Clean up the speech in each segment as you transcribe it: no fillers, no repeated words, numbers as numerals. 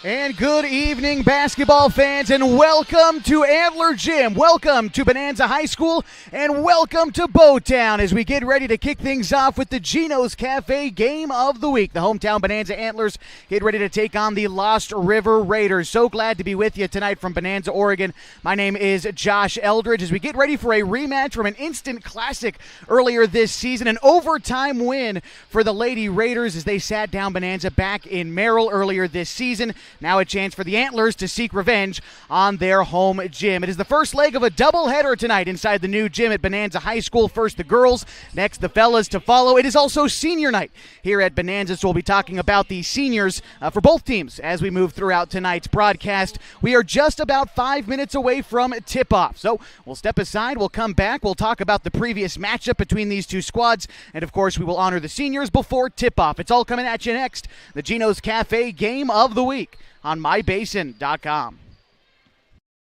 And good evening, basketball fans, and welcome to Antler Gym. Welcome to Bonanza High School, and welcome to Boatown as we get ready to kick things off with the Gino's Cafe Game of the Week. The hometown Bonanza Antlers get ready to take on the Lost River Raiders. So glad to be with you tonight from Bonanza, Oregon. My name is Josh Eldridge as we get ready for a rematch from an instant classic earlier this season, an overtime win for the Lady Raiders as they sat down Bonanza back in Merrill earlier this season. Now a chance for the Antlers to seek revenge on their home gym. It is the first leg of a doubleheader tonight inside the new gym at Bonanza High School. First the girls, next the fellas to follow. It is also senior night here at Bonanza, so we'll be talking about the seniors for both teams as we move throughout tonight's broadcast. We are just about 5 minutes away from tip-off, so we'll step aside, we'll come back, we'll talk about the previous matchup between these two squads, and of course we will honor the seniors before tip-off. It's all coming at you next. The Gino's Cafe Game of the Week on mybasin.com.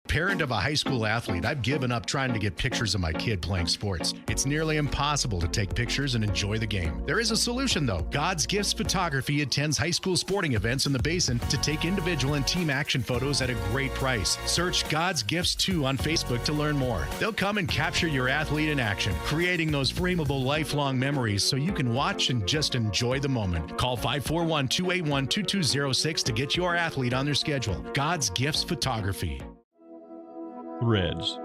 Parent of a high school athlete, I've given up trying to get pictures of my kid playing sports. It's nearly impossible to take pictures and enjoy the game. There is a solution though. God's Gifts Photography attends high school sporting events in the Basin to take individual and team action photos at a great price. Search God's Gifts 2 on Facebook to learn more. They'll come and capture your athlete in action, creating those frameable lifelong memories so you can watch and just enjoy the moment. Call 541-281-2206 to get your athlete on their schedule. God's Gifts Photography. Threads.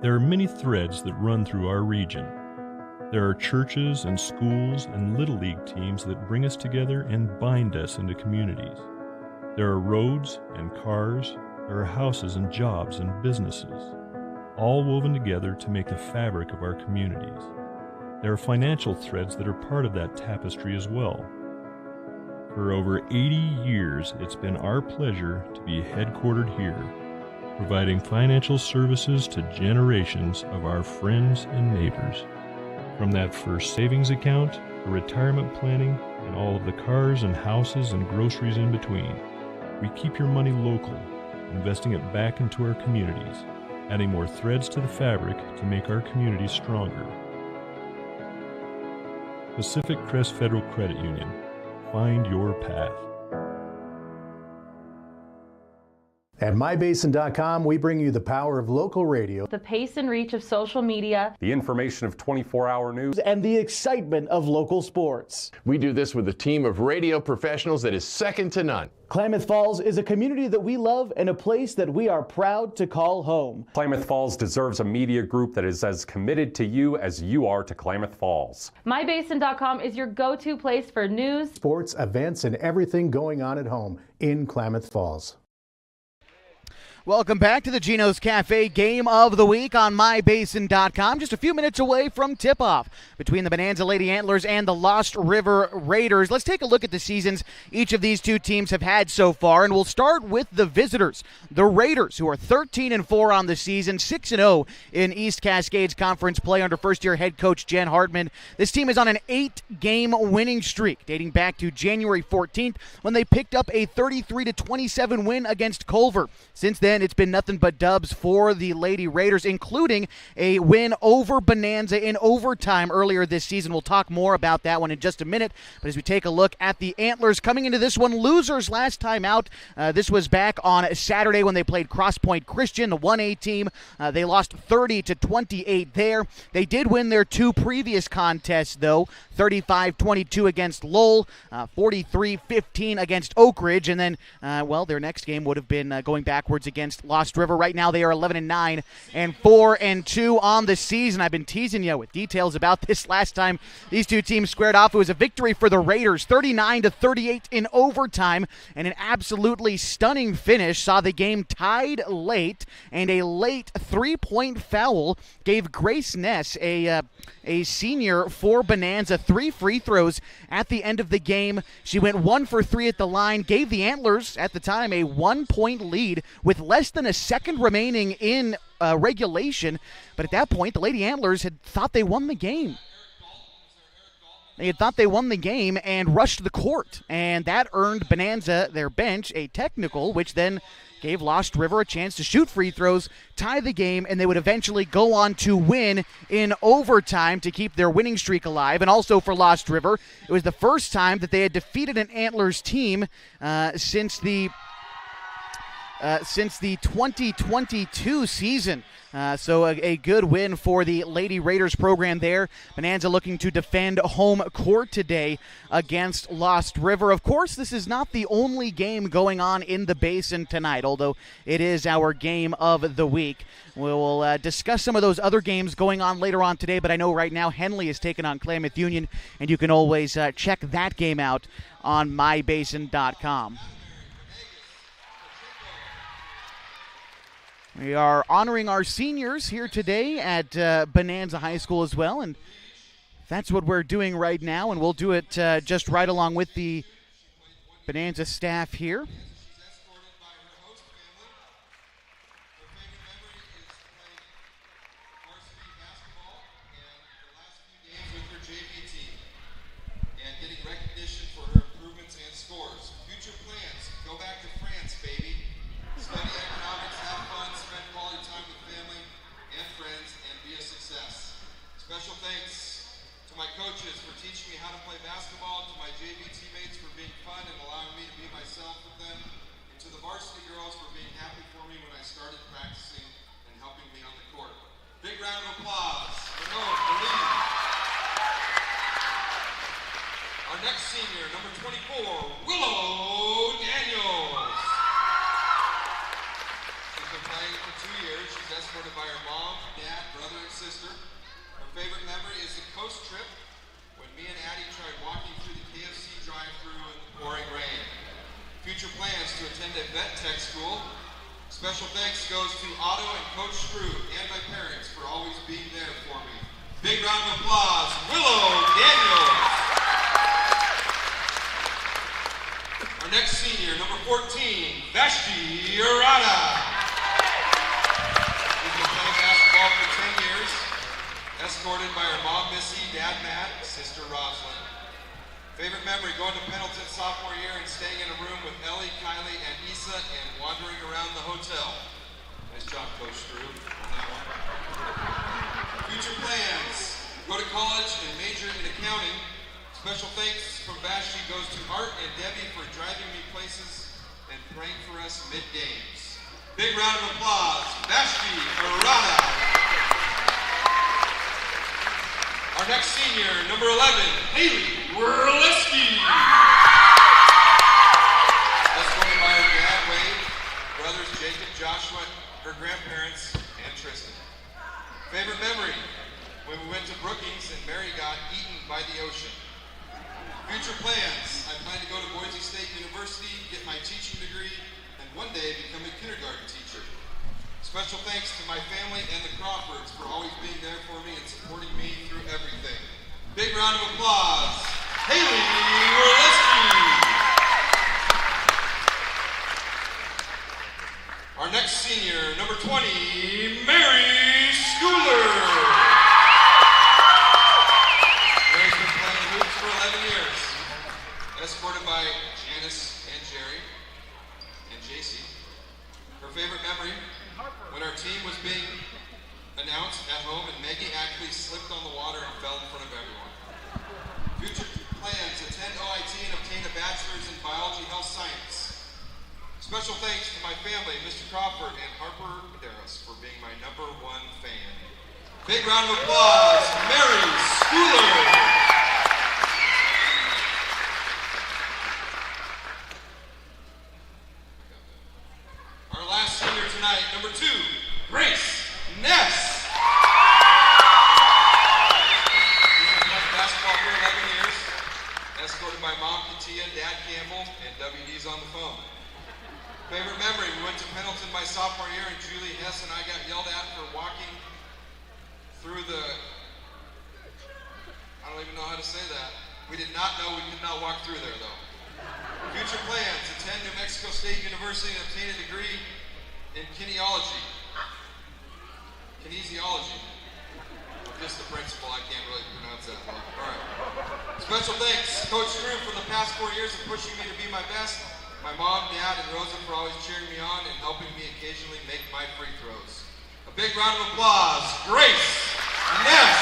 There are many threads that run through our region. There are churches and schools and Little League teams that bring us together and bind us into communities. There are roads and cars. There are houses and jobs and businesses, all woven together to make the fabric of our communities. There are financial threads that are part of that tapestry as well. For over 80 years, it's been our pleasure to be headquartered here, providing financial services to generations of our friends and neighbors. From that first savings account to retirement planning and all of the cars and houses and groceries in between, we keep your money local, investing it back into our communities, adding more threads to the fabric to make our communities stronger. Pacific Crest Federal Credit Union. Find your path. At mybasin.com, we bring you the power of local radio, the pace and reach of social media, the information of 24-hour news, and the excitement of local sports. We do this with a team of radio professionals that is second to none. Klamath Falls is a community that we love and a place that we are proud to call home. Klamath Falls deserves a media group that is as committed to you as you are to Klamath Falls. MyBasin.com is your go-to place for news, sports, events, and everything going on at home in Klamath Falls. Welcome back to the Gino's Cafe Game of the Week on mybasin.com. Just a few minutes away from tip-off between the Bonanza Lady Antlers and the Lost River Raiders. Let's take a look at the seasons each of these two teams have had so far, and we'll start with the visitors. The Raiders, who are 13-4 on the season, 6-0 in East Cascades Conference play under first-year head coach Jen Hartman. This team is on an 8-game winning streak dating back to January 14th when they picked up a 33-27 win against Culver. Since then, it's been nothing but dubs for the Lady Raiders, including a win over Bonanza in overtime earlier this season. We'll talk more about that one in just a minute. But as we take a look at the Antlers coming into this one, losers last time out. This was back on Saturday when they played Cross Point Christian, the 1A team. They lost 30-28 there. They did win their two previous contests, though, 35-22 against Lowell, 43-15 against Oak Ridge, and then, their next game would have been going backwards against Lost River. Right now they are 11-9 and 4-2 on the season. I've been teasing you with details about this last time these two teams squared off. It was a victory for the Raiders, 39-38 in overtime, and an absolutely stunning finish saw the game tied late, and a late three-point foul gave Grace Ness, a senior for Bonanza, 3 free throws at the end of the game. She went 1 for 3 at the line, gave the Antlers at the time a 1-point lead with less than a second remaining in regulation. But at that point, the Lady Antlers had thought they won the game. They had thought they won the game and rushed the court, and that earned Bonanza, their bench, a technical, which then gave Lost River a chance to shoot free throws, tie the game, and they would eventually go on to win in overtime to keep their winning streak alive. And also for Lost River, it was the first time that they had defeated an Antlers team since the 2022 season. So a good win for the Lady Raiders program there. Bonanza looking to defend home court today against Lost River. Of course, this is not the only game going on in the Basin tonight, although it is our game of the week. We will discuss some of those other games going on later on today, but I know right now Henley is taking on Klamath Union, and you can always check that game out on mybasin.com. We are honoring our seniors here today at Bonanza High School as well, and that's what we're doing right now, and we'll do it just right along with the Bonanza staff here. Special thanks to my coaches for teaching me how to play basketball, to my JV teammates for being fun and allowing me to be myself with them, and to the varsity girls for being happy for me when I started practicing and helping me on the court. Big round of applause for Noah Bellini. Our next senior, number 24, Willow Daniels. She's been playing for 2 years. She's escorted by her mom, dad, brother, and sister. Her favorite memory is the coast trip when me and Addie tried walking through the KFC drive-thru in the pouring rain. Future plans to attend a vet tech school. Special thanks goes to Otto and Coach Screw and my parents for always being there for me. Big round of applause, Willow Daniels. Our next senior, number 14, Vashti Arada. She's been playing basketball for 10 years. Escorted by her mom, Missy, dad, Matt, sister, Rosalind. Favorite memory, going to Pendleton sophomore year and staying in a room with Ellie, Kylie, and Issa and wandering around the hotel. Nice job, Coach Drew, on that one. Future plans, go to college and major in accounting. Special thanks from Vashti goes to Art and Debbie for driving me places and praying for us mid-games. Big round of applause, Vashti Arada. Our next senior, number 11, Haley Werleski. Escorted by her dad, Wade, brothers Jacob, Joshua, her grandparents, and Tristan. Favorite memory, when we went to Brookings and Mary got eaten by the ocean. Future plans, I plan to go to Boise State University, get my teaching degree, and one day become a kindergarten teacher. Special thanks to my family and the Crawfords for always being there for me and supporting me through everything. Big round of applause, Haley Werleski. Our next senior, number 20, Mary Schooler. Mary's been playing hoops for 11 years, escorted by Janice and Jerry and JC. Her favorite memory, when our team was being announced at home and Maggie actually slipped on the water and fell in front of everyone. Future plans, attend OIT and obtain a bachelor's in biology health science. Special thanks to my family, Mr. Crawford and Harper Medeiros for being my #1 fan. Big round of applause, Mary Schooler. Our last senior tonight, number 2, Grace Ness. She's been playing basketball for 11 years, escorted by Mom Katia, Dad Campbell, and WD's on the phone. Favorite memory, we went to Pendleton my sophomore year and Julie Hess and I got yelled at for walking through the, I don't even know how to say that. We did not know we could not walk through there though. Future plans, attend New Mexico State University and obtain a degree in kinesiology. I'm just the principal, I can't really pronounce that well. All right. Special thanks, Coach Drew, for the past 4 years of pushing me to be my best, my mom, Dad, and Rosa for always cheering me on and helping me occasionally make my free throws. A big round of applause, Grace Ness.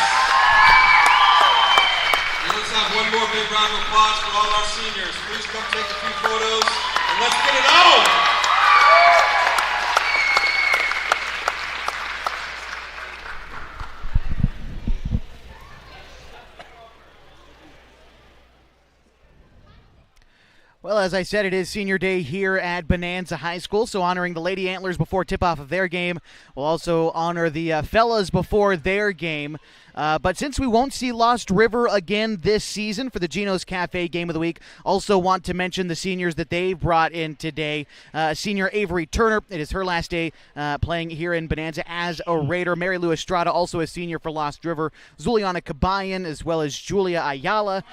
And let's have one more big round of applause for all our seniors. Please come take a few photos and let's get it on. Well, as I said, it is senior day here at Bonanza High School, so honoring the Lady Antlers before tip-off of their game. We'll also honor the fellas before their game. But since we won't see Lost River again this season for the Gino's Cafe Game of the Week, also want to mention the seniors that they've brought in today. Senior Avery Turner, it is her last day playing here in Bonanza as a Raider. Mary Lou Estrada, also a senior for Lost River. Zuliana Cabayan, as well as Julia Ayala,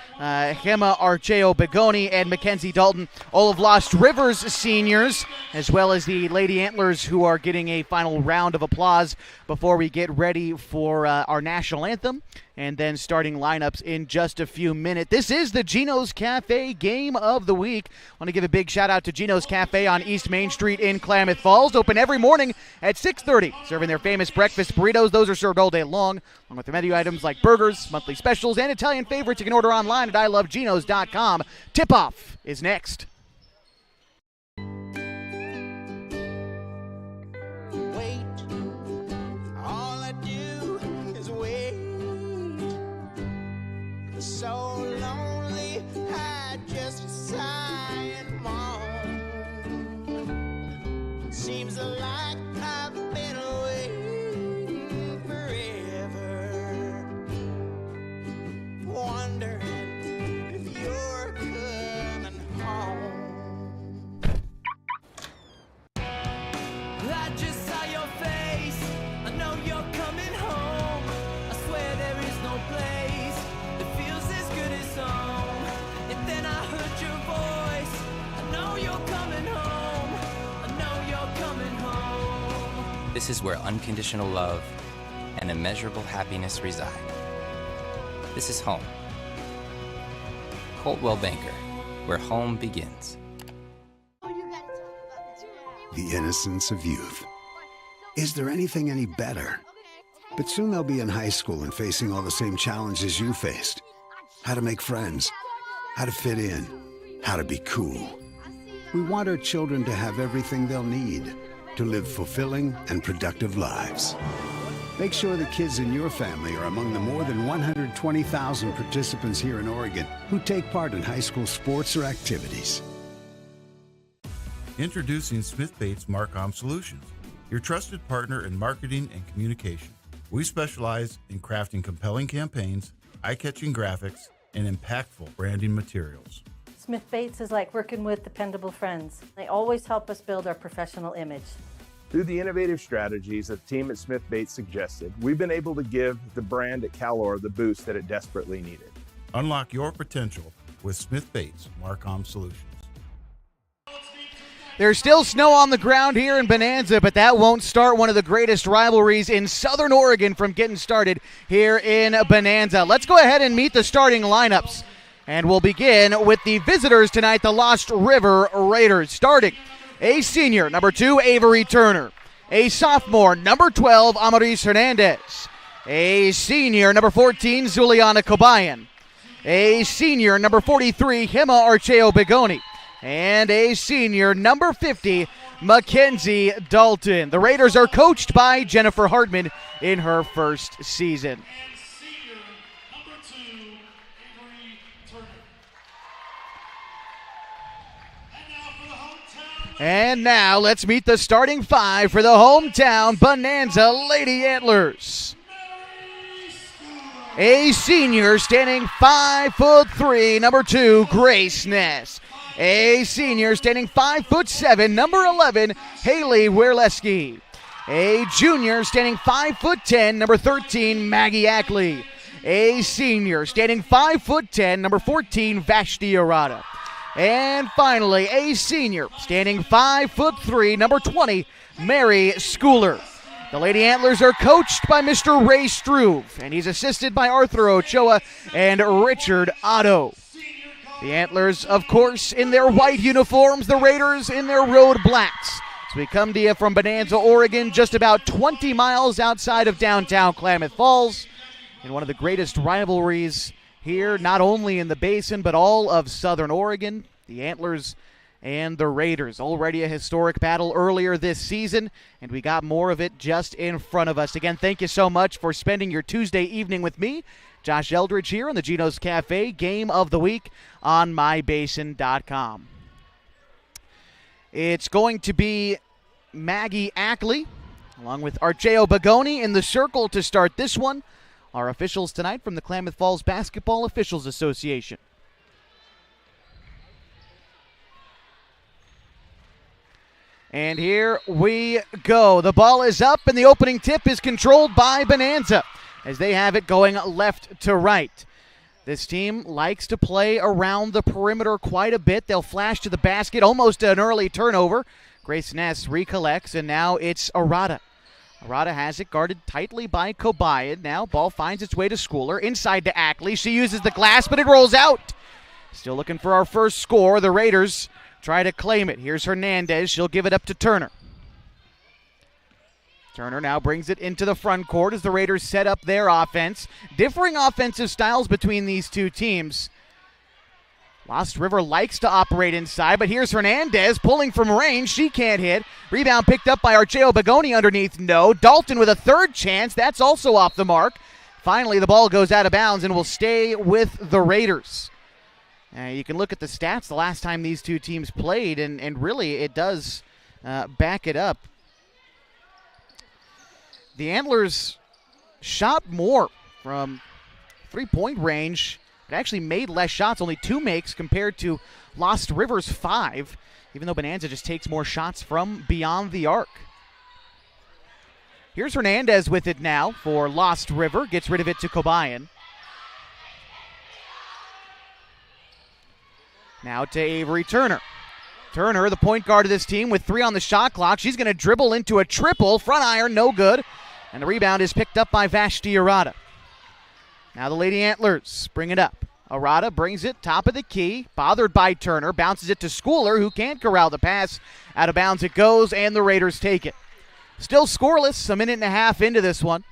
Gemma Archeo Begoni, and Mackenzie Dalton, all of Lost River's seniors, as well as the Lady Antlers, who are getting a final round of applause before we get ready for our national anthem and then starting lineups in just a few minutes. This is the Gino's Cafe Game of the Week. I want to give a big shout out to Gino's Cafe on East Main Street in Klamath Falls. Open every morning at 6:30, serving their famous breakfast burritos. Those are served all day long, along with their menu items like burgers, monthly specials, and Italian favorites you can order online at iloveginos.com. Tip-off is next. So lonely, I just sigh and moan. Seems like I've been away forever, wondering if you're coming home. I just saw your face, I know you're coming home. I swear there is no place home. And then I heard your voice, I know you're coming home, I know you're coming home. This is where unconditional love and immeasurable happiness reside. This is home. Coldwell Banker, where home begins. The innocence of youth. Is there anything any better? But soon they'll be in high school and facing all the same challenges you faced. How to make friends, how to fit in, how to be cool. We want our children to have everything they'll need to live fulfilling and productive lives. Make sure the kids in your family are among the more than 120,000 participants here in Oregon who take part in high school sports or activities. Introducing Smith Bates Marcom Solutions, your trusted partner in marketing and communication. We specialize in crafting compelling campaigns, eye-catching graphics, and impactful branding materials. Smith Bates is like working with dependable friends. They always help us build our professional image. Through the innovative strategies that the team at Smith Bates suggested, we've been able to give the brand at Calor the boost that it desperately needed. Unlock your potential with Smith Bates Marcom Solutions. There's still snow on the ground here in Bonanza, but that won't start one of the greatest rivalries in Southern Oregon from getting started here in Bonanza. Let's go ahead and meet the starting lineups. And we'll begin with the visitors tonight, the Lost River Raiders. Starting, a senior, number 2, Avery Turner. A sophomore, number 12, Amaris Hernandez. A senior, number 14, Zuliana Cabayan. A senior, number 43, Gemma Archeo Begoni. And a senior, number 50, Mackenzie Dalton. The Raiders are coached by Jennifer Hartman in her first season. And now let's meet the starting 5 for the hometown Bonanza Lady Antlers. A senior standing 5'3", number 2, Grace Ness. A senior standing 5'7", number 11, Haley Werleski. A junior standing 5'10", number 13, Maggie Ackley. A senior standing 5'10", number 14, Vashti Arata. And finally, a senior standing 5'3", number 20, Mary Schooler. The Lady Antlers are coached by Mr. Ray Struve, and he's assisted by Arthur Ochoa and Richard Otto. The Antlers, of course, in their white uniforms, the Raiders in their road blacks. So we come to you from Bonanza, Oregon, just about 20 miles outside of downtown Klamath Falls, in one of the greatest rivalries here, not only in the Basin, but all of Southern Oregon. The Antlers and the Raiders. Already a historic battle earlier this season, and we got more of it just in front of us. Again, thank you so much for spending your Tuesday evening with me. Josh Eldridge here on the Gino's Cafe Game of the Week on mybasin.com. It's going to be Maggie Ackley along with Archeo Bagoni in the circle to start this one. Our officials tonight from the Klamath Falls Basketball Officials Association. And here we go. The ball is up, and the opening tip is controlled by Bonanza as they have it going left to right. This team likes to play around the perimeter quite a bit. They'll flash to the basket, almost an early turnover. Grace Ness recollects, and now it's Arata. Arata has it guarded tightly by Kobayan. Now ball finds its way to Schooler. Inside to Ackley. She uses the glass, but it rolls out. Still looking for our first score. The Raiders try to claim it. Here's Hernandez. She'll give it up to Turner. Turner now brings it into the front court as the Raiders set up their offense. Differing offensive styles between these two teams. Lost River likes to operate inside, but here's Hernandez pulling from range. She can't hit. Rebound picked up by Archeo Bagoni underneath. No. Dalton with a third chance. That's also off the mark. Finally, the ball goes out of bounds and will stay with the Raiders. You can look at the stats the last time these two teams played, and really it does back it up. The Antlers shot more from three-point range, but actually made less shots, only 2 makes compared to Lost River's 5, even though Bonanza just takes more shots from beyond the arc. Here's Hernandez with it now for Lost River, gets rid of it to Kobayan. Now to Avery Turner. Turner, the point guard of this team, with 3 on the shot clock. She's going to dribble into a triple. Front iron, no good. And the rebound is picked up by Vashti Arata. Now the Lady Antlers bring it up. Arata brings it top of the key. Bothered by Turner. Bounces it to Schooler, who can't corral the pass. Out of bounds it goes, and the Raiders take it. Still scoreless, a minute and a half into this one.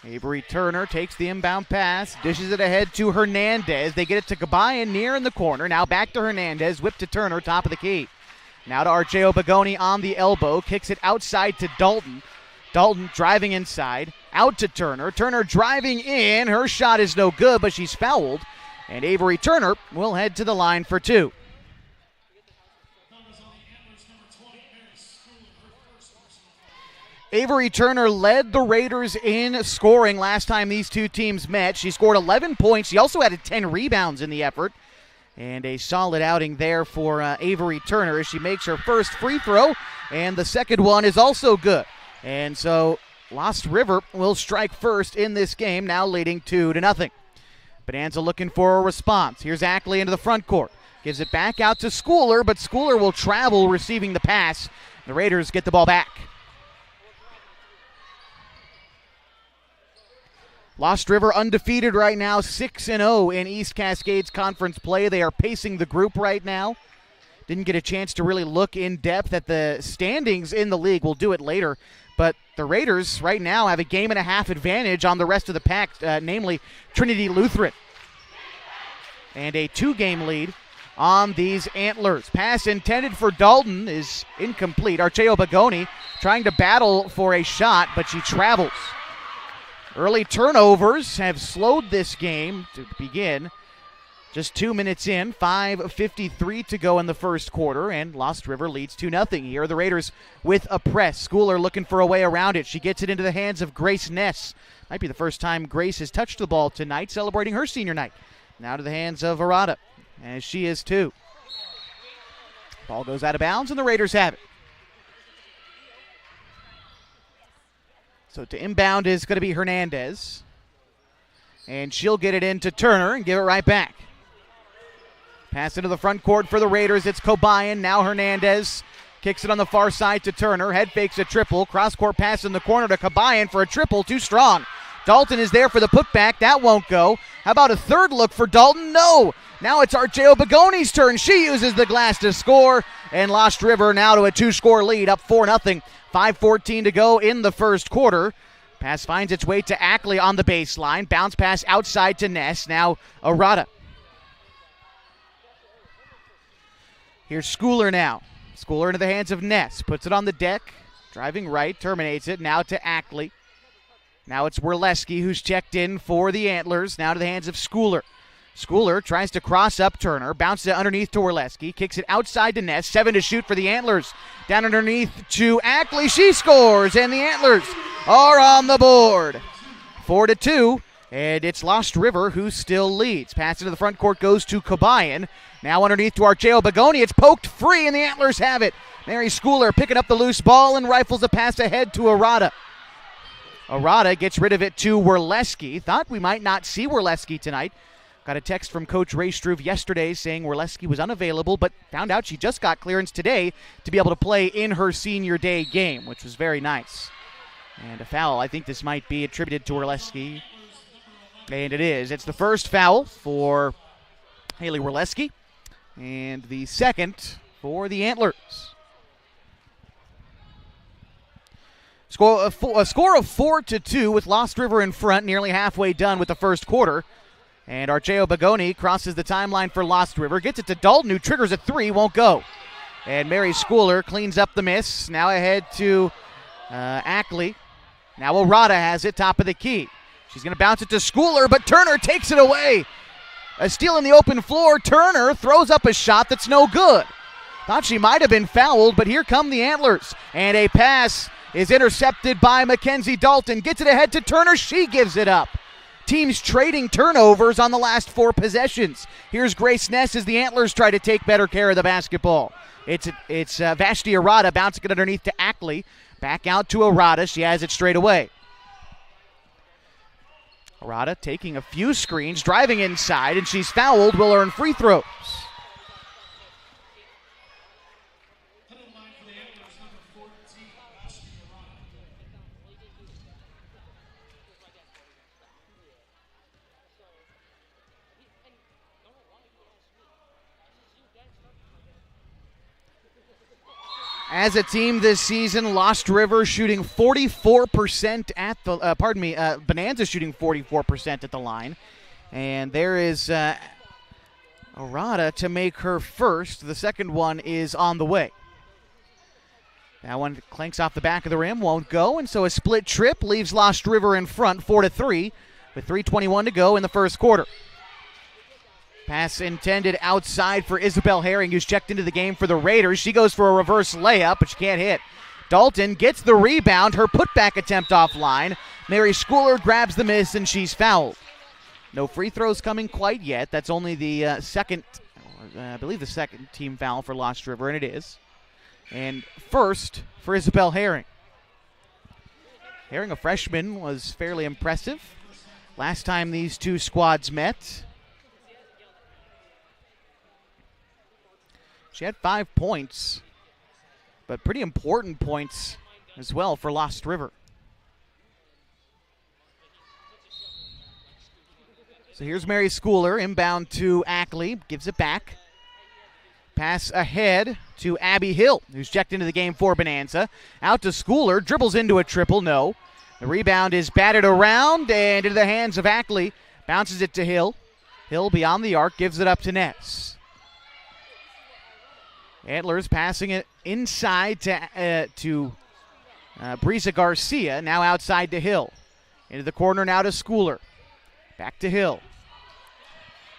Avery Turner takes the inbound pass, dishes it ahead to Hernandez. They get it to Kobayan near in the corner. Now back to Hernandez, whip to Turner, top of the key. Now to Archeo Bagoni on the elbow, kicks it outside to Dalton. Dalton driving inside, out to Turner. Turner driving in. Her shot is no good, but she's fouled. And Avery Turner will head to the line for 2. Avery Turner led the Raiders in scoring last time these two teams met. She scored 11 points. She also added 10 rebounds in the effort. And a solid outing there for Avery Turner as she makes her first free throw. And the second one is also good. And so Lost River will strike first in this game, now leading 2-0. Bonanza looking for a response. Here's Ackley into the front court. Gives it back out to Schooler, but Schooler will travel receiving the pass. The Raiders get the ball back. Lost River undefeated right now, 6-0 in East Cascades Conference play. They are pacing the group right now. Didn't get a chance to really look in depth at the standings in the league. We'll do it later. But the Raiders right now have a game-and-a-half advantage on the rest of the pack, namely Trinity Lutheran. And a 2-game lead on these Antlers. Pass intended for Dalton is incomplete. Archeo Bagoni trying to battle for a shot, but she travels. Early turnovers have slowed this game to begin. Just 2 minutes in, 5:53 to go in the first quarter, and Lost River leads 2-0. Here are the Raiders with a press. Schooler looking for a way around it. She gets it into the hands of Grace Ness. Might be the first time Grace has touched the ball tonight, celebrating her senior night. Now to the hands of Arata, as she is too. Ball goes out of bounds, and the Raiders have it. So to inbound is going to be Hernandez. And she'll get it into Turner and give it right back. Pass into the front court for the Raiders. It's Kobayan. Now Hernandez Kicks it on the far side to Turner. Head fakes a triple. Cross-court pass in the corner to Kabayan for a triple. Too strong. Dalton is there for the putback. That won't go. How about a third look for Dalton? No. Now it's Archeo Begoni's turn. She uses the glass to score. And Lost River now to a 2-score lead, up 4-0. 5:14 to go in the first quarter. Pass finds its way to Ackley on the baseline. Bounce pass outside to Ness. Now Arata. Here's Schooler now. Schooler into the hands of Ness. Puts it on the deck. Driving right. Terminates it. Now to Ackley. Now it's Werleski who's checked in for the Antlers. Now to the hands of Schooler. Schooler tries to cross up Turner. Bounces it underneath to Werleski. Kicks it outside to Ness. 7 to shoot for the Antlers. Down underneath to Ackley. She scores. And the Antlers are on the board. 4-2. And it's Lost River who still leads. Pass into the front court goes to Kabayan. Now underneath to Archeo Begoni. It's poked free and the Antlers have it. Mary Schooler picking up the loose ball and rifles a pass ahead to Arata. Arata gets rid of it to Werleski. Thought we might not see Werleski tonight. Got a text from Coach Ray Struve yesterday saying Werleski was unavailable, but found out she just got clearance today to be able to play in her senior day game, which was very nice. And a foul. I think this might be attributed to Werleski. And it is. It's the first foul for Haley Werleski and the second for the Antlers. A score of 4-2 with Lost River in front, nearly halfway done with the first quarter. And Archeo Begoni crosses the timeline for Lost River. Gets it to Dalton, who triggers a three, won't go. And Mary Schooler cleans up the miss. Now ahead to Ackley. Now Arata has it, top of the key. She's going to bounce it to Schooler, but Turner takes it away. A steal in the open floor. Turner throws up a shot that's no good. Thought she might have been fouled, but here come the Antlers. And a pass is intercepted by Mackenzie Dalton. Gets it ahead to Turner. She gives it up. Teams trading turnovers on the last 4 possessions. Here's Grace Ness as the Antlers try to take better care of the basketball. It's Vashti Arata bouncing it underneath to Ackley. Back out to Arata. She has it straight away. Arata taking a few screens, driving inside, and she's fouled. Will earn free throws. As a team this season, Lost River shooting 44% at the, Bonanza shooting 44% at the line. And there is Arata to make her first. The second one is on the way. That one clanks off the back of the rim, won't go. And so a split trip leaves Lost River in front, 4-3, with 3:21 to go in the first quarter. Pass intended outside for Isabel Herring, who's checked into the game for the Raiders. She goes for a reverse layup, but she can't hit. Dalton gets the rebound. Her putback attempt offline. Mary Schooler grabs the miss, and she's fouled. No free throws coming quite yet. That's only the second team foul for Lost River, and it is. And first for Isabel Herring. Herring, a freshman, was fairly impressive. Last time these two squads met, she had 5 points, but pretty important points as well for Lost River. So here's Mary Schooler, inbound to Ackley, gives it back. Pass ahead to Abby Hill, who's checked into the game for Bonanza. Out to Schooler, dribbles into a triple, no. The rebound is batted around and into the hands of Ackley. Bounces it to Hill. Hill beyond the arc, gives it up to Ness. Antlers passing it inside to Brisa Garcia, now outside to Hill. Into the corner now to Schooler. Back to Hill.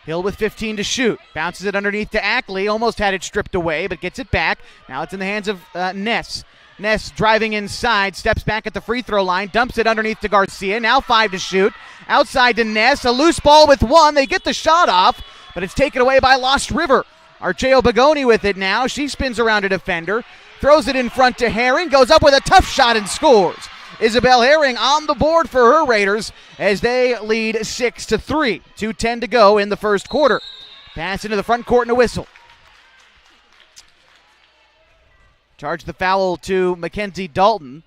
Hill with 15 to shoot. Bounces it underneath to Ackley. Almost had it stripped away, but gets it back. Now it's in the hands of Ness. Ness driving inside, steps back at the free throw line, dumps it underneath to Garcia. Now 5 to shoot. Outside to Ness. A loose ball with 1. They get the shot off, but it's taken away by Lost River. Archeo Begoni with it now. She spins around a defender, throws it in front to Herring, goes up with a tough shot and scores. Isabel Herring on the board for her Raiders as they lead 6-3. 2:10 to go in the first quarter. Pass into the front court and a whistle. Charged the foul to Mackenzie Dalton.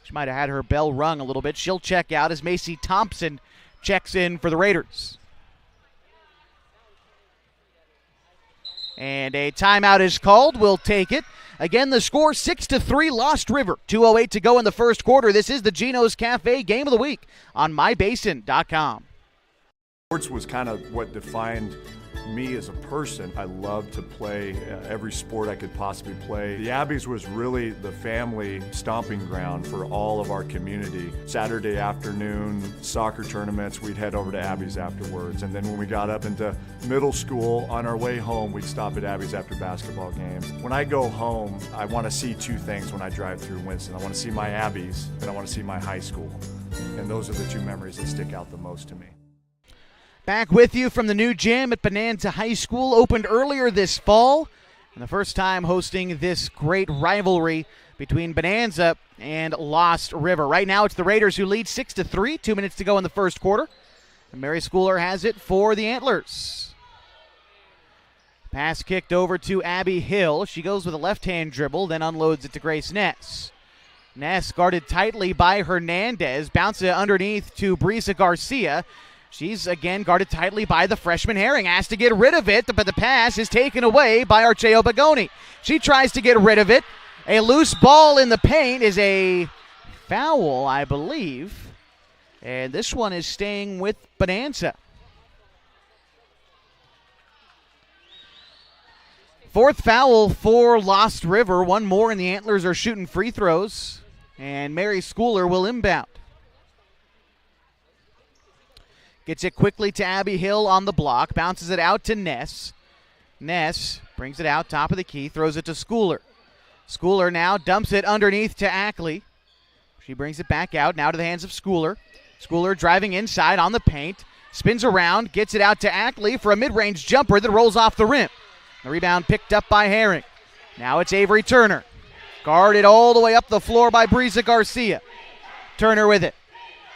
She might have had her bell rung a little bit. She'll check out as Macy Thompson checks in for the Raiders. And a timeout is called. We'll take it. Again, the score 6-3, Lost River. 2:08 to go in the first quarter. This is the Gino's Cafe Game of the Week on mybasin.com. Sports was kind of what defined me as a person. I loved to play every sport I could possibly play. The Abbeys was really the family stomping ground for all of our community. Saturday afternoon soccer tournaments, we'd head over to Abbeys afterwards. And then when we got up into middle school, on our way home, we'd stop at Abbeys after basketball games. When I go home, I want to see two things when I drive through Winston. I want to see my Abbeys and I want to see my high school. And those are the two memories that stick out the most to me. Back with you from the new gym at Bonanza High School, opened earlier this fall, and the first time hosting this great rivalry between Bonanza and Lost River. Right now it's the Raiders who lead 6-3, 2 minutes to go in the first quarter, and Mary Schooler has it for the Antlers. Pass kicked over to Abby Hill. She goes with a left-hand dribble, then unloads it to Grace Ness. Ness guarded tightly by Hernandez, bounces it underneath to Brisa Garcia. She's again guarded tightly by the freshman Herring. Has to get rid of it, but the pass is taken away by Archeo Bagoni. She tries to get rid of it. A loose ball in the paint is a foul, I believe. And this one is staying with Bonanza. Fourth foul for Lost River. One more, and the Antlers are shooting free throws. And Mary Schooler will inbound. Gets it quickly to Abby Hill on the block. Bounces it out to Ness. Ness brings it out, top of the key, throws it to Schooler. Schooler now dumps it underneath to Ackley. She brings it back out, now to the hands of Schooler. Schooler driving inside on the paint. Spins around, gets it out to Ackley for a mid-range jumper that rolls off the rim. The rebound picked up by Herring. Now it's Avery Turner. Guarded all the way up the floor by Brisa Garcia. Turner with it.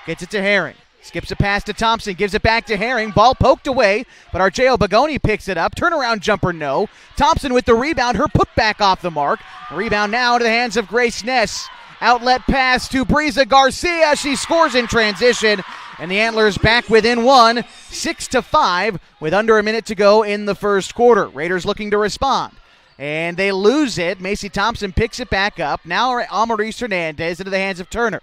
Gets it to Herring. Skips a pass to Thompson, gives it back to Herring. Ball poked away, but Archeo Bagoni picks it up. Turnaround jumper, no. Thompson with the rebound, her putback off the mark. The rebound now to the hands of Grace Ness. Outlet pass to Brisa Garcia. She scores in transition, and the Antlers back within one, 6-5, with under a minute to go in the first quarter. Raiders looking to respond, and they lose it. Macy Thompson picks it back up. Now Amaris Hernandez into the hands of Turner.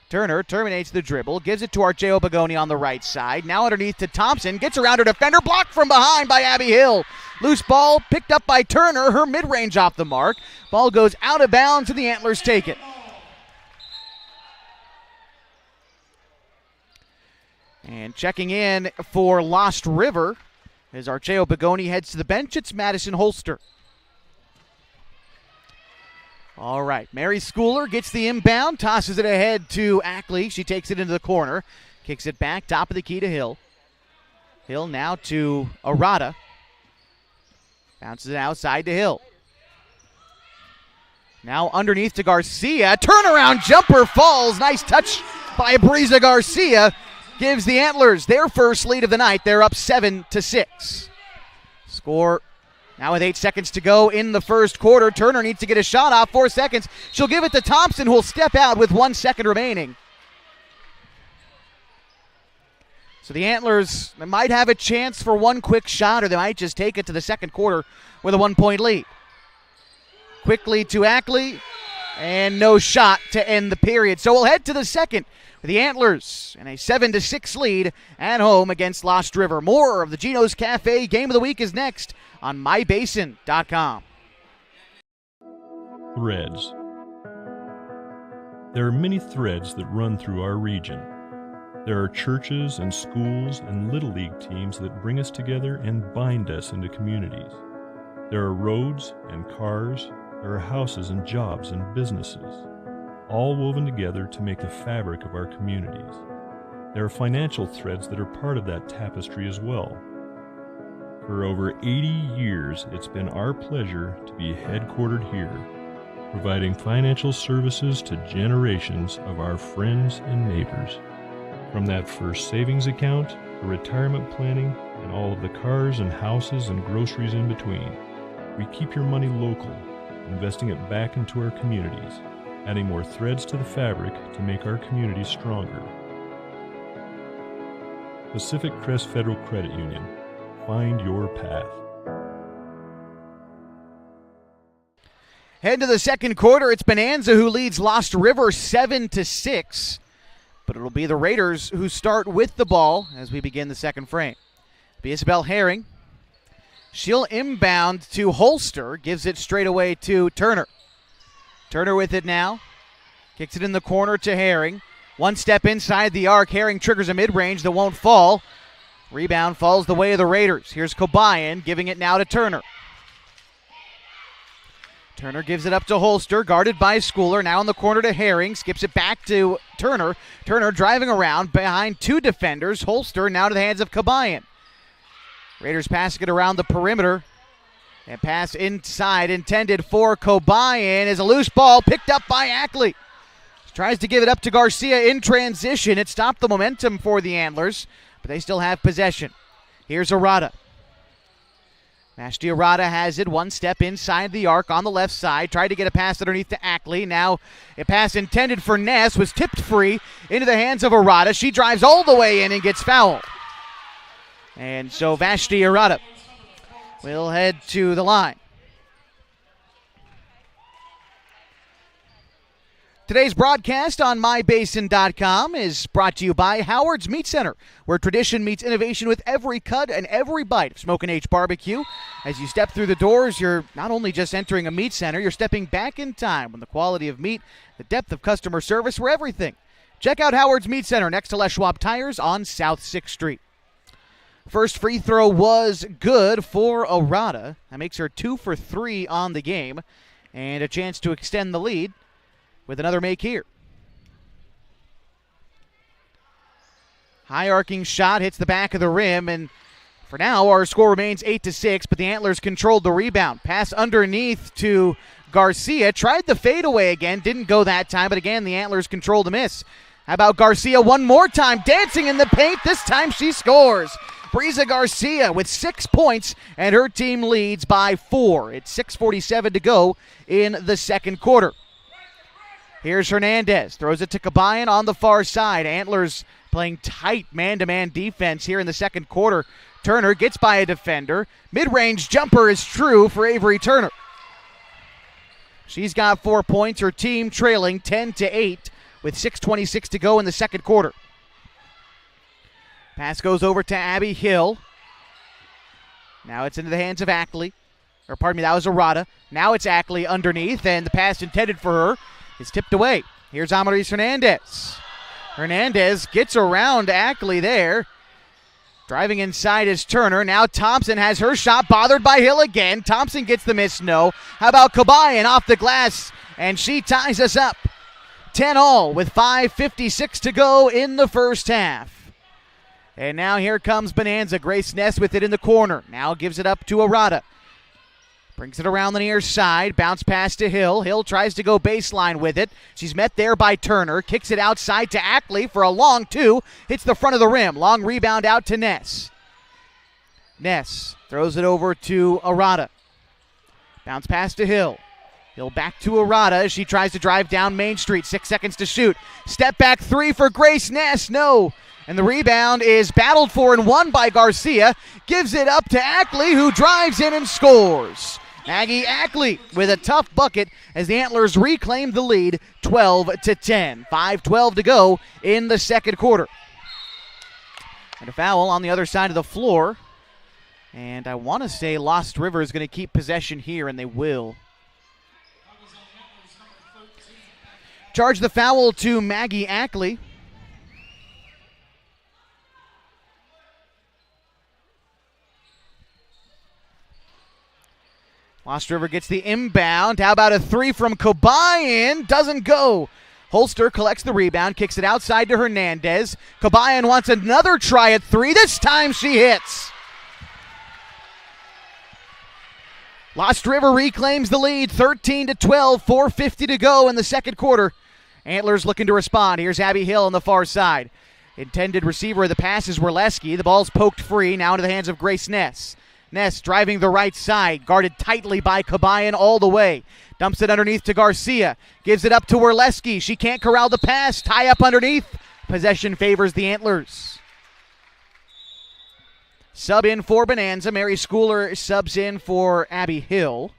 Turner terminates the dribble, gives it to Archeo Bagoni on the right side. Now underneath to Thompson, gets around her defender, blocked from behind by Abby Hill. Loose ball picked up by Turner, her mid-range off the mark. Ball goes out of bounds and the Antlers take it. And checking in for Lost River as Archeo Bagoni heads to the bench, it's Madison Holster. All right, Mary Schooler gets the inbound, tosses it ahead to Ackley. She takes it into the corner, kicks it back, top of the key to Hill. Hill now to Arata. Bounces it outside to Hill. Now underneath to Garcia. Turnaround jumper falls. Nice touch by Brisa Garcia. Gives the Antlers their first lead of the night. They're up 7-6. Score now with 8 seconds to go in the first quarter. Turner needs to get a shot off. 4 seconds. She'll give it to Thompson, who will step out with 1 second remaining. So the Antlers might have a chance for one quick shot, or they might just take it to the second quarter with a 1-point lead. Quickly to Ackley, and no shot to end the period. So we'll head to the second with the Antlers and a 7-6 lead at home against Lost River. More of the Gino's Cafe Game of the Week is next on mybasin.com. Threads. There are many threads that run through our region. There are churches and schools and Little League teams that bring us together and bind us into communities. There are roads and cars. There are houses and jobs and businesses, all woven together to make the fabric of our communities. There are financial threads that are part of that tapestry as well. For over 80 years, it's been our pleasure to be headquartered here, providing financial services to generations of our friends and neighbors. From that first savings account, to retirement planning, and all of the cars and houses and groceries in between, we keep your money local, investing it back into our communities, adding more threads to the fabric to make our communities stronger. Pacific Crest Federal Credit Union. Find your path. Head to the second quarter. It's Bonanza who leads Lost River 7-6. But it'll be the Raiders who start with the ball as we begin the second frame. Isabel Herring. She'll inbound to Holster. Gives it straight away to Turner. Turner with it now. Kicks it in the corner to Herring. One step inside the arc. Herring triggers a mid-range that won't fall. Rebound falls the way of the Raiders. Here's Cobayan giving it now to Turner. Turner gives it up to Holster, guarded by Schooler. Now in the corner to Herring. Skips it back to Turner. Turner driving around behind two defenders. Holster now to the hands of Cobayan. Raiders passing it around the perimeter. And pass inside intended for Cobayan is a loose ball picked up by Ackley. Tries to give it up to Garcia in transition. It stopped the momentum for the Antlers, but they still have possession. Here's Arata. Vashti Arata has it one step inside the arc on the left side. Tried to get a pass underneath to Ackley. Now a pass intended for Ness was tipped free into the hands of Arata. She drives all the way in and gets fouled. And so Vashti Arata will head to the line. Today's broadcast on MyBasin.com is brought to you by Howard's Meat Center, where tradition meets innovation with every cut and every bite of Smokin' H barbecue. As you step through the doors, you're not only just entering a meat center, you're stepping back in time when the quality of meat, the depth of customer service were everything. Check out Howard's Meat Center next to Les Schwab Tires on South 6th Street. First free throw was good for Arata. That makes her 2 for 3 on the game, and a chance to extend the lead with another make here. High arcing shot hits the back of the rim, and for now our score remains 8-6, but the Antlers controlled the rebound. Pass underneath to Garcia. Tried the fadeaway again, didn't go that time, but again the Antlers controlled the miss. How about Garcia one more time, dancing in the paint. This time she scores. Breeza Garcia with 6 points, and her team leads by 4. It's 6:47 to go in the second quarter. Here's Hernandez, throws it to Cobayan on the far side. Antlers playing tight man-to-man defense here in the second quarter. Turner gets by a defender. Mid-range jumper is true for Avery Turner. She's got 4 points. Her team trailing 10-8 with 6:26 to go in the second quarter. Pass goes over to Abby Hill. Now it's into the hands of Ackley. Or pardon me, that was Arata. Now it's Ackley underneath, and the pass intended for her is tipped away. Here's Amaris Hernandez. Hernandez gets around Ackley there. Driving inside is Turner. Now Thompson has her shot bothered by Hill again. Thompson gets the miss, no. How about Cobayan off the glass? And she ties us up. 10-all with 5:56 to go in the first half. And now here comes Bonanza. Grace Ness with it in the corner. Now gives it up to Arata. Brings it around the near side. Bounce pass to Hill. Hill tries to go baseline with it. She's met there by Turner. Kicks it outside to Ackley for a long two. Hits the front of the rim. Long rebound out to Ness. Ness throws it over to Arata. Bounce pass to Hill. Hill back to Arata as she tries to drive down Main Street. 6 seconds to shoot. Step back three for Grace Ness. No. And the rebound is battled for and won by Garcia. Gives it up to Ackley, who drives in and scores. Maggie Ackley with a tough bucket as the Antlers reclaim the lead 12-10. 5:12 to go in the second quarter. And a foul on the other side of the floor. And I want to say Lost River is going to keep possession here, and they will. Charge the foul to Maggie Ackley. Lost River gets the inbound. How about a three from Cobayan? Doesn't go. Holster collects the rebound, kicks it outside to Hernandez. Cobayan wants another try at three. This time she hits. Lost River reclaims the lead, 13-12, 4:50 to go in the second quarter. Antlers looking to respond. Here's Abby Hill on the far side. Intended receiver of the pass is Werleski. The ball's poked free, now into the hands of Grace Ness. Ness driving the right side, guarded tightly by Kabayan all the way. Dumps it underneath to Garcia. Gives it up to Werleski. She can't corral the pass. Tie up underneath. Possession favors the Antlers. Sub in for Bonanza. Mary Schooler subs in for Abby Hill.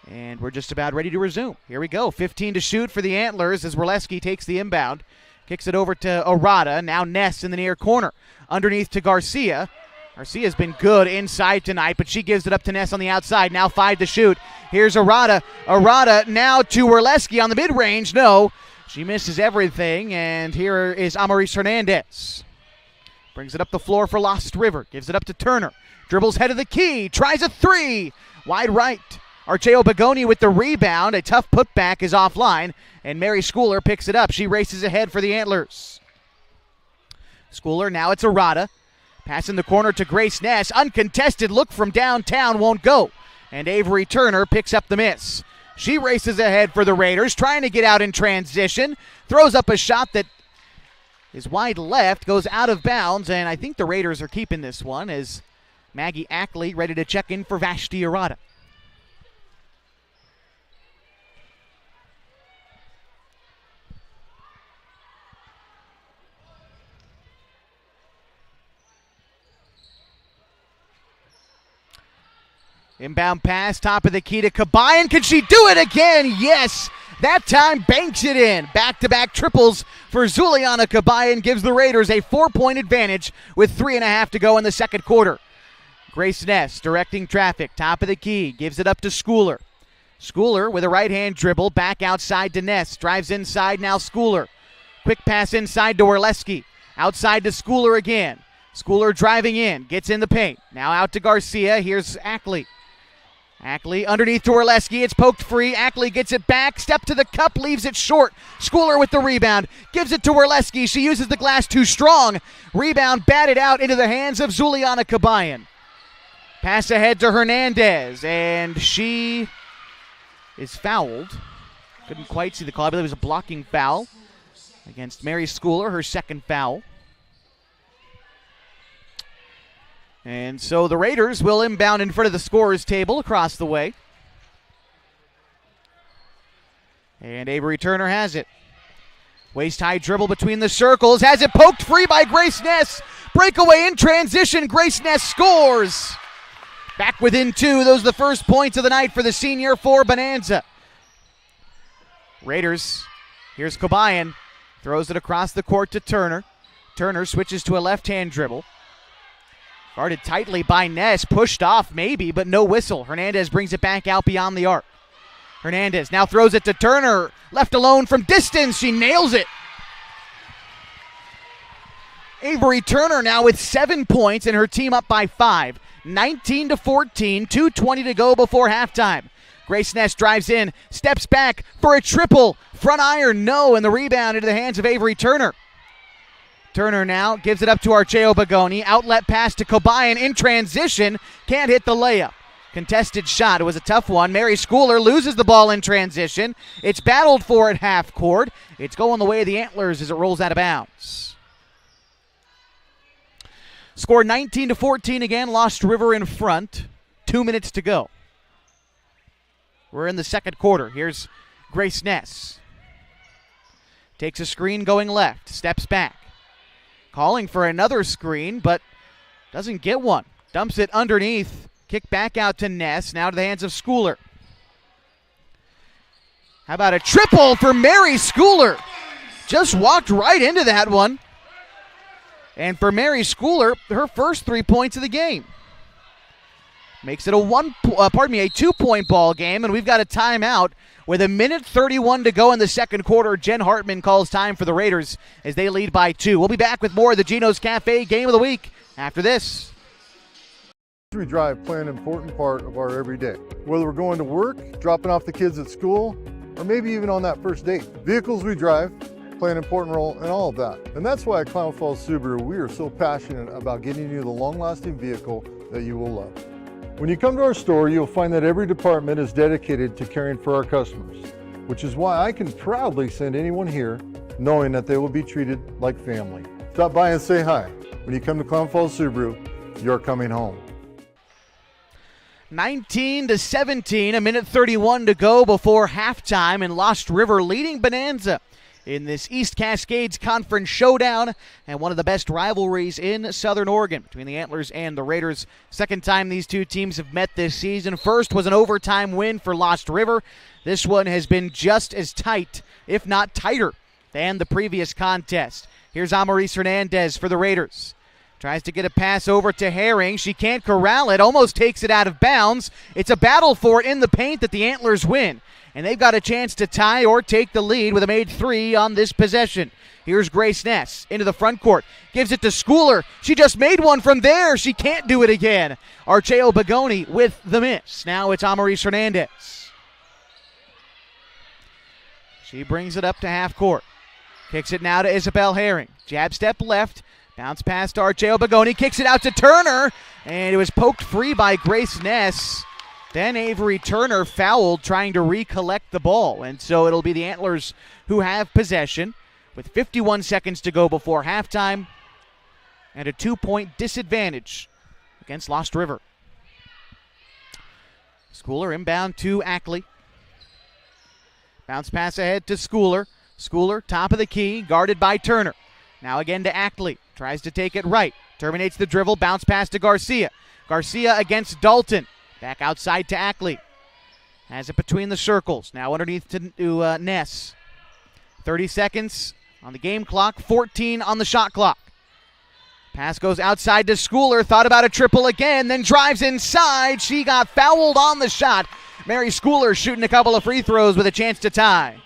And we're just about ready to resume. Here we go. 15 to shoot for the Antlers as Werleski takes the inbound. Kicks it over to Arata. Now Ness in the near corner. Underneath to Garcia. Garcia's been good inside tonight, but she gives it up to Ness on the outside. Now 5 to shoot. Here's Arata. Arata now to Werleski on the mid-range. No, she misses everything, and here is Amaris Hernandez. Brings it up the floor for Lost River. Gives it up to Turner. Dribbles head of the key. Tries a three. Wide right. Archeo Begoni with the rebound. A tough putback is offline, and Mary Schooler picks it up. She races ahead for the Antlers. Schooler, now it's Arata. Pass in the corner to Grace Ness. Uncontested look from downtown, won't go. And Avery Turner picks up the miss. She races ahead for the Raiders, trying to get out in transition. Throws up a shot that is wide left, goes out of bounds, and I think the Raiders are keeping this one as Maggie Ackley ready to check in for Vashti Arata. Inbound pass, top of the key to Kabayan. Can she do it again? Yes. That time banks it in. Back-to-back triples for Zuliana Kabayan gives the Raiders a 4-point advantage with 3.5 to go in the second quarter. Grace Ness directing traffic. Top of the key. Gives it up to Schooler. Schooler with a right-hand dribble. Back outside to Ness. Drives inside now Schooler. Quick pass inside to Werleski. Outside to Schooler again. Schooler driving in. Gets in the paint. Now out to Garcia. Here's Ackley. Ackley underneath to Werleski. It's poked free. Ackley gets it back. Step to the cup. Leaves it short. Schooler with the rebound. Gives it to Werleski. She uses the glass too strong. Rebound batted out into the hands of Zuliana Kabayan. Pass ahead to Hernandez. And she is fouled. Couldn't quite see the call. I believe it was a blocking foul against Mary Schooler. Her second foul. And so the Raiders will inbound in front of the scorer's table across the way. And Avery Turner has it. Waist-high dribble between the circles. Has it poked free by Grace Ness. Breakaway in transition. Grace Ness scores. Back within 2. Those are the first points of the night for the senior for Bonanza. Raiders. Here's Kabayan. Throws it across the court to Turner. Turner switches to a left-hand dribble. Guarded tightly by Ness, pushed off maybe, but no whistle. Hernandez brings it back out beyond the arc. Hernandez now throws it to Turner, left alone from distance. She nails it. Avery Turner now with 7 points and her team up by 5. 19-14, 2:20 to go before halftime. Grace Ness drives in, steps back for a triple. Front iron, no, and the rebound into the hands of Avery Turner. Turner now gives it up to Archeo Begoni. Outlet pass to Kabayan in transition. Can't hit the layup. Contested shot. It was a tough one. Mary Schooler loses the ball in transition. It's battled for at half court. It's going the way of the Antlers as it rolls out of bounds. Score 19-14 again. Lost River in front. 2 minutes to go. We're in the second quarter. Here's Grace Ness. Takes a screen going left. Steps back. Calling for another screen, but doesn't get one. Dumps it underneath. Kick back out to Ness. Now to the hands of Schooler. How about a triple for Mary Schooler? Just walked right into that one. And for Mary Schooler, her first 3 points of the game. Makes it a 2-point ball game, and we've got a timeout with 1:31 to go in the second quarter. Jen Hartman calls time for the Raiders as they lead by 2. We'll be back with more of the Gino's Cafe Game of the Week after this. We drive play an important part of our everyday. Whether we're going to work, dropping off the kids at school, or maybe even on that first date. Vehicles we drive play an important role in all of that. And that's why at Klamath Falls Subaru, we are so passionate about getting you the long-lasting vehicle that you will love. When you come to our store, you'll find that every department is dedicated to caring for our customers, which is why I can proudly send anyone here knowing that they will be treated like family. Stop by and say hi. When you come to Klamath Falls Subaru, you're coming home. 19-17, a minute 31 to go before halftime, and Lost River leading Bonanza in this East Cascades Conference showdown and one of the best rivalries in Southern Oregon between the Antlers and the Raiders. Second time these two teams have met this season. First was an overtime win for Lost River. This one has been just as tight, if not tighter, than the previous contest. Here's Amaris Hernandez for the Raiders. Tries to get a pass over to Herring. She can't corral it, almost takes it out of bounds. It's a battle for it in the paint that the Antlers win, and they've got a chance to tie or take the lead with a made three on this possession. Here's Grace Ness into the front court. Gives it to Schooler. She just made one from there. She can't do it again. Archeo Bagoni with the miss. Now it's Amaris Hernandez. She brings it up to half court. Kicks it now to Isabel Herring. Jab step left. Bounce pass to Archeo Bagoni. Kicks it out to Turner. And it was poked free by Grace Ness. Then Avery Turner fouled trying to recollect the ball. And so it'll be the Antlers who have possession with 51 seconds to go before halftime and a 2-point disadvantage against Lost River. Schooler inbound to Ackley. Bounce pass ahead to Schooler. Schooler, top of the key, guarded by Turner. Now again to Ackley. Tries to take it right. Terminates the dribble. Bounce pass to Garcia. Garcia against Dalton. Back outside to Ackley. Has it between the circles. Now underneath to Ness. 30 seconds on the game clock. 14 on the shot clock. Pass goes outside to Schooler. Thought about a triple again. Then drives inside. She got fouled on the shot. Mary Schooler shooting a couple of free throws with a chance to tie.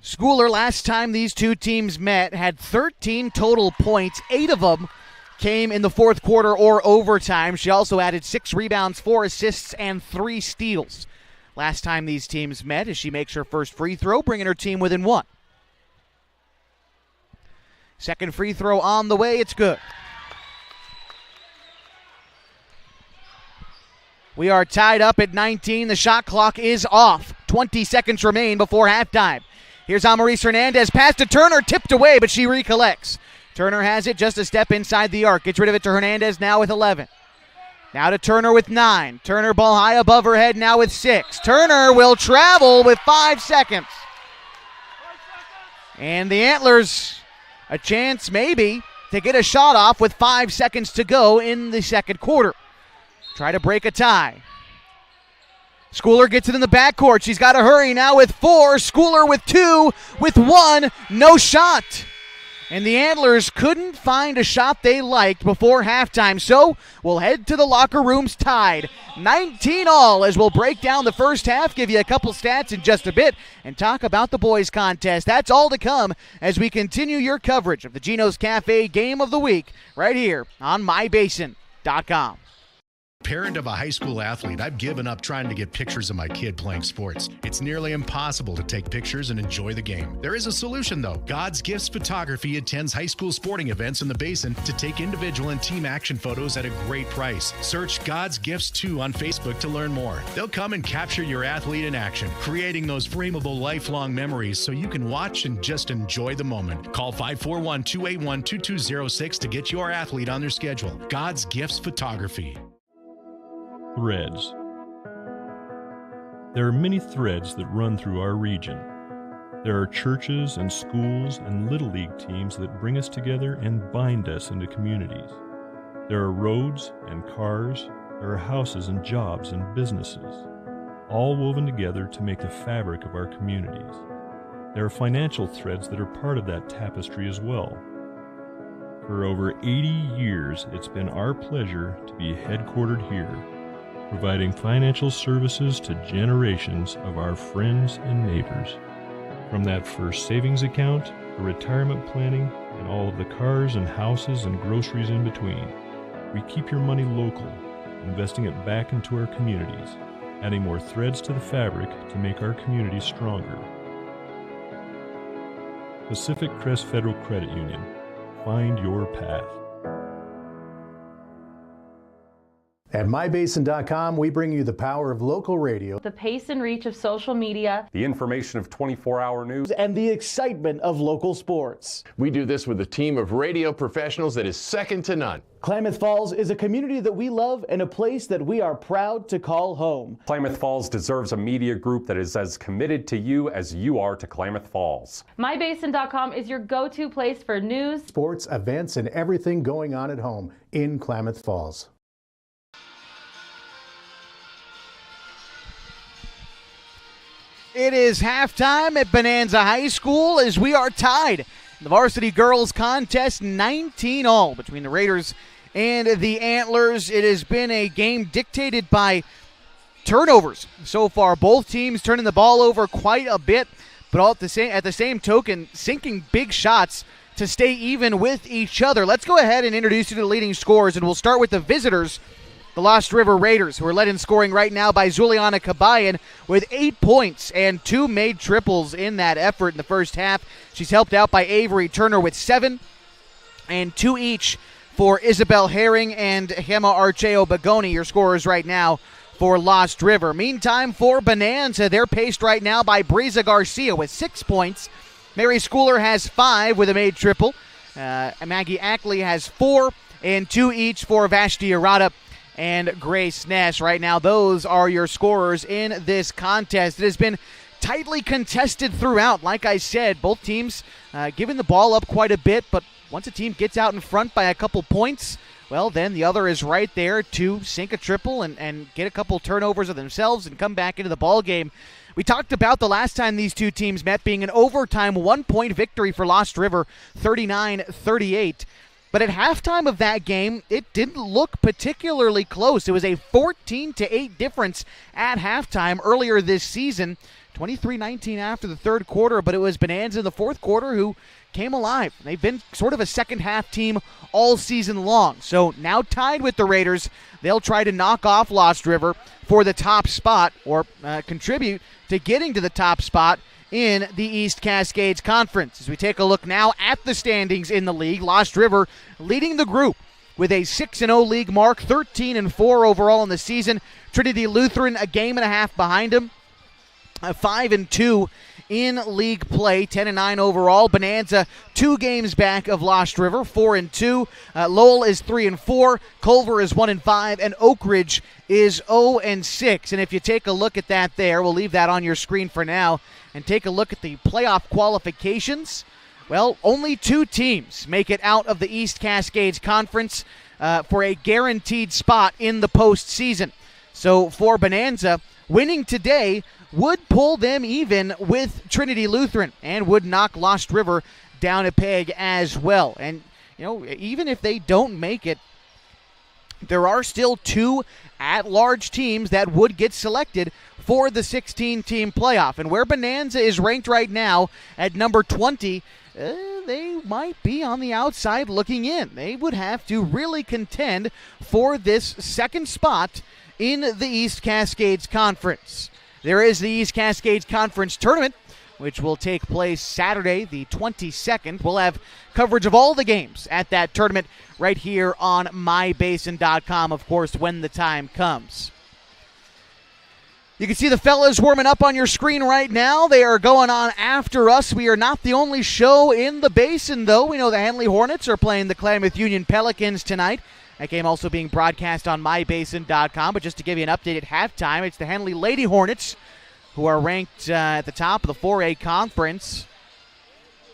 Schooler, last time these two teams met, had 13 total points. 8 of them came in the fourth quarter or overtime. She also added 6 rebounds, 4 assists, and 3 steals. Last time these teams met as she makes her first free throw, bringing her team within 1. Second free throw on the way. It's good. We are tied up at 19. The shot clock is off. 20 seconds remain before halftime. Here's Amaris Hernandez. Pass to Turner. Tipped away, but she recollects. Turner has it just a step inside the arc. Gets rid of it to Hernandez now with 11. Now to Turner with 9. Turner ball high above her head now with 6. Turner will travel with 5 seconds. And the Antlers, a chance maybe to get a shot off with 5 seconds to go in the second quarter. Try to break a tie. Schooler gets it in the backcourt. She's got to hurry now with 4. Schooler with 2. With 1. No shot. And the Antlers couldn't find a shot they liked before halftime. So we'll head to the locker rooms tied. 19 all as we'll break down the first half, give you a couple stats in just a bit, and talk about the boys contest. That's all to come as we continue your coverage of the Gino's Cafe Game of the Week right here on mybasin.com. Parent of a high school athlete, I've given up trying to get pictures of my kid playing sports. It's nearly impossible to take pictures and enjoy the game. There is a solution though. God's Gifts Photography attends high school sporting events in the Basin to take individual and team action photos at a great price. Search God's Gifts 2 on Facebook to learn more. They'll come and capture your athlete in action, creating those frameable lifelong memories so you can watch and just enjoy the moment. Call 541-281-2206 to get your athlete on their schedule. God's Gifts Photography. Threads. There are many threads that run through our region. There are churches and schools and Little League teams that bring us together and bind us into communities. There are roads and cars. There are houses and jobs and businesses, all woven together to make the fabric of our communities. There are financial threads that are part of that tapestry as well. For over 80 years, it's been our pleasure to be headquartered here, providing financial services to generations of our friends and neighbors. From that first savings account to retirement planning and all of the cars and houses and groceries in between, we keep your money local, investing it back into our communities, adding more threads to the fabric to make our communities stronger. Pacific Crest Federal Credit Union. Find your path. At mybasin.com, we bring you the power of local radio, The pace and reach of social media, the information of 24-hour news, and the excitement of local sports. We do this with a team of radio professionals that is second to none. Klamath Falls is a community that we love and a place that we are proud to call home. Klamath Falls deserves a media group that is as committed to you as you are to Klamath Falls. mybasin.com is your go-to place for news, sports, events, and everything going on at home in Klamath Falls. It is halftime at Bonanza High School as we are tied in the varsity girls contest 19-all between the Raiders and the Antlers. It has been a game dictated by turnovers so far. Both teams turning the ball over quite a bit, but all at the same token, sinking big shots to stay even with each other. Let's go ahead and introduce you to the leading scorers, and we'll start with the visitors, the Lost River Raiders, who are led in scoring right now by Zuliana Kabayan with 8 points and 2 made triples in that effort in the first half. She's helped out by Avery Turner with 7 and 2 each for Isabel Herring and Gemma Archeo Bagoni, your scorers right now for Lost River. Meantime, for Bonanza, they're paced right now by Breeza Garcia with 6 points. Mary Schooler has 5 with a made triple. Maggie Ackley has 4 and 2 each for Vashti Arata and Grace Ness. Right now, those are your scorers in this contest. It has been tightly contested throughout. Like I said, both teams giving the ball up quite a bit, but once a team gets out in front by a couple points, well, then the other is right there to sink a triple and get a couple turnovers of themselves and come back into the ball game. We talked about the last time these two teams met being an overtime 1-point victory for Lost River, 39-38. But at halftime of that game, it didn't look particularly close. It was a 14-8 difference at halftime earlier this season, 23-19 after the third quarter, but it was Bonanza in the fourth quarter who came alive. They've been sort of a second-half team all season long. So now tied with the Raiders, they'll try to knock off Lost River for the top spot or contribute to getting to the top spot in the East Cascades Conference. As we take a look now at the standings in the league, Lost River leading the group with a 6-0 league mark, 13-4 overall in the season. Trinity Lutheran a game and a half behind them, 5-2 in league play, 10-9 overall. Bonanza 2 games back of Lost River, 4-2. Lowell is 3-4. Culver is 1-5, and Oak Ridge is 0-6. And if you take a look at that there, we'll leave that on your screen for now, and take a look at the playoff qualifications. Well, only 2 teams make it out of the East Cascades Conference for a guaranteed spot in the postseason. So for Bonanza, winning today would pull them even with Trinity Lutheran and would knock Lost River down a peg as well. And, you know, even if they don't make it, there are still 2 at-large teams that would get selected for the 16-team playoff. And where Bonanza is ranked right now at number 20, they might be on the outside looking in. They would have to really contend for this second spot in the East Cascades Conference. There is the East Cascades Conference Tournament, which will take place Saturday, the 22nd. We'll have coverage of all the games at that tournament right here on mybasin.com, of course, when the time comes. You can see the fellas warming up on your screen right now. They are going on after us. We are not the only show in the Basin, though. We know the Henley Hornets are playing the Klamath Union Pelicans tonight. That game also being broadcast on mybasin.com. But just to give you an update at halftime, it's the Henley Lady Hornets who are ranked at the top of the 4A conference.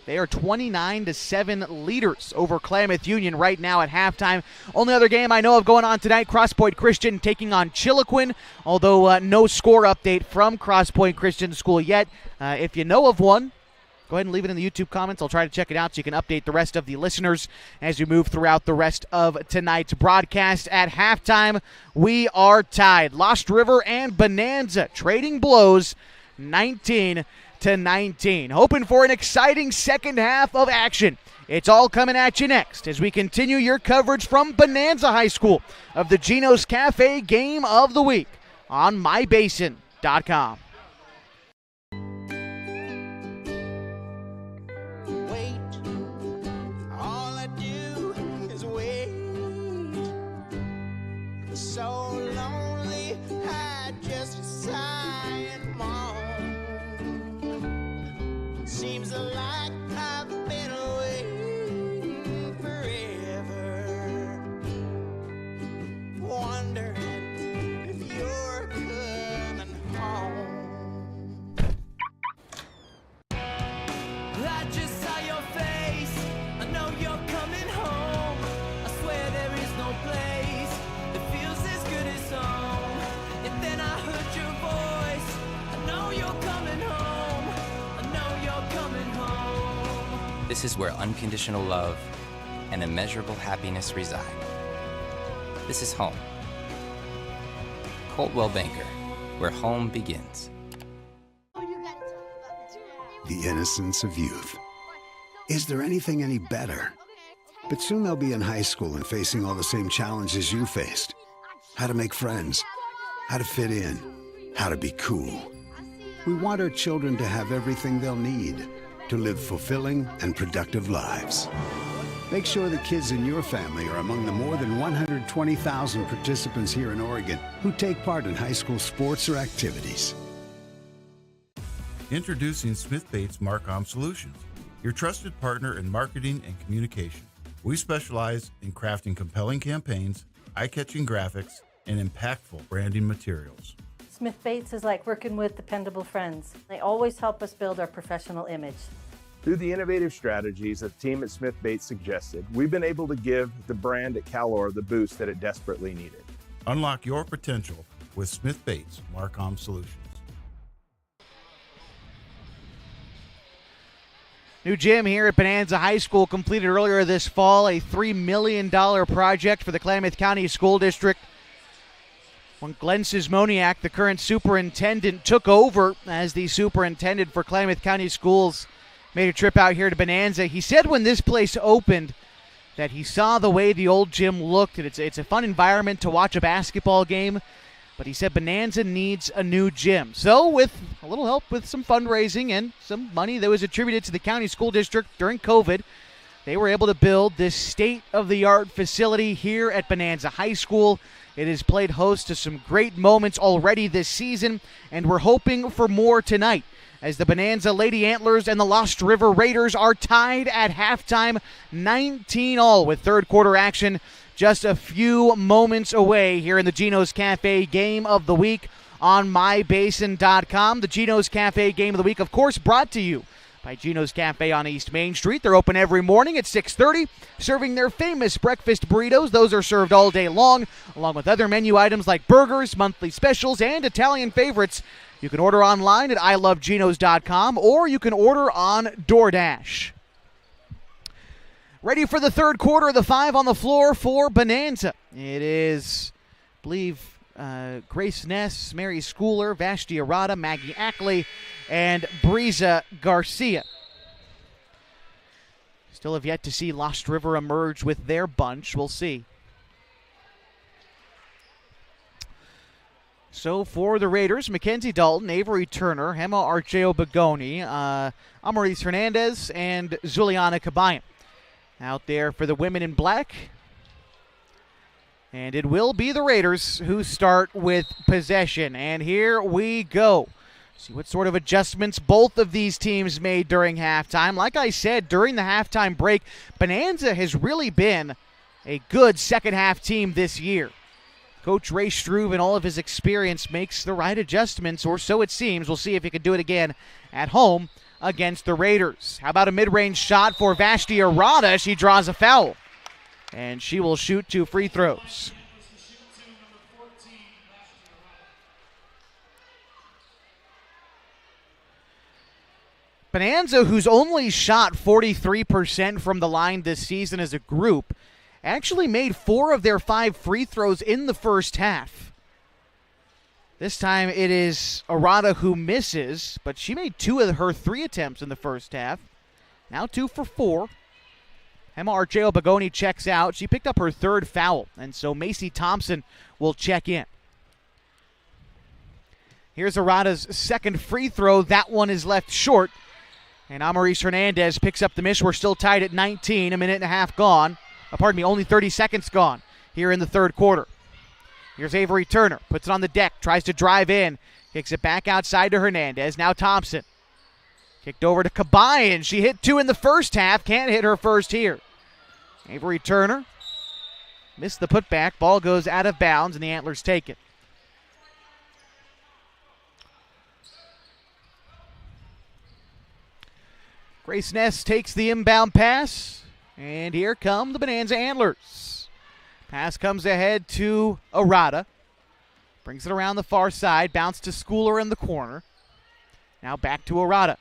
They are 29-7 leaders over Klamath Union right now at halftime. Only other game I know of going on tonight, Cross Point Christian taking on Chiloquin, although no score update from Cross Point Christian School yet. If you know of one, go ahead and leave it in the YouTube comments. I'll try to check it out so you can update the rest of the listeners as we move throughout the rest of tonight's broadcast. At halftime, we are tied. Lost River and Bonanza trading blows 19-19. Hoping for an exciting second half of action. It's all coming at you next as we continue your coverage from Bonanza High School of the Gino's Cafe Game of the Week on mybasin.com. All I do is wait. So place that feels as good as home. And then I heard your voice. I know you're coming home. I know you're coming home. This is where unconditional love and immeasurable happiness reside. This is home. Coltwell Banker, where home begins. The innocence of youth. Is there anything any better? But soon they'll be in high school and facing all the same challenges you faced. How to make friends, how to fit in, how to be cool. We want our children to have everything they'll need to live fulfilling and productive lives. Make sure the kids in your family are among the more than 120,000 participants here in Oregon who take part in high school sports or activities. Introducing Smith Bates Marcom Solutions, your trusted partner in marketing and communication. We specialize in crafting compelling campaigns, eye-catching graphics, and impactful branding materials. Smith Bates is like working with dependable friends. They always help us build our professional image. Through the innovative strategies that the team at Smith Bates suggested, we've been able to give the brand at Calor the boost that it desperately needed. Unlock your potential with Smith Bates Marcom Solutions. New gym here at Bonanza High School completed earlier this fall, a $3 million project for the Klamath County School District. When Glenn Sismoniak, the current superintendent, took over as the superintendent for Klamath County Schools, made a trip out here to Bonanza. He said when this place opened that he saw the way the old gym looked, and it's a fun environment to watch a basketball game, but he said Bonanza needs a new gym. So with a little help with some fundraising and some money that was attributed to the county school district during COVID, they were able to build this state-of-the-art facility here at Bonanza High School. It has played host to some great moments already this season, and we're hoping for more tonight, as the Bonanza Lady Antlers and the Lost River Raiders are tied at halftime, 19-all, with third quarter action just a few moments away here in the Gino's Cafe Game of the Week on mybasin.com. The Gino's Cafe Game of the Week, of course, brought to you by Gino's Cafe on East Main Street. They're open every morning at 6:30, serving their famous breakfast burritos. Those are served all day long, along with other menu items like burgers, monthly specials, and Italian favorites. You can order online at iloveginos.com, or you can order on DoorDash. Ready for the third quarter, the five on the floor for Bonanza. It is, I believe, Grace Ness, Mary Schooler, Vashti Arata, Maggie Ackley, and Breeza Garcia. Still have yet to see Lost River emerge with their bunch. We'll see. So for the Raiders, Mackenzie Dalton, Avery Turner, Hema Archeo Bagoni, Amaris Hernandez, and Zuliana Kabayan. Out there for the women in black. And it will be the Raiders who start with possession. And here we go. See what sort of adjustments both of these teams made during halftime. Like I said, during the halftime break, Bonanza has really been a good second half team this year. Coach Ray Struve, in all of his experience, makes the right adjustments, or so it seems. We'll see if he can do it again at home against the Raiders. How about a mid-range shot for Vashti Arata? She draws a foul, and she will shoot 2 free throws. Bonanza, who's only shot 43% from the line this season as a group, actually made 4 of their 5 free throws in the first half. This time it is Arata who misses, but she made 2 of her 3 attempts in the first half. Now 2 for 4. Hema Archeo Bagoni checks out. She picked up her 3rd foul, and so Macy Thompson will check in. Here's Arata's 2nd free throw. That one is left short, and Amaris Hernandez picks up the miss. We're still tied at 19, a minute and a half gone. Only 30 seconds gone here in the third quarter. Here's Avery Turner, puts it on the deck, tries to drive in, kicks it back outside to Hernandez. Now Thompson. Kicked over to Kabayan. She hit 2 in the first half, can't hit her first here. Avery Turner missed the putback. Ball goes out of bounds, and the Antlers take it. Grace Ness takes the inbound pass, and here come the Bonanza Antlers. Pass comes ahead to Arata. Brings it around the far side. Bounce to Schooler in the corner. Now back to Arata.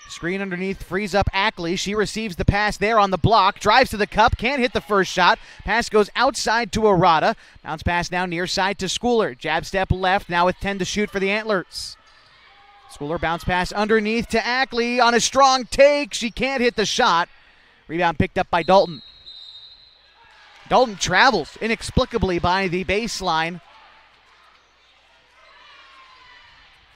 Screen underneath frees up Ackley. She receives the pass there on the block. Drives to the cup. Can't hit the first shot. Pass goes outside to Arata. Bounce pass now near side to Schooler. Jab step left. Now with 10 to shoot for the Antlers. Schooler bounce pass underneath to Ackley on a strong take. She can't hit the shot. Rebound picked up by Dalton. Dalton travels inexplicably by the baseline.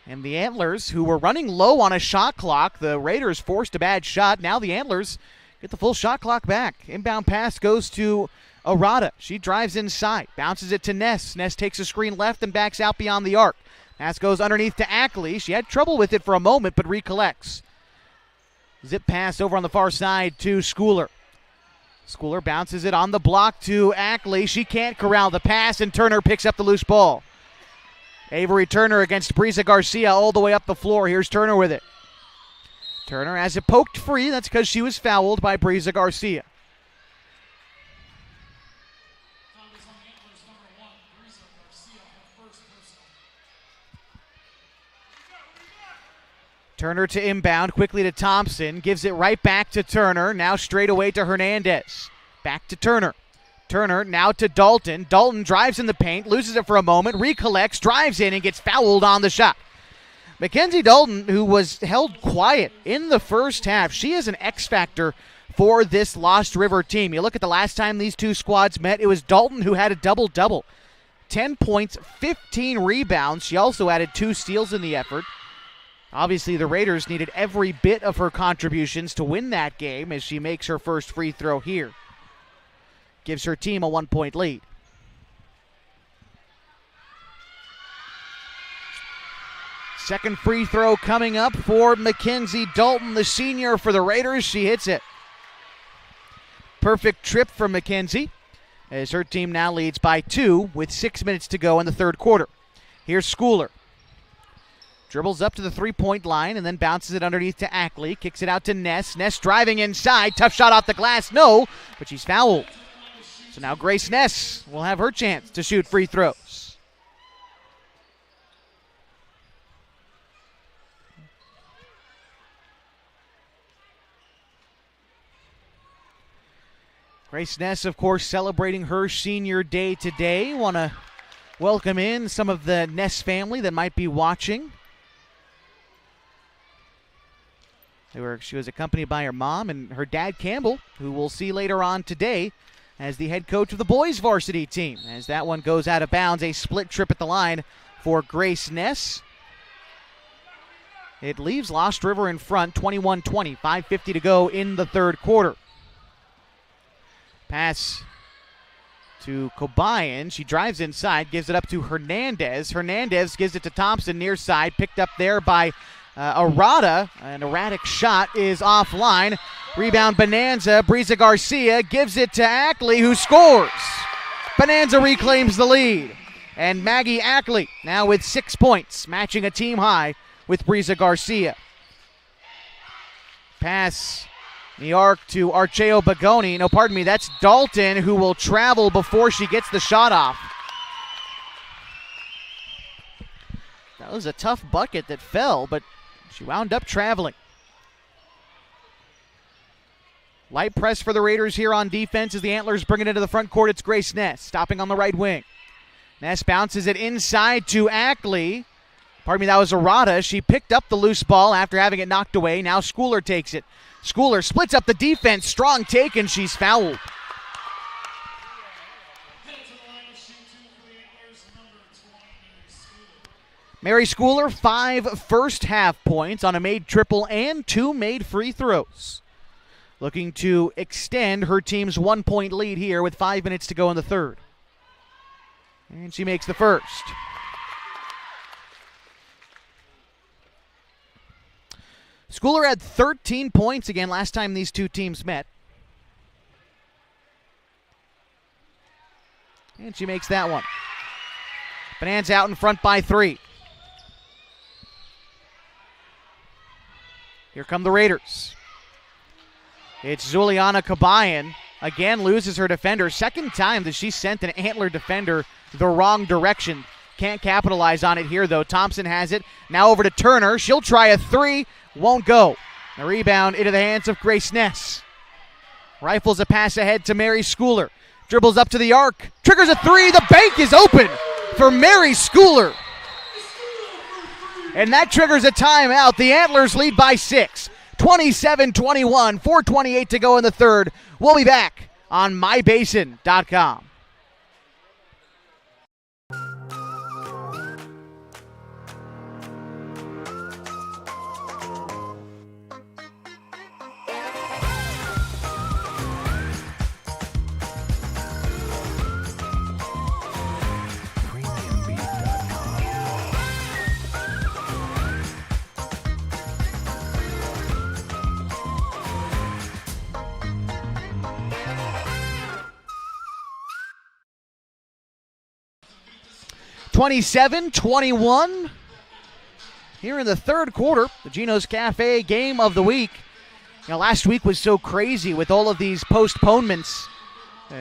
And the Antlers, who were running low on a shot clock, the Raiders forced a bad shot. Now the Antlers get the full shot clock back. Inbound pass goes to Arata. She drives inside, bounces it to Ness. Ness takes a screen left and backs out beyond the arc. Pass goes underneath to Ackley. She had trouble with it for a moment, but recollects. Zip pass over on the far side to Schooler. Schooler bounces it on the block to Ackley. She can't corral the pass, and Turner picks up the loose ball. Avery Turner against Brisa Garcia all the way up the floor. Here's Turner with it. Turner has it poked free. That's because she was fouled by Brisa Garcia. Turner to inbound, quickly to Thompson. Gives it right back to Turner. Now straight away to Hernandez. Back to Turner. Turner now to Dalton. Dalton drives in the paint, loses it for a moment, recollects, drives in, and gets fouled on the shot. Mackenzie Dalton, who was held quiet in the first half, she is an X factor for this Lost River team. You look at the last time these two squads met, it was Dalton who had a double-double. 10 points, 15 rebounds. She also added 2 steals in the effort. Obviously, the Raiders needed every bit of her contributions to win that game as she makes her first free throw here. Gives her team a 1-point lead. Second free throw coming up for Mackenzie Dalton, the senior for the Raiders. She hits it. Perfect trip for Mackenzie as her team now leads by 2 with 6 minutes to go in the third quarter. Here's Schooler. Dribbles up to the three-point line and then bounces it underneath to Ackley. Kicks it out to Ness. Ness driving inside. Tough shot off the glass. No, but she's fouled. So now Grace Ness will have her chance to shoot free throws. Grace Ness, of course, celebrating her senior day today. Want to welcome in some of the Ness family that might be watching. She was accompanied by her mom and her dad, Campbell, who we'll see later on today as the head coach of the boys varsity team. As that one goes out of bounds, a split trip at the line for Grace Ness. It leaves Lost River in front, 21-20, 5:50 to go in the third quarter. Pass to Cobayan. She drives inside, gives it up to Hernandez. Hernandez gives it to Thompson near side, picked up there by Arata. An erratic shot is offline. Rebound Bonanza. Brisa Garcia gives it to Ackley, who scores. Bonanza reclaims the lead. And Maggie Ackley now with 6 points, matching a team high with Brisa Garcia. Pass the arc to Archeo Bagoni. No, pardon me, that's Dalton, who will travel before she gets the shot off. That was a tough bucket that fell, but she wound up traveling. Light press for the Raiders here on defense as the Antlers bring it into the front court. It's Grace Ness stopping on the right wing. Ness bounces it inside to Ackley. Pardon me, that was Arata. She picked up the loose ball after having it knocked away. Now Schooler takes it. Schooler splits up the defense. Strong take, and she's fouled. Mary Schooler, 5 first-half points on a made triple and 2 made free throws. Looking to extend her team's 1-point lead here with 5 minutes to go in the third. And she makes the first. Schooler had 13 points again last time these two teams met. And she makes that one. Bonanza out in front by 3. Here come the Raiders. It's Zuliana Cobayan. again loses her defender. Second time that she sent an Antler defender the wrong direction. Can't capitalize on it here, though. Thompson has it. Now over to Turner. She'll try a three. Won't go. The rebound into the hands of Grace Ness. Rifles a pass ahead to Mary Schooler. Dribbles up to the arc. Triggers a three. The bank is open for Mary Schooler. And that triggers a timeout. The Antlers lead by 6. 27-21. 4:28 to go in the third. We'll be back on mybasin.com. (27-21) here in the third quarter, the Gino's Cafe game of the week. Last week was so crazy with all of these postponements.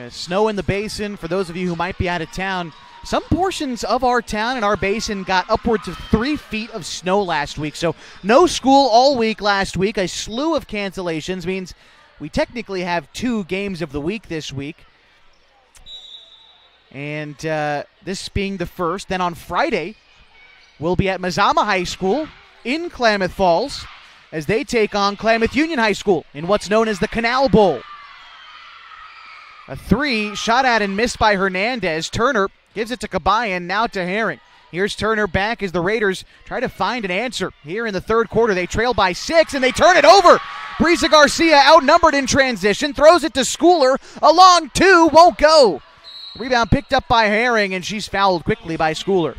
Snow in the basin, for those of you who might be out of town. Some portions of our town and our basin got upwards of 3 feet of snow last week. So no school all week last week. A slew of cancellations means we technically have 2 games of the week this week. And this being the first. Then on Friday, we'll be at Mazama High School in Klamath Falls as they take on Klamath Union High School in what's known as the Canal Bowl. A three shot at and missed by Hernandez. Turner gives it to Kabayan, now to Herring. Here's Turner back as the Raiders try to find an answer. Here in the third quarter, they trail by 6, and they turn it over. Brisa Garcia outnumbered in transition, throws it to Schooler. A long 2, won't go. Rebound picked up by Herring, and she's fouled quickly by Schooler.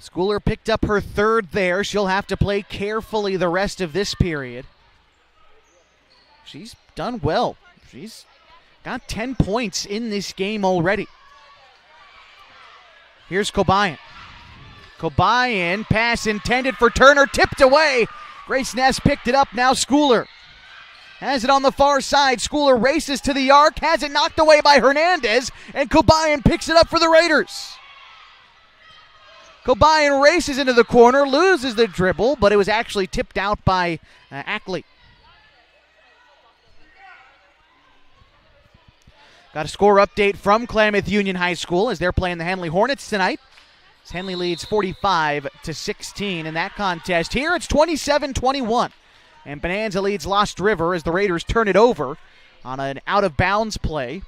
Schooler picked up her third there. She'll have to play carefully the rest of this period. She's done well. She's got 10 points in this game already. Here's Kabayan. Kabayan, pass intended for Turner, tipped away. Grace Ness picked it up, now Schooler. Has it on the far side. Schooler races to the arc, has it knocked away by Hernandez, and Kabayan picks it up for the Raiders. Kabayan races into the corner, loses the dribble, but it was actually tipped out by Ackley. Got a score update from Klamath Union High School as they're playing the Henley Hornets tonight. As Henley leads 45-16 in that contest. Here it's 27-21. And Bonanza leads Lost River as the Raiders turn it over on an out-of-bounds play.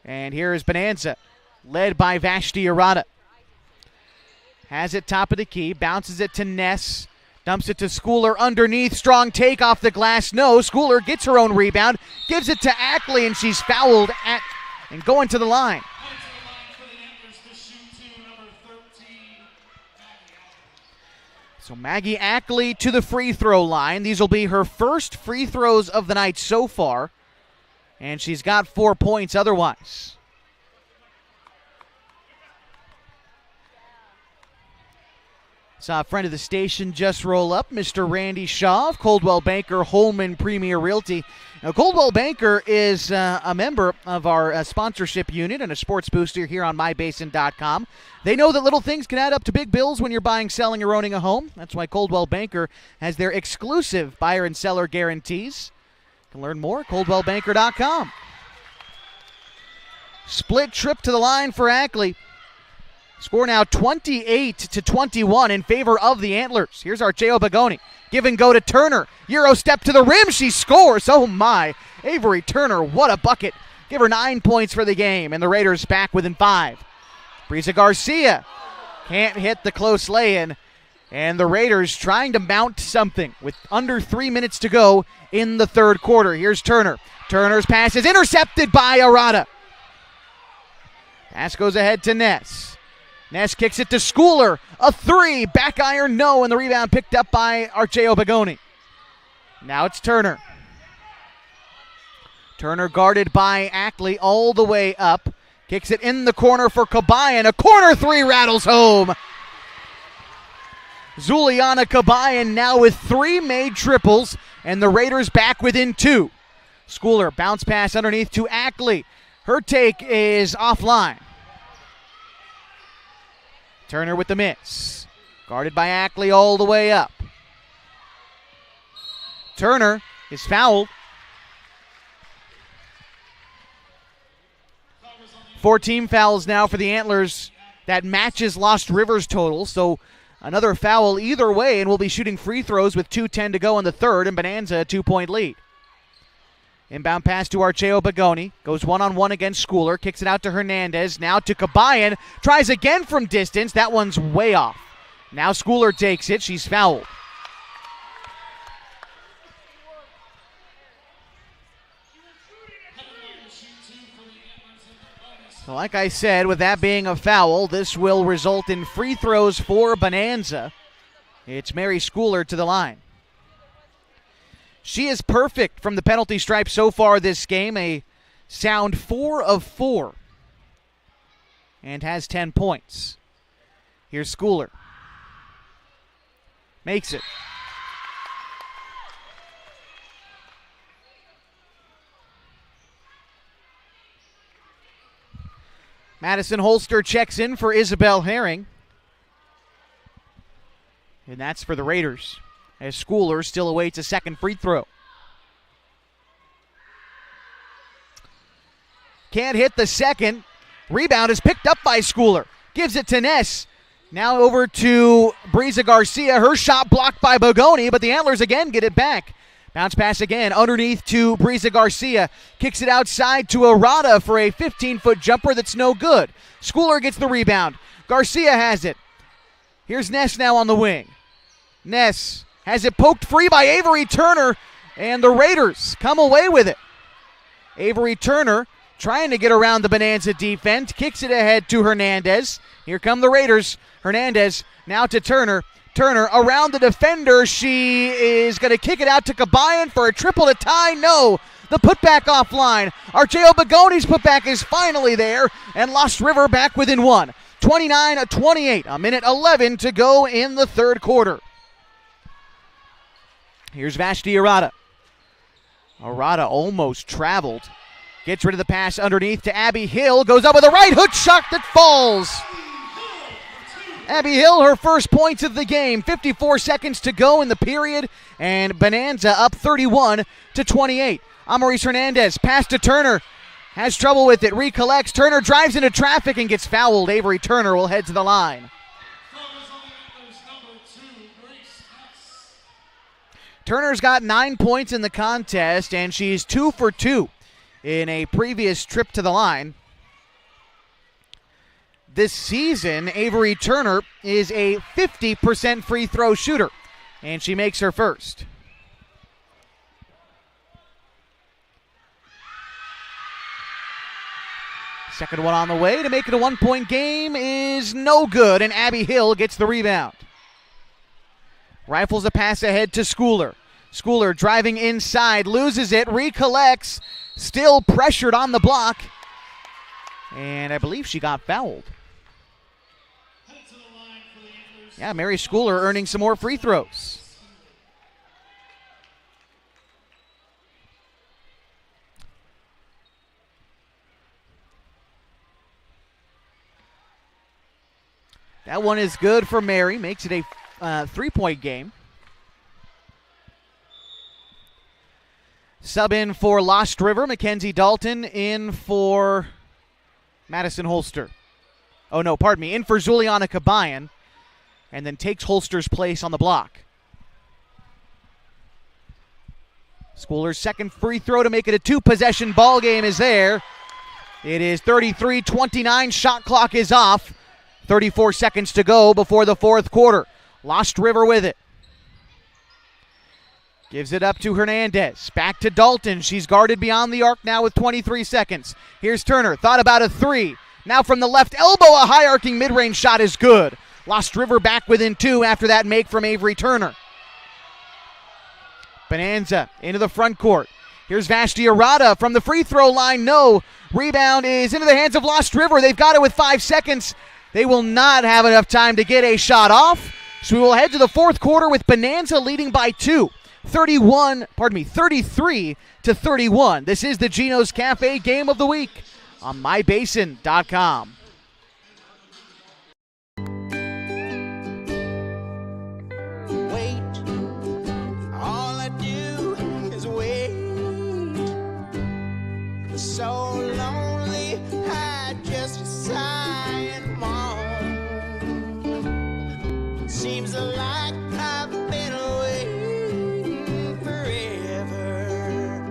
And here is Bonanza, led by Vashti Arata. Has it top of the key, bounces it to Ness, dumps it to Schooler underneath, strong take off the glass, no, Schooler gets her own rebound, gives it to Ackley, and she's fouled and going to the line. So Maggie Ackley to the free throw line. These will be her first free throws of the night so far, and she's got 4 points otherwise. Saw a friend of the station just roll up, Mr. Randy Shaw of Coldwell Banker Holman Premier Realty. Now, Coldwell Banker is a member of our sponsorship unit and a sports booster here on mybasin.com. They know that little things can add up to big bills when you're buying, selling, or owning a home. That's why Coldwell Banker has their exclusive buyer and seller guarantees. You can learn more at coldwellbanker.com. Split trip to the line for Ackley. Score now 28-21 in favor of the Antlers. Here's Archeo Bagoni. Give and go to Turner. Euro step to the rim. She scores. Oh my. Avery Turner, what a bucket. Give her 9 points for the game, and the Raiders back within 5. Brisa Garcia can't hit the close lay-in, and the Raiders trying to mount something with under 3 minutes to go in the third quarter. Here's Turner. Turner's pass is intercepted by Arata. Pass goes ahead to Ness. Ness kicks it to Schooler. A three. Back iron, no. And the rebound picked up by Archeo Bagoni. Now it's Turner. Turner guarded by Ackley all the way up. Kicks it in the corner for Kabayan. A corner three rattles home. Zuliana Kabayan now with 3 made triples, and the Raiders back within 2. Schooler bounce pass underneath to Ackley. Her take is offline. Turner with the miss. Guarded by Ackley all the way up. Turner is fouled. 14 fouls now for the Antlers. That matches Lost River's total, so another foul either way, and we'll be shooting free throws with 2:10 to go in the third, and Bonanza a 2-point lead. Inbound pass to Archeo Bagoni. Goes one-on-one against Schooler. Kicks it out to Hernandez. Now to Kabayan. Tries again from distance. That one's way off. Now Schooler takes it. She's fouled. So like I said, with that being a foul, this will result in free throws for Bonanza. It's Mary Schooler to the line. She is perfect from the penalty stripe so far this game, a sound 4 of 4, and has 10 points. Here's Schooler. Makes it. Madison Holster checks in for Isabel Herring. And that's for the Raiders, as Schooler still awaits a second free throw. Can't hit the second. Rebound is picked up by Schooler. Gives it to Ness. Now over to Breeza Garcia. Her shot blocked by Bagoni, but the Antlers again get it back. Bounce pass again underneath to Breeza Garcia. Kicks it outside to Arata for a 15-foot jumper that's no good. Schooler gets the rebound. Garcia has it. Here's Ness now on the wing. Ness has it poked free by Avery Turner, and the Raiders come away with it. Avery Turner trying to get around the Bonanza defense. Kicks it ahead to Hernandez. Here come the Raiders. Hernandez now to Turner. Turner around the defender. She is going to kick it out to Kabayan for a triple to tie. No, the putback offline. Archeo Bagoni's putback is finally there, and Lost River back within 1. 29-28, a minute 11 to go in the third quarter. Here's Vashti Arata. Arata almost traveled. Gets rid of the pass underneath to Abby Hill. Goes up with a right hook shot that falls. Abby Hill, her first points of the game. 54 seconds to go in the period, and Bonanza up 31-28. Amaris Hernandez, pass to Turner. Has trouble with it, recollects. Turner drives into traffic and gets fouled. Avery Turner will head to the line. Turner's got 9 points in the contest, and she's 2 for 2 in a previous trip to the line. This season, Avery Turner is a 50% free throw shooter, and she makes her first. Second one on the way to make it a 1-point game is no good, and Abby Hill gets the rebound. Rifles a pass ahead to Schooler. Schooler driving inside, loses it, recollects, still pressured on the block, and I believe she got fouled. Yeah, Mary Schooler earning some more free throws. That one is good for Mary, makes it a 3-point game. Sub in for Lost River, Mackenzie Dalton in for Madison Holster. Oh no, pardon me, in for Zuliana Kabayan, and then takes Holster's place on the block. Schooler's second free throw to make it a 2-possession ball game is there. It is 33-29, shot clock is off. 34 seconds to go before the fourth quarter. Lost River with it. Gives it up to Hernandez. Back to Dalton. She's guarded beyond the arc now with 23 seconds. Here's Turner. Thought about a 3. Now from the left elbow, a high arcing mid-range shot is good. Lost River back within 2 after that make from Avery Turner. Bonanza into the front court. Here's Vashti Arata from the free throw line. No. Rebound is into the hands of Lost River. They've got it with 5 seconds. They will not have enough time to get a shot off. So we will head to the fourth quarter with Bonanza leading by 33-31. This is the Gino's Cafe Game of the Week on mybasin.com. So lonely, I just sigh and moan. Seems like I've been waiting forever,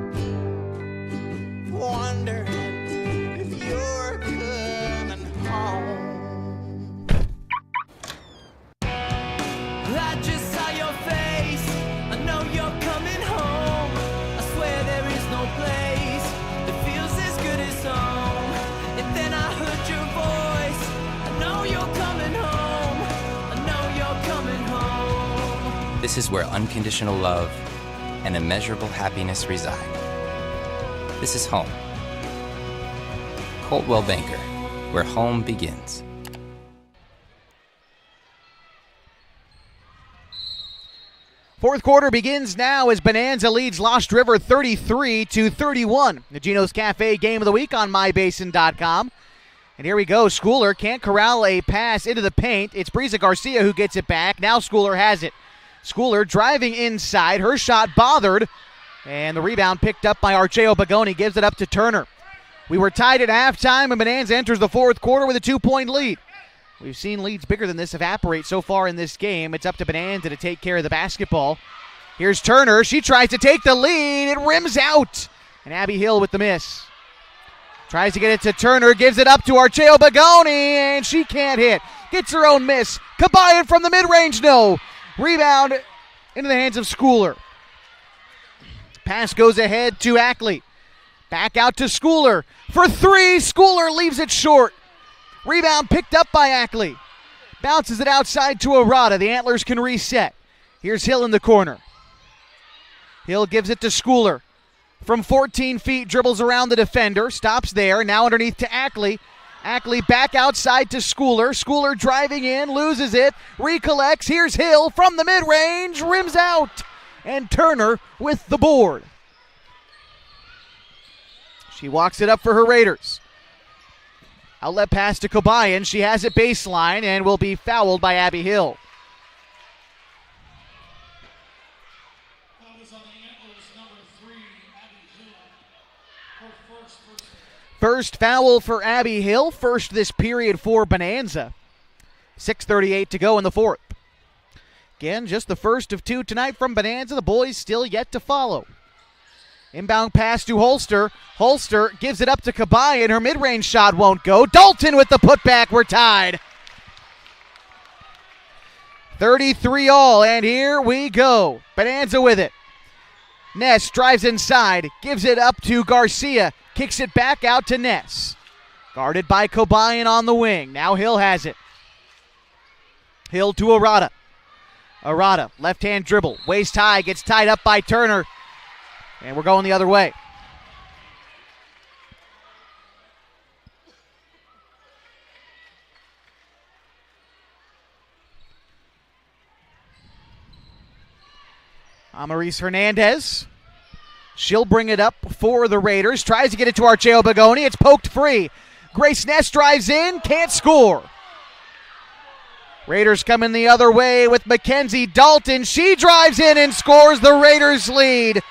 wondering if you're coming home. I just saw your face, I know you're coming home. I swear there is no place home. And then I heard your voice. I know you're coming home. I know you're coming home. This is where unconditional love and immeasurable happiness reside. This is home. Coldwell Banker, where home begins. Fourth quarter begins now as Bonanza leads Lost River 33-31. The Gino's Cafe Game of the Week on mybasin.com. And here we go. Schooler can't corral a pass into the paint. It's Brisa Garcia who gets it back. Now Schooler has it. Schooler driving inside. Her shot bothered. And the rebound picked up by Archeo Bagoni. Gives it up to Turner. We were tied at halftime, and Bonanza enters the fourth quarter with a 2-point lead. We've seen leads bigger than this evaporate so far in this game. It's up to Bonanza to take care of the basketball. Here's Turner. She tries to take the lead. It rims out. And Abby Hill with the miss. Tries to get it to Turner. Gives it up to Archeo Bagoni, and she can't hit. Gets her own miss. Kabayan from the mid-range. No. Rebound into the hands of Schooler. Pass goes ahead to Ackley. Back out to Schooler. For three. Schooler leaves it short. Rebound picked up by Ackley. Bounces it outside to Arata. The Antlers can reset. Here's Hill in the corner. Hill gives it to Schooler. From 14 feet, dribbles around the defender. Stops there. Now underneath to Ackley. Ackley back outside to Schooler. Schooler driving in. Loses it. Recollects. Here's Hill from the mid-range. Rims out. And Turner with the board. She walks it up for her Raiders. Outlet pass to Kabayan. She has it baseline and will be fouled by Abby Hill. First foul for Abby Hill. First this period for Bonanza. 6:38 to go in the fourth. Again, just the first of two tonight from Bonanza. The boys still yet to follow. Inbound pass to Holster. Holster gives it up to Kabayan. Her mid-range shot won't go. Dalton with the putback. We're tied. 33 all, and here we go. Bonanza with it. Ness drives inside. Gives it up to Garcia. Kicks it back out to Ness. Guarded by Kabayan on the wing. Now Hill has it. Hill to Arata. Arata, left-hand dribble. Waist high, gets tied up by Turner. And we're going the other way. Amaris Hernandez. She'll bring it up for the Raiders. Tries to get it to Archeo Bagoni. It's poked free. Grace Ness drives in. Can't score. Raiders coming the other way with Mackenzie Dalton. She drives in and scores. The Raiders lead.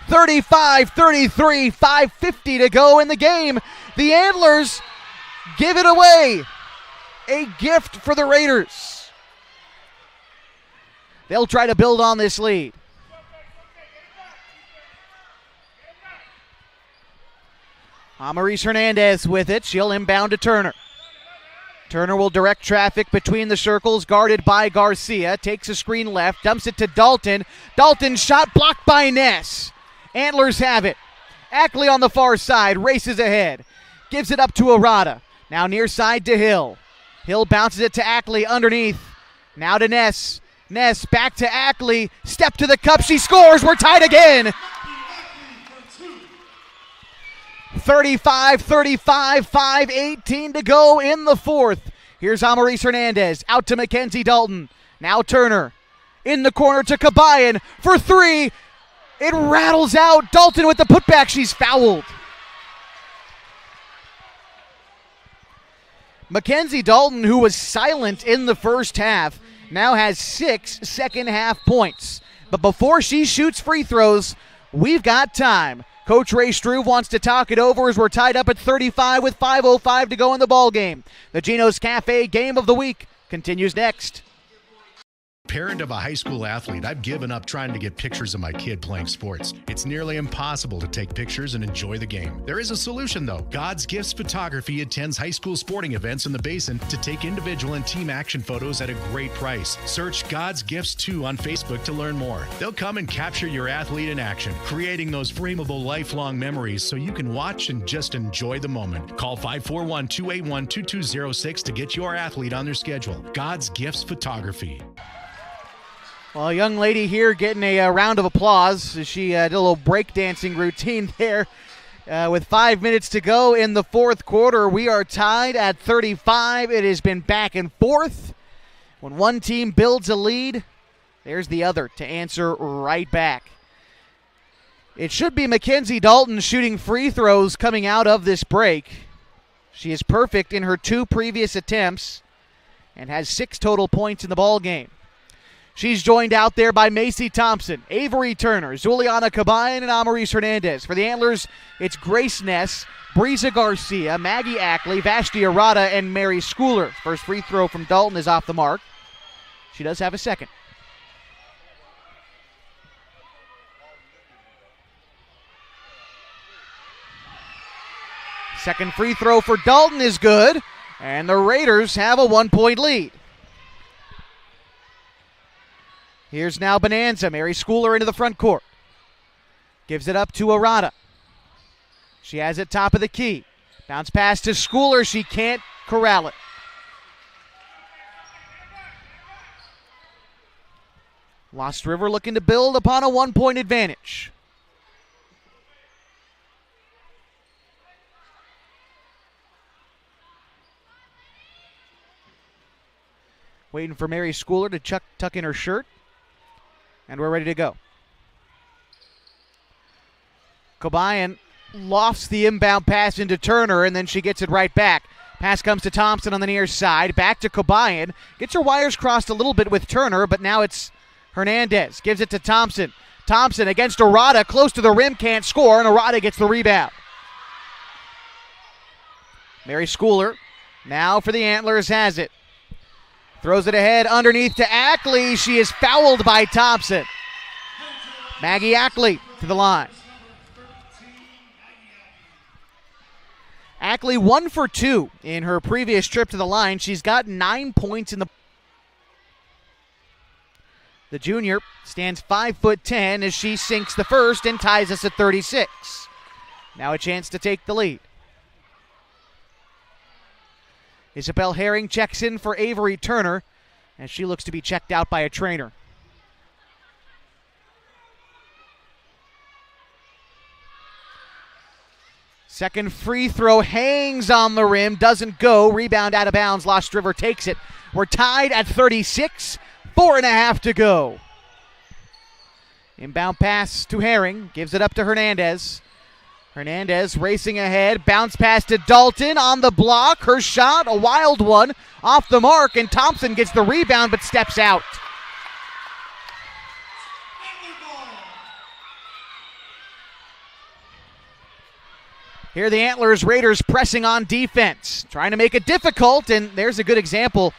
35-33, 5:50 to go in the game. The Antlers give it away. A gift for the Raiders. They'll try to build on this lead. Amaris Hernandez with it. She'll inbound to Turner. Turner will direct traffic between the circles, guarded by Garcia. Takes a screen left, dumps it to Dalton. Dalton's shot blocked by Ness. Antlers have it. Ackley on the far side, races ahead. Gives it up to Arata. Now near side to Hill. Hill bounces it to Ackley underneath. Now to Ness. Ness back to Ackley. Step to the cup. She scores. We're tied again. 35-35, 5:18 to go in the fourth. Here's Amaris Hernandez out to Mackenzie Dalton. Now Turner in the corner to Kabayan for three. It rattles out. Dalton with the putback. She's fouled. Mackenzie Dalton, who was silent in the first half, now has 6 second-half points. But before she shoots free throws, we've got time. Coach Ray Struve wants to talk it over as we're tied up at 35 with 5:05 to go in the ballgame. The Gino's Cafe Game of the Week continues next. Parent of a high school athlete, I've given up trying to get pictures of my kid playing sports. It's nearly impossible to take pictures and enjoy the game. There is a solution though. God's Gifts Photography attends high school sporting events in the Basin to take individual and team action photos at a great price. Search God's Gifts 2 on Facebook to learn more. They'll come and capture your athlete in action, creating those frameable lifelong memories so you can watch and just enjoy the moment. Call 541-281-2206 to get your athlete on their schedule. God's Gifts Photography. Well, a young lady here getting a round of applause as she did a little breakdancing routine there. With 5 minutes to go in the fourth quarter, we are tied at 35. It has been back and forth. When one team builds a lead, there's the other to answer right back. It should be Mackenzie Dalton shooting free throws coming out of this break. She is perfect in her 2 previous attempts and has 6 total points in the ball game. She's joined out there by Macy Thompson, Avery Turner, Zuliana Kabayan, and Amaris Hernandez. For the Antlers, it's Grace Ness, Breeza Garcia, Maggie Ackley, Vashti Arata, and Mary Schooler. First free throw from Dalton is off the mark. She does have a second. Second free throw for Dalton is good, and the Raiders have a 1-point lead. Here's now Bonanza. Mary Schooler into the front court. Gives it up to Arata. She has it top of the key. Bounce pass to Schooler. She can't corral it. Lost River looking to build upon a 1-point advantage. Waiting for Mary Schooler to tuck in her shirt. And we're ready to go. Kabayan lofts the inbound pass into Turner, and then she gets it right back. Pass comes to Thompson on the near side. Back to Kabayan. Gets her wires crossed a little bit with Turner, but now it's Hernandez. Gives it to Thompson. Thompson against Arata, close to the rim, can't score, and Arata gets the rebound. Mary Schooler now for the Antlers has it. Throws it ahead underneath to Ackley. She is fouled by Thompson. Maggie Ackley to the line. Ackley 1 for 2 in her previous trip to the line. She's got 9 points in the. The junior stands 5'10" as she sinks the first and ties us at 36. Now a chance to take the lead. Isabel Herring checks in for Avery Turner as she looks to be checked out by a trainer. Second free throw hangs on the rim, doesn't go. Rebound out of bounds. Lost River takes it. We're tied at 36, 4.5 to go. Inbound pass to Herring, gives it up to Hernandez. Hernandez racing ahead, bounce pass to Dalton on the block. Her shot, a wild one, off the mark, and Thompson gets the rebound but steps out. Here the Antlers, Raiders pressing on defense, trying to make it difficult, and there's a good example.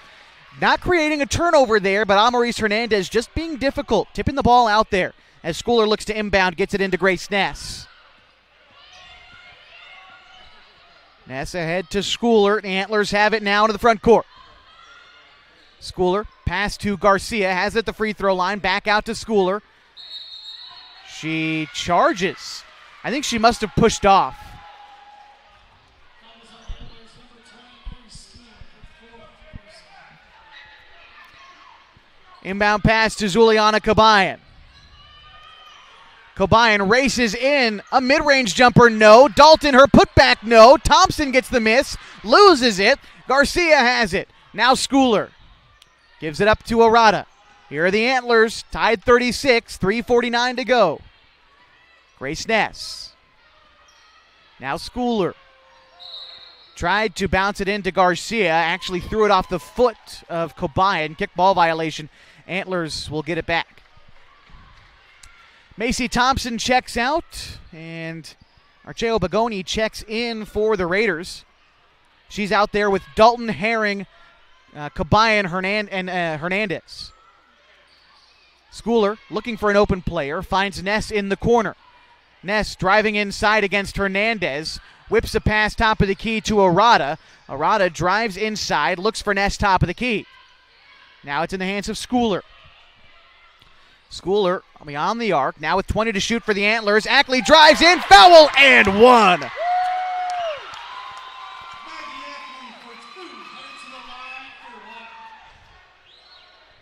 Not creating a turnover there, but Amaris Hernandez just being difficult, tipping the ball out there as Schooler looks to inbound, gets it into Grace Ness. Ness ahead to Schooler. The Antlers have it now to the front court. Schooler, pass to Garcia, has it at the free throw line, back out to Schooler. She charges. I think she must have pushed off. Inbound pass to Zuliana Kabayan. Kabayan races in. A mid-range jumper, no. Dalton, her putback, no. Thompson gets the miss, loses it. Garcia has it. Now Schooler. Gives it up to Arata. Here are the Antlers, tied 36, 3:49 to go. Grace Ness. Now Schooler. Tried to bounce it into Garcia, actually threw it off the foot of Cobayan. Kickball violation. Antlers will get it back. Macy Thompson checks out, and Archeo Bagoni checks in for the Raiders. She's out there with Dalton, Herring, Cobayan, Hernandez. Schooler looking for an open player, finds Ness in the corner. Ness driving inside against Hernandez. Whips a pass top of the key to Arata. Arata drives inside, looks for Ness top of the key. Now it's in the hands of Schooler. Schooler beyond the arc, now with 20 to shoot for the Antlers. Ackley drives in, foul, and one.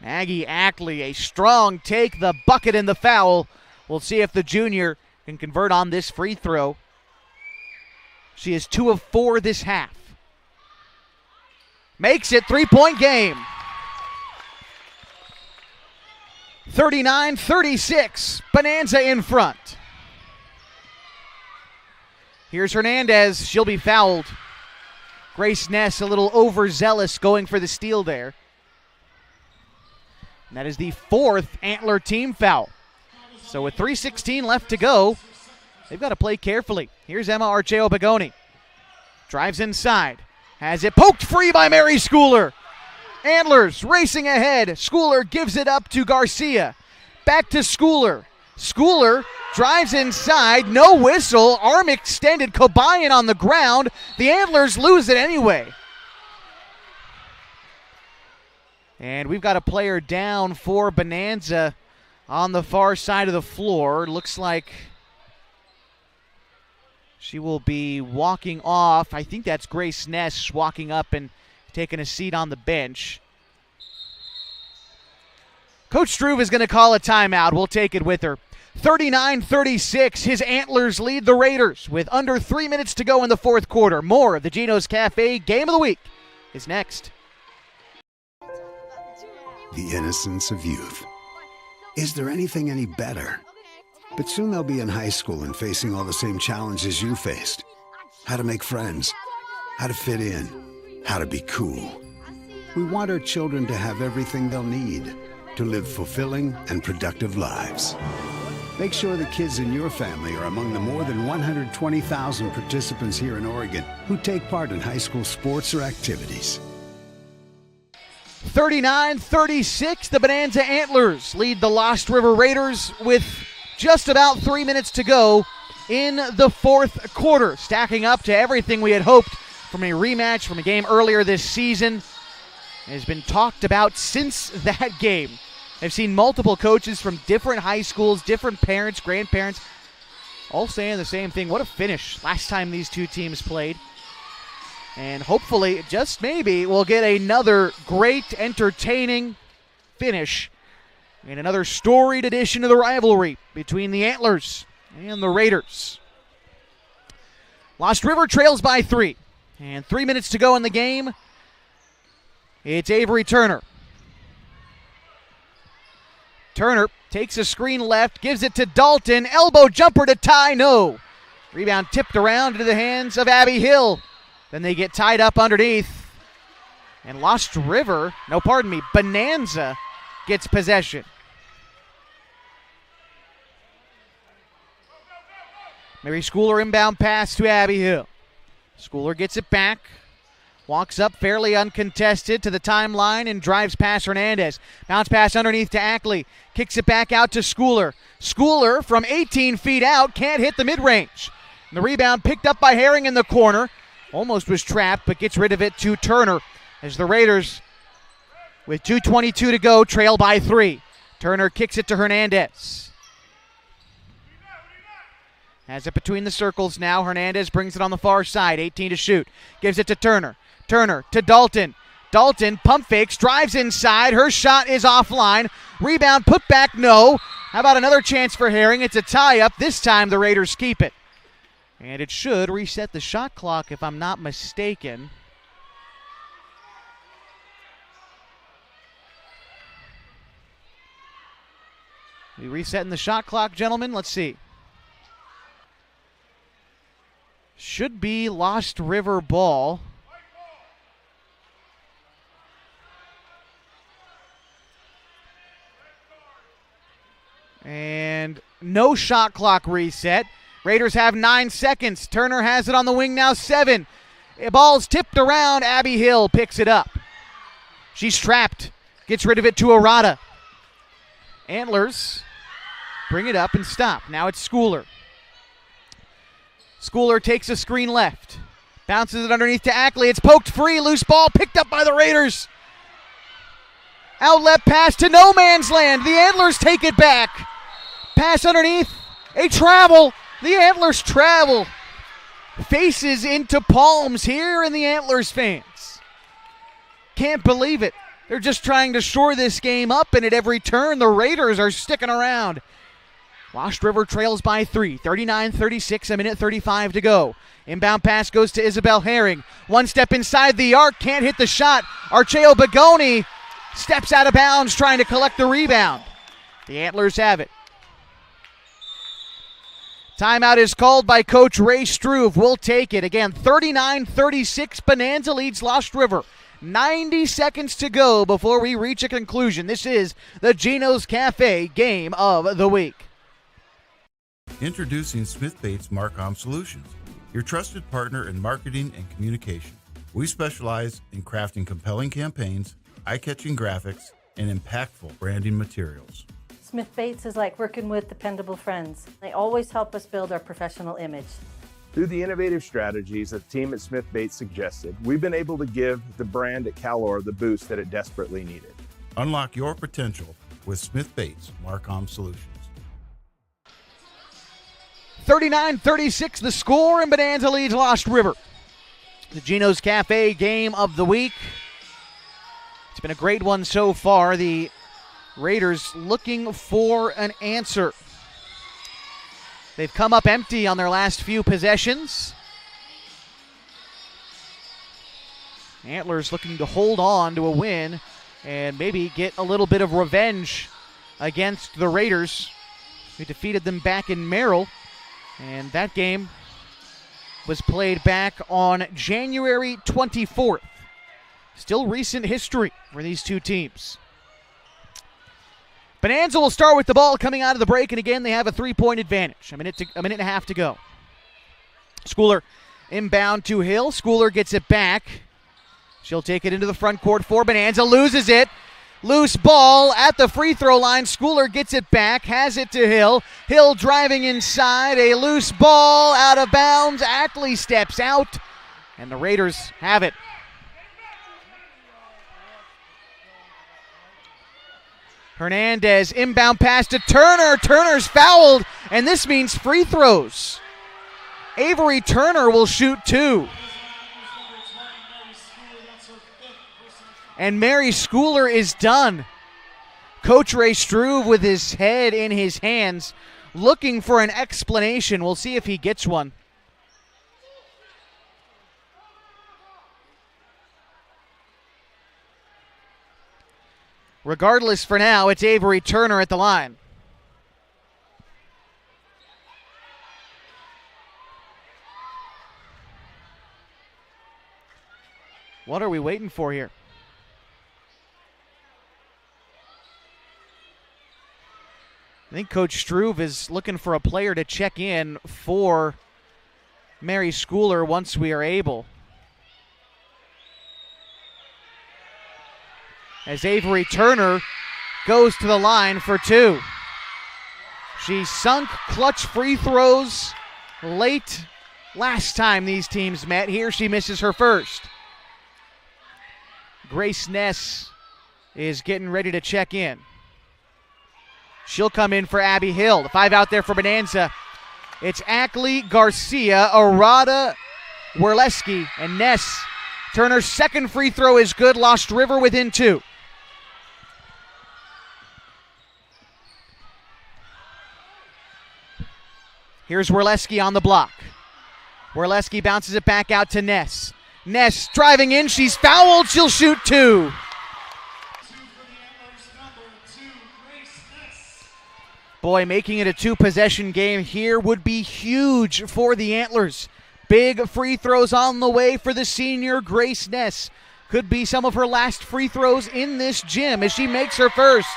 Maggie Ackley, a strong take, the bucket and the foul. We'll see if the junior can convert on this free throw. She is 2 of 4 this half. Makes it, 3-point game. 39-36, Bonanza in front. Here's Hernandez, she'll be fouled. Grace Ness a little overzealous going for the steal there. And that is the 4th Antler team foul. So with 3:16 left to go, they've got to play carefully. Here's Emma Archeo Bagoni. Drives inside. Has it poked free by Mary Schooler. Antlers racing ahead. Schooler gives it up to Garcia. Back to Schooler. Schooler drives inside. No whistle. Arm extended. Cobayan on the ground. The Antlers lose it anyway. And we've got a player down for Bonanza on the far side of the floor. Looks like she will be walking off. I think that's Grace Ness walking up and taking a seat on the bench. Coach Struve is going to call a timeout. We'll take it with her. 39-36, his Antlers lead the Raiders with under 3 minutes to go in the fourth quarter. More of the Gino's Cafe Game of the Week is next. The innocence of youth. Is there anything any better? But soon they'll be in high school and facing all the same challenges you faced. How to make friends, how to fit in, how to be cool. We want our children to have everything they'll need to live fulfilling and productive lives. Make sure the kids in your family are among the more than 120,000 participants here in Oregon who take part in high school sports or activities. 39-36, the Bonanza Antlers lead the Lost River Raiders with just about 3 minutes to go in the fourth quarter, stacking up to everything we had hoped from a rematch from a game earlier this season. It has been talked about since that game. I've seen multiple coaches from different high schools, different parents, grandparents, all saying the same thing. What a finish last time these two teams played. And hopefully, just maybe, we'll get another great, entertaining finish in another storied edition of the rivalry between the Antlers and the Raiders. Lost River trails by 3. And 3 minutes to go in the game. It's Avery Turner. Turner takes a screen left, gives it to Dalton. Elbow jumper to tie, no. Rebound tipped around into the hands of Abby Hill. Then they get tied up underneath. And Bonanza gets possession. Mary Schooler inbound pass to Abby Hill. Schooler gets it back. Walks up fairly uncontested to the timeline and drives past Hernandez. Bounce pass underneath to Ackley. Kicks it back out to Schooler. Schooler from 18 feet out can't hit the mid-range. And the rebound picked up by Herring in the corner. Almost was trapped, but gets rid of it to Turner as the Raiders, with 2:22 to go, trail by 3. Turner kicks it to Hernandez. Has it between the circles now. Hernandez brings it on the far side. 18 to shoot. Gives it to Turner. Turner to Dalton. Dalton pump fakes, drives inside. Her shot is offline. Rebound put back, no. How about another chance for Herring? It's a tie-up. This time the Raiders keep it. And it should reset the shot clock if I'm not mistaken. We resetting the shot clock, gentlemen. Let's see. Should be Lost River ball. And no shot clock reset. Raiders have 9 seconds. Turner has it on the wing now, 7. Ball's tipped around. Abby Hill picks it up. She's trapped. Gets rid of it to Arata. Antlers bring it up and stop. Now it's Schooler. Schooler takes a screen left. Bounces it underneath to Ackley. It's poked free. Loose ball picked up by the Raiders. Outlet pass to no man's land. The Antlers take it back. Pass underneath. A travel. The Antlers travel. Faces into palms here in the Antlers fans. Can't believe it. They're just trying to shore this game up, and at every turn, the Raiders are sticking around. Lost River trails by 3. 39-36, a minute 35 to go. Inbound pass goes to Isabel Herring. One step inside the arc, can't hit the shot. Archeo Bagoni steps out of bounds trying to collect the rebound. The Antlers have it. Timeout is called by Coach Ray Struve. We'll take it. Again, 39-36, Bonanza leads Lost River. 90 seconds to go before we reach a conclusion. This is the Gino's Cafe Game of the Week. Introducing Smith Bates Marcom Solutions, your trusted partner in marketing and communication. We specialize in crafting compelling campaigns, eye-catching graphics, and impactful branding materials. Smith Bates is like working with dependable friends. They always help us build our professional image. Through the innovative strategies that the team at Smith Bates suggested, we've been able to give the brand at Calor the boost that it desperately needed. Unlock your potential with Smith Bates Marcom Solutions. 39-36 the score, and Bonanza leads Lost River. The Gino's Cafe Game of the Week. It's been a great one so far. The Raiders looking for an answer. They've come up empty on their last few possessions. Antlers looking to hold on to a win and maybe get a little bit of revenge against the Raiders, who defeated them back in Merrill. And that game was played back on January 24th. Still recent history for these two teams. Bonanza will start with the ball coming out of the break, and again, they have a 3-point advantage. A minute and a half to go. Schooler inbound to Hill. Schooler gets it back. She'll take it into the front court for Bonanza. Loses it. Loose ball at the free throw line. Schooler gets it back, has it to Hill. Hill driving inside. A loose ball out of bounds. Ackley steps out, and the Raiders have it. Hernandez inbound pass to Turner. Turner's fouled, and this means free throws. Avery Turner will shoot 2. And Mary Schooler is done. Coach Ray Struve with his head in his hands, looking for an explanation. We'll see if he gets one. Regardless, for now, it's Avery Turner at the line. What are we waiting for here? I think Coach Struve is looking for a player to check in for Mary Schooler once we are able. As Avery Turner goes to the line for 2. She sunk clutch free throws late last time these teams met. Here she misses her first. Grace Ness is getting ready to check in. She'll come in for Abby Hill. The 5 out there for Bonanza. It's Ackley, Garcia, Arata, Werleski, and Ness. Turner's second free throw is good. Lost River within 2. Here's Werleski on the block. Werleski bounces it back out to Ness. Ness driving in. She's fouled. She'll shoot 2. Boy, making it a 2-possession game here would be huge for the Antlers. Big free throws on the way for the senior Grace Ness. Could be some of her last free throws in this gym as she makes her first.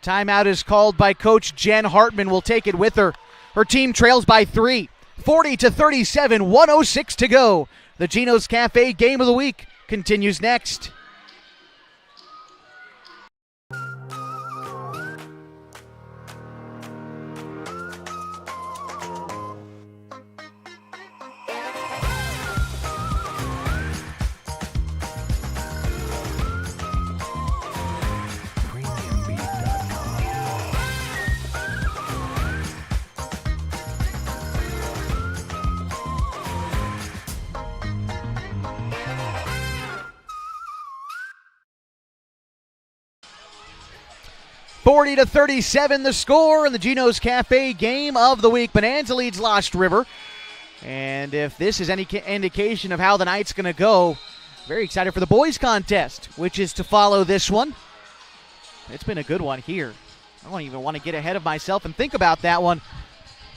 Timeout is called by Coach Jen Hartman. Will take it with her. Her team trails by 3. 40-37, 1:06 to go. The Gino's Cafe Game of the Week continues next. Forty to 37 the score in the Gino's Cafe Game of the Week. Bonanza leads Lost River. And if this is any indication of how the night's going to go, very excited for the boys contest, which is to follow this one. It's been a good one here. I don't even want to get ahead of myself and think about that one.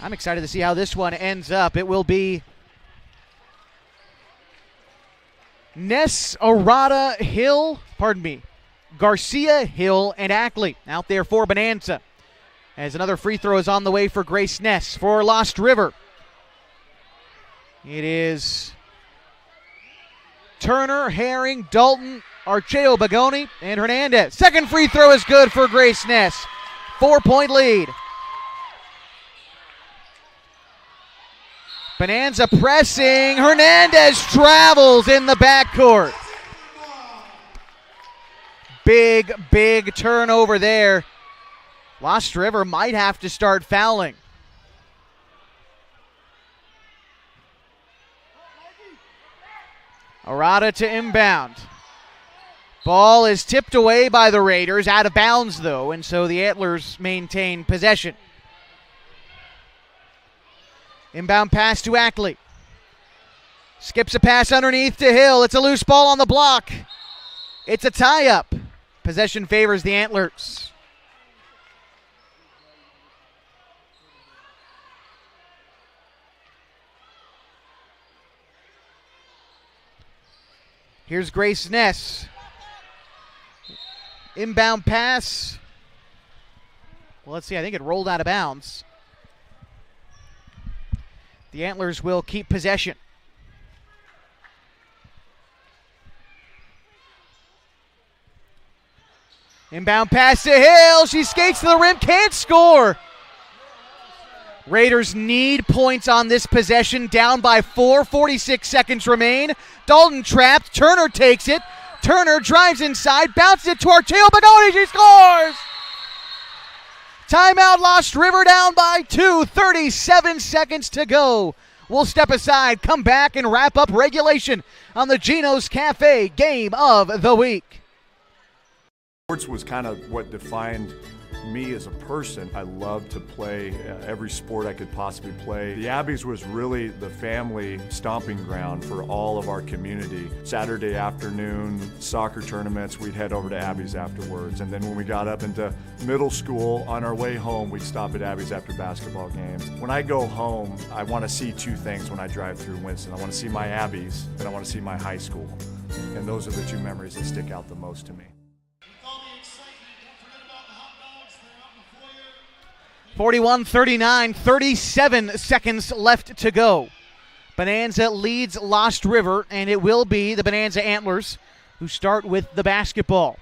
I'm excited to see how this one ends up. It will be Garcia, Hill, and Ackley out there for Bonanza. As another free throw is on the way for Grace Ness. For Lost River, it is Turner, Herring, Dalton, Archeo, Bagoni, and Hernandez. Second free throw is good for Grace Ness. 4-point lead. Bonanza pressing. Hernandez travels in the backcourt. Big turnover there. Lost River might have to start fouling. Arata to inbound. Ball is tipped away by the Raiders, out of bounds though, and so the Antlers maintain possession. Inbound pass to Ackley. Skips a pass underneath to Hill. It's a loose ball on the block. It's a tie-up. Possession favors the Antlers. Here's Grace Ness. Inbound pass. Well, let's see. I think it rolled out of bounds. The Antlers will keep possession. Inbound pass to Hill. She skates to the rim. Can't score. Raiders need points on this possession. Down by 4. 46 seconds remain. Dalton trapped. Turner takes it. Turner drives inside. Bounces it to Archeo Bagoni. She scores. Timeout. Lost River down by 2. 37 seconds to go. We'll step aside, come back, and wrap up regulation on the Gino's Cafe Game of the Week. Sports was kind of what defined me as a person. I loved to play every sport I could possibly play. The Abbeys was really the family stomping ground for all of our community. Saturday afternoon soccer tournaments, we'd head over to Abbeys afterwards. And then when we got up into middle school, on our way home, we'd stop at Abbeys after basketball games. When I go home, I want to see two things when I drive through Winston. I want to see my Abbeys, and I want to see my high school. And those are the two memories that stick out the most to me. 41-39, 37 seconds left to go. Bonanza leads Lost River, and it will be the Bonanza Antlers who start with the basketball.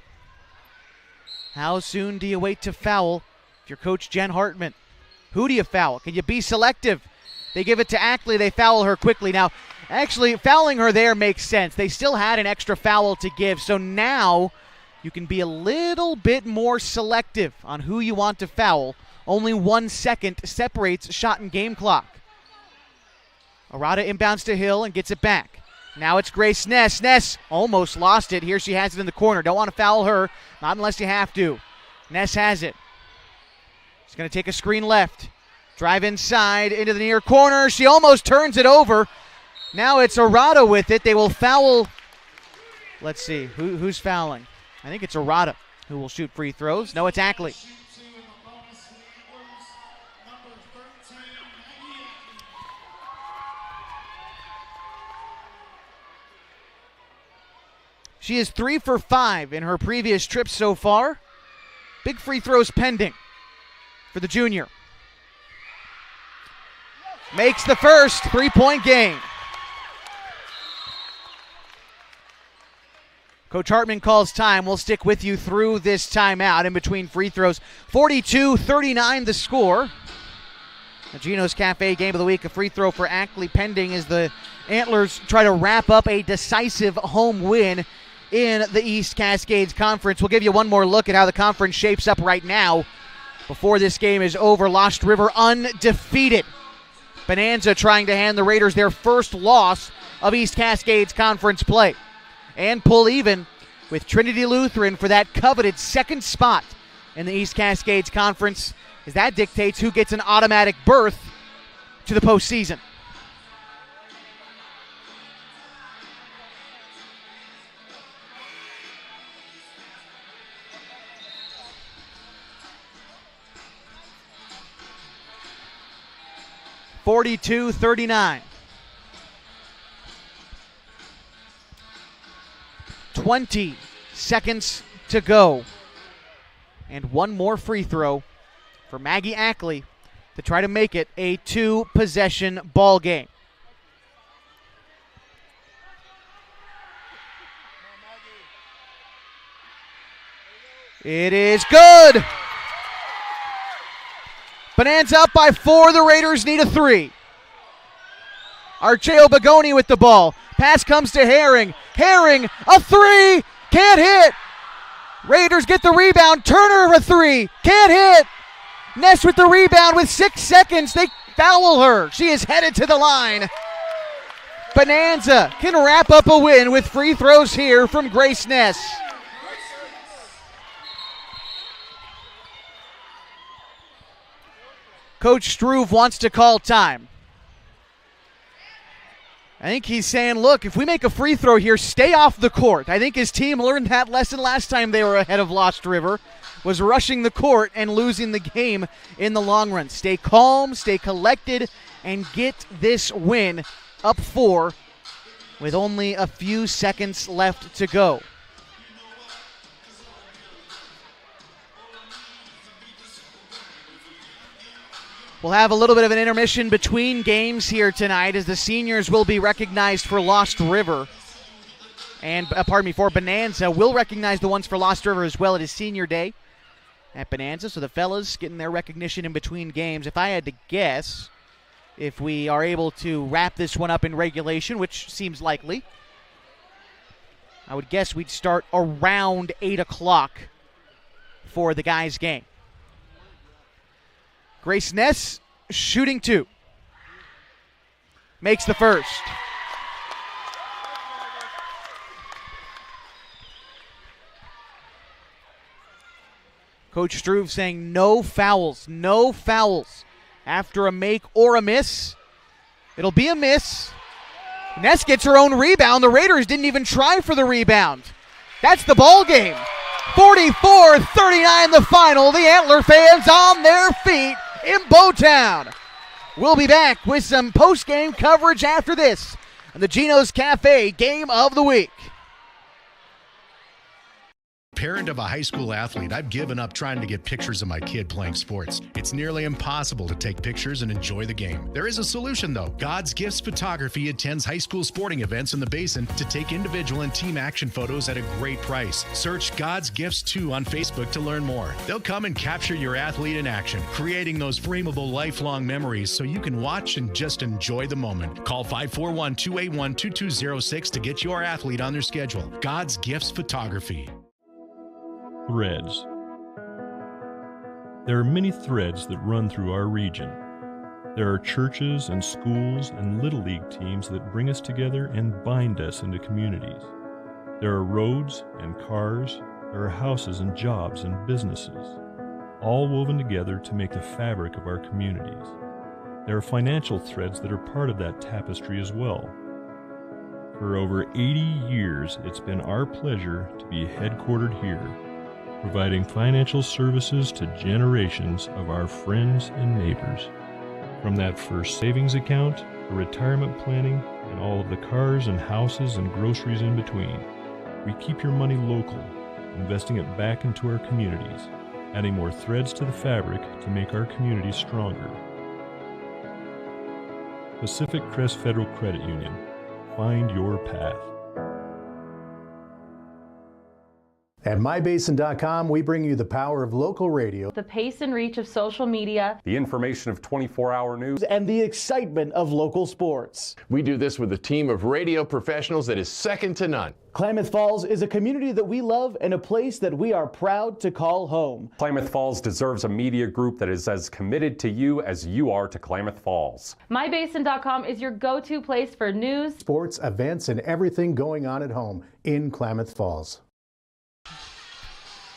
How soon do you wait to foul if you're Coach Jen Hartman? Who do you foul? Can you be selective? They give it to Ackley. They foul her quickly. Now, actually, fouling her there makes sense. They still had an extra foul to give, so now you can be a little bit more selective on who you want to foul. Only 1 second separates shot and game clock. Arata inbounds to Hill and gets it back. Now it's Grace Ness. Ness almost lost it. Here she has it in the corner. Don't want to foul her. Not unless you have to. Ness has it. She's going to take a screen left. Drive inside into the near corner. She almost turns it over. Now it's Arata with it. They will foul. Let's see. Who's fouling? I think it's Arata who will shoot free throws. No, it's Ackley. She is 3 for 5 in her previous trips so far. Big free throws pending for the junior. Makes the first three-point game. Coach Hartman calls time. We'll stick with you through this timeout in between free throws. 42-39 the score. The Gino's Cafe Game of the Week, a free throw for Ackley pending as the Antlers try to wrap up a decisive home win in the East Cascades Conference. We'll give you one more look at how the conference shapes up right now before this game is over. Lost River undefeated. Bonanza trying to hand the Raiders their first loss of East Cascades Conference play. And pull even with Trinity Lutheran for that coveted second spot in the East Cascades Conference, as that dictates who gets an automatic berth to the postseason. (42-39). 20 seconds to go. And one more free throw for Maggie Ackley to try to make it a two-possession ball game. It is good. Bonanza up by 4. The Raiders need a 3. Archeo Bagoni with the ball. Pass comes to Herring. Herring, a 3. Can't hit. Raiders get the rebound. Turner, a 3. Can't hit. Ness with the rebound with 6 seconds. They foul her. She is headed to the line. Bonanza can wrap up a win with free throws here from Grace Ness. Coach Struve wants to call time. I think he's saying, look, if we make a free throw here, stay off the court. I think his team learned that lesson last time they were ahead of Lost River, was rushing the court and losing the game in the long run. Stay calm, stay collected, and get this win up 4 with only a few seconds left to go. We'll have a little bit of an intermission between games here tonight as the seniors will be recognized for Lost River. And, for Bonanza. We'll recognize the ones for Lost River as well. It is senior day at Bonanza, so the fellas getting their recognition in between games. If I had to guess, if we are able to wrap this one up in regulation, which seems likely, I would guess we'd start around 8 o'clock for the guys' game. Grace Ness shooting 2. Makes the first. Coach Struve saying no fouls. No fouls after a make or a miss. It'll be a miss. Ness gets her own rebound. The Raiders didn't even try for the rebound. That's the ball game. 44-39 the final. The Antler fans on their feet in Bowtown. We'll be back with some post-game coverage after this on the Gino's Cafe Game of the Week. Parent of a high school athlete, I've given up trying to get pictures of my kid playing sports. It's nearly impossible to take pictures and enjoy the game. There is a solution though. God's Gifts Photography attends high school sporting events in the Basin to take individual and team action photos at a great price. Search God's Gifts 2 on Facebook to learn more. They'll come and capture your athlete in action, creating those frameable lifelong memories so you can watch and just enjoy the moment. Call 541-281-2206 to get your athlete on their schedule. God's Gifts Photography. Threads. There are many threads that run through our region. There are churches and schools and Little League teams that bring us together and bind us into communities. There are roads and cars. There are houses and jobs and businesses, all woven together to make the fabric of our communities. There are financial threads that are part of that tapestry as well. For over 80 years, it's been our pleasure to be headquartered here, providing financial services to generations of our friends and neighbors. From that first savings account, to retirement planning, and all of the cars and houses and groceries in between, we keep your money local, investing it back into our communities, adding more threads to the fabric to make our communities stronger. Pacific Crest Federal Credit Union. Find your path. At mybasin.com, we bring you the power of local radio, The pace and reach of social media, The information of 24-hour news, and the excitement of local sports. We do this with a team of radio professionals that is second to none. Klamath Falls is a community that we love and a place that we are proud to call home. Klamath Falls deserves a media group that is as committed to you as you are to Klamath Falls. mybasin.com is your go-to place for news, sports, events, and everything going on at home in Klamath Falls.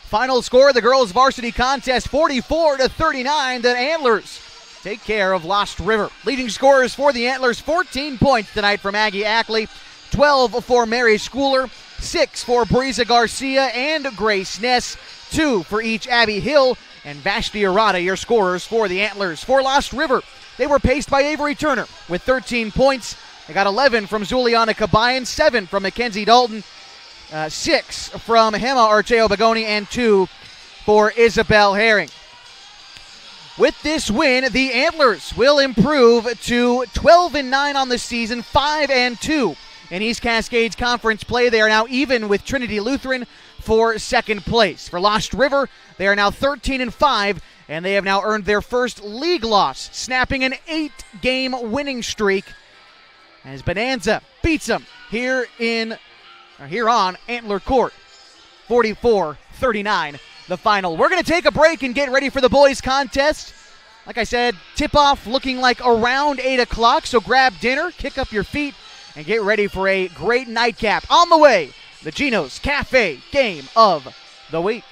Final score of the girls varsity contest, 44-39. The Antlers take care of Lost River. Leading scorers for the Antlers, 14 points tonight from Maggie Ackley, 12 for Mary Schooler, 6 for Breeza Garcia and Grace Ness, 2 for each Abby Hill and Vashti Arata, your scorers for the Antlers. For Lost River, they were paced by Avery Turner with 13 points. They got 11 from Zuliana Kabayan, 7 from Mackenzie Dalton, 6 from Hema Archeo Bagoni, and 2 for Isabel Herring. With this win, the Antlers will improve to 12-9 on the season, 5-2 in East Cascades Conference play. They are now even with Trinity Lutheran for second place. For Lost River, they are now 13-5, and they have now earned their first league loss, snapping an 8-game winning streak as Bonanza beats them here on Antler Court, 44-39, the final. We're going to take a break and get ready for the boys' contest. Like I said, tip-off looking like around 8 o'clock, so grab dinner, kick up your feet, and get ready for a great nightcap. On the way, the Gino's Cafe Game of the Week.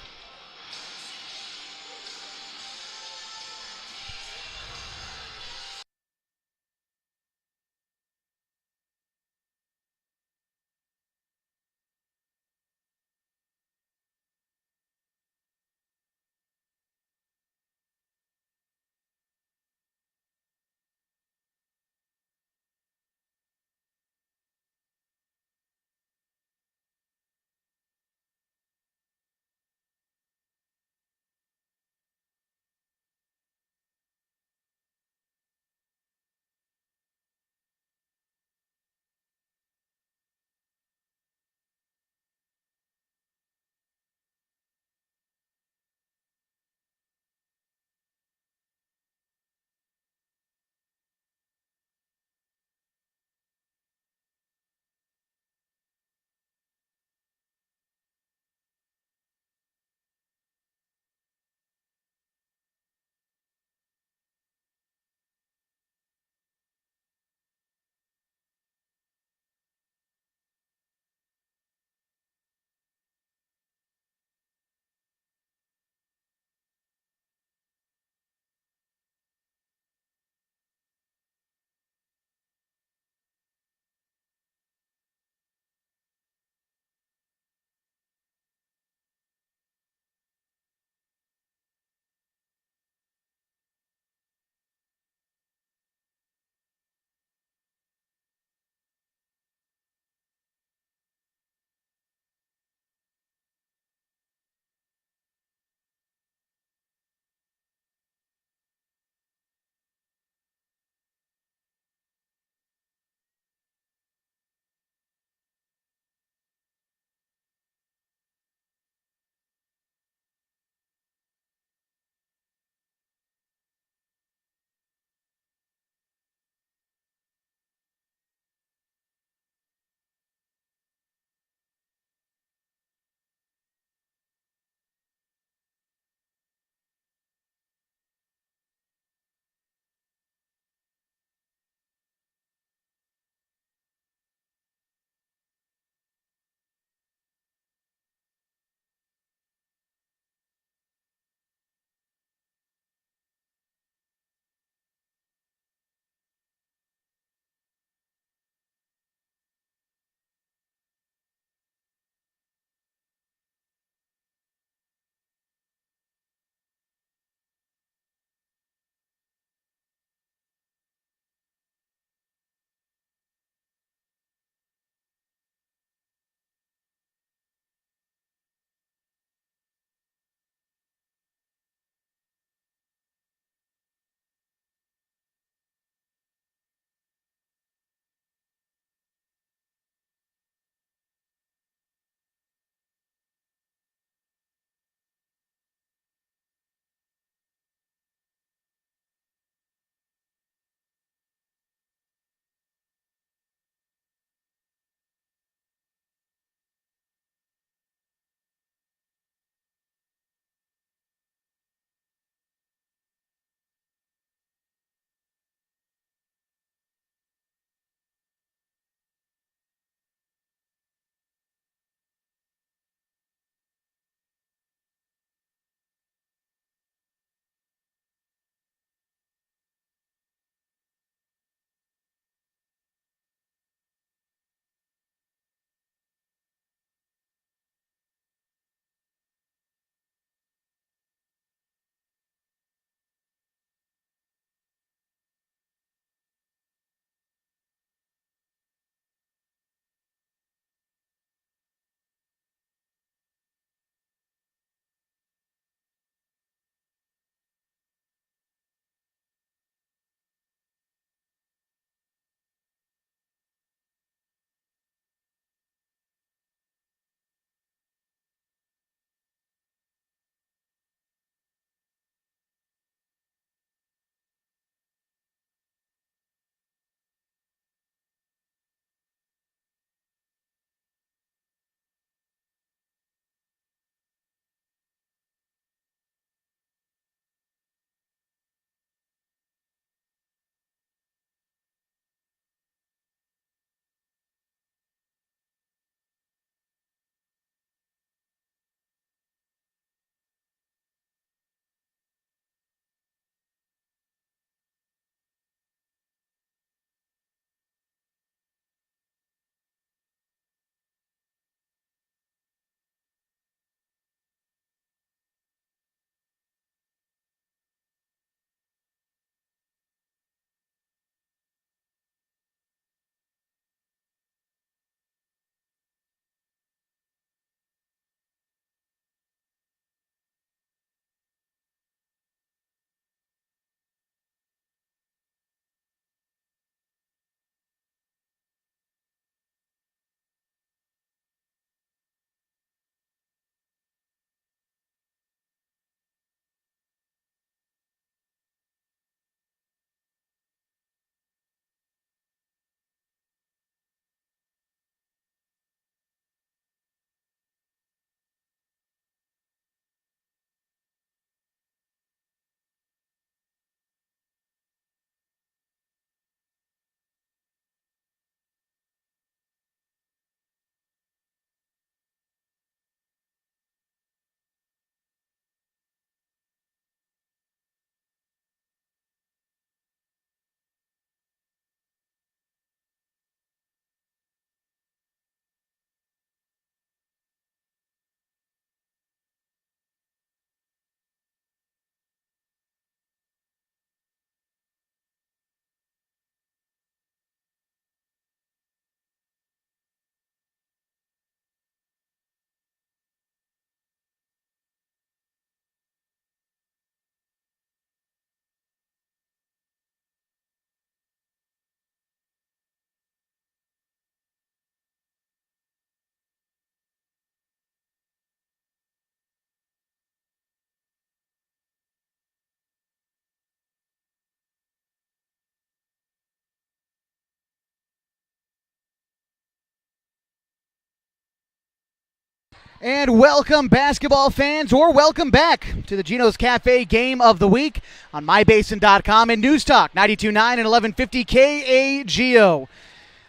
And welcome, basketball fans, or welcome back to the Gino's Cafe Game of the Week on MyBasin.com and News Talk 92.9 and 1150 KAGO.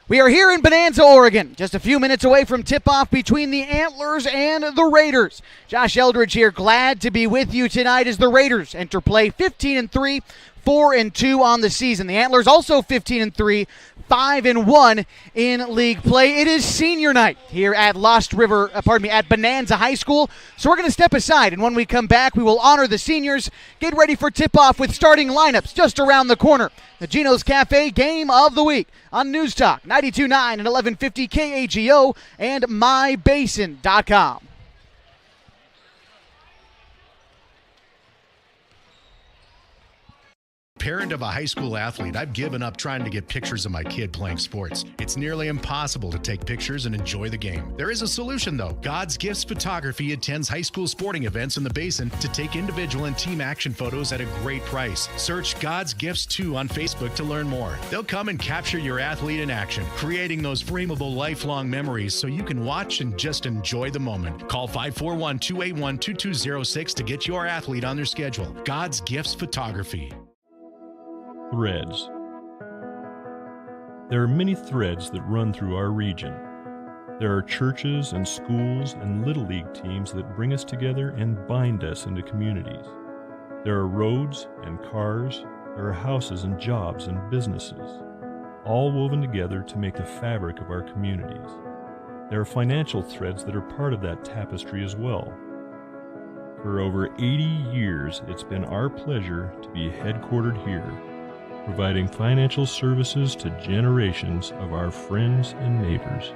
We are here in Bonanza, Oregon, just a few minutes away from tip-off between the Antlers and the Raiders. Josh Eldridge here, glad to be with you tonight as the Raiders enter play 15-3, 4-2 on the season. The Antlers also 15-3, 5-1 in league play. It is senior night here at at Bonanza High School. So we're going to step aside, and when we come back, we will honor the seniors. Get ready for tip-off with starting lineups just around the corner. The Gino's Cafe Game of the Week on News Talk 92.9 and 1150 KAGO and MyBasin.com. Parent of a high school athlete, I've given up trying to get pictures of my kid playing sports. It's nearly impossible to take pictures and enjoy the game. There is a solution, though. God's Gifts Photography attends high school sporting events in the Basin to take individual and team action photos at a great price. Search God's Gifts 2 on Facebook to learn more. They'll come and capture your athlete in action, creating those frameable lifelong memories so you can watch and just enjoy the moment. Call 541-281-2206 to get your athlete on their schedule. God's Gifts Photography. Threads. There are many threads that run through our region. There are churches and schools and little league teams that bring us together and bind us into communities. There are roads and cars, there are houses and jobs and businesses, all woven together to make the fabric of our communities. There are financial threads that are part of that tapestry as well. For over 80 years, it's been our pleasure to be headquartered here, providing financial services to generations of our friends and neighbors.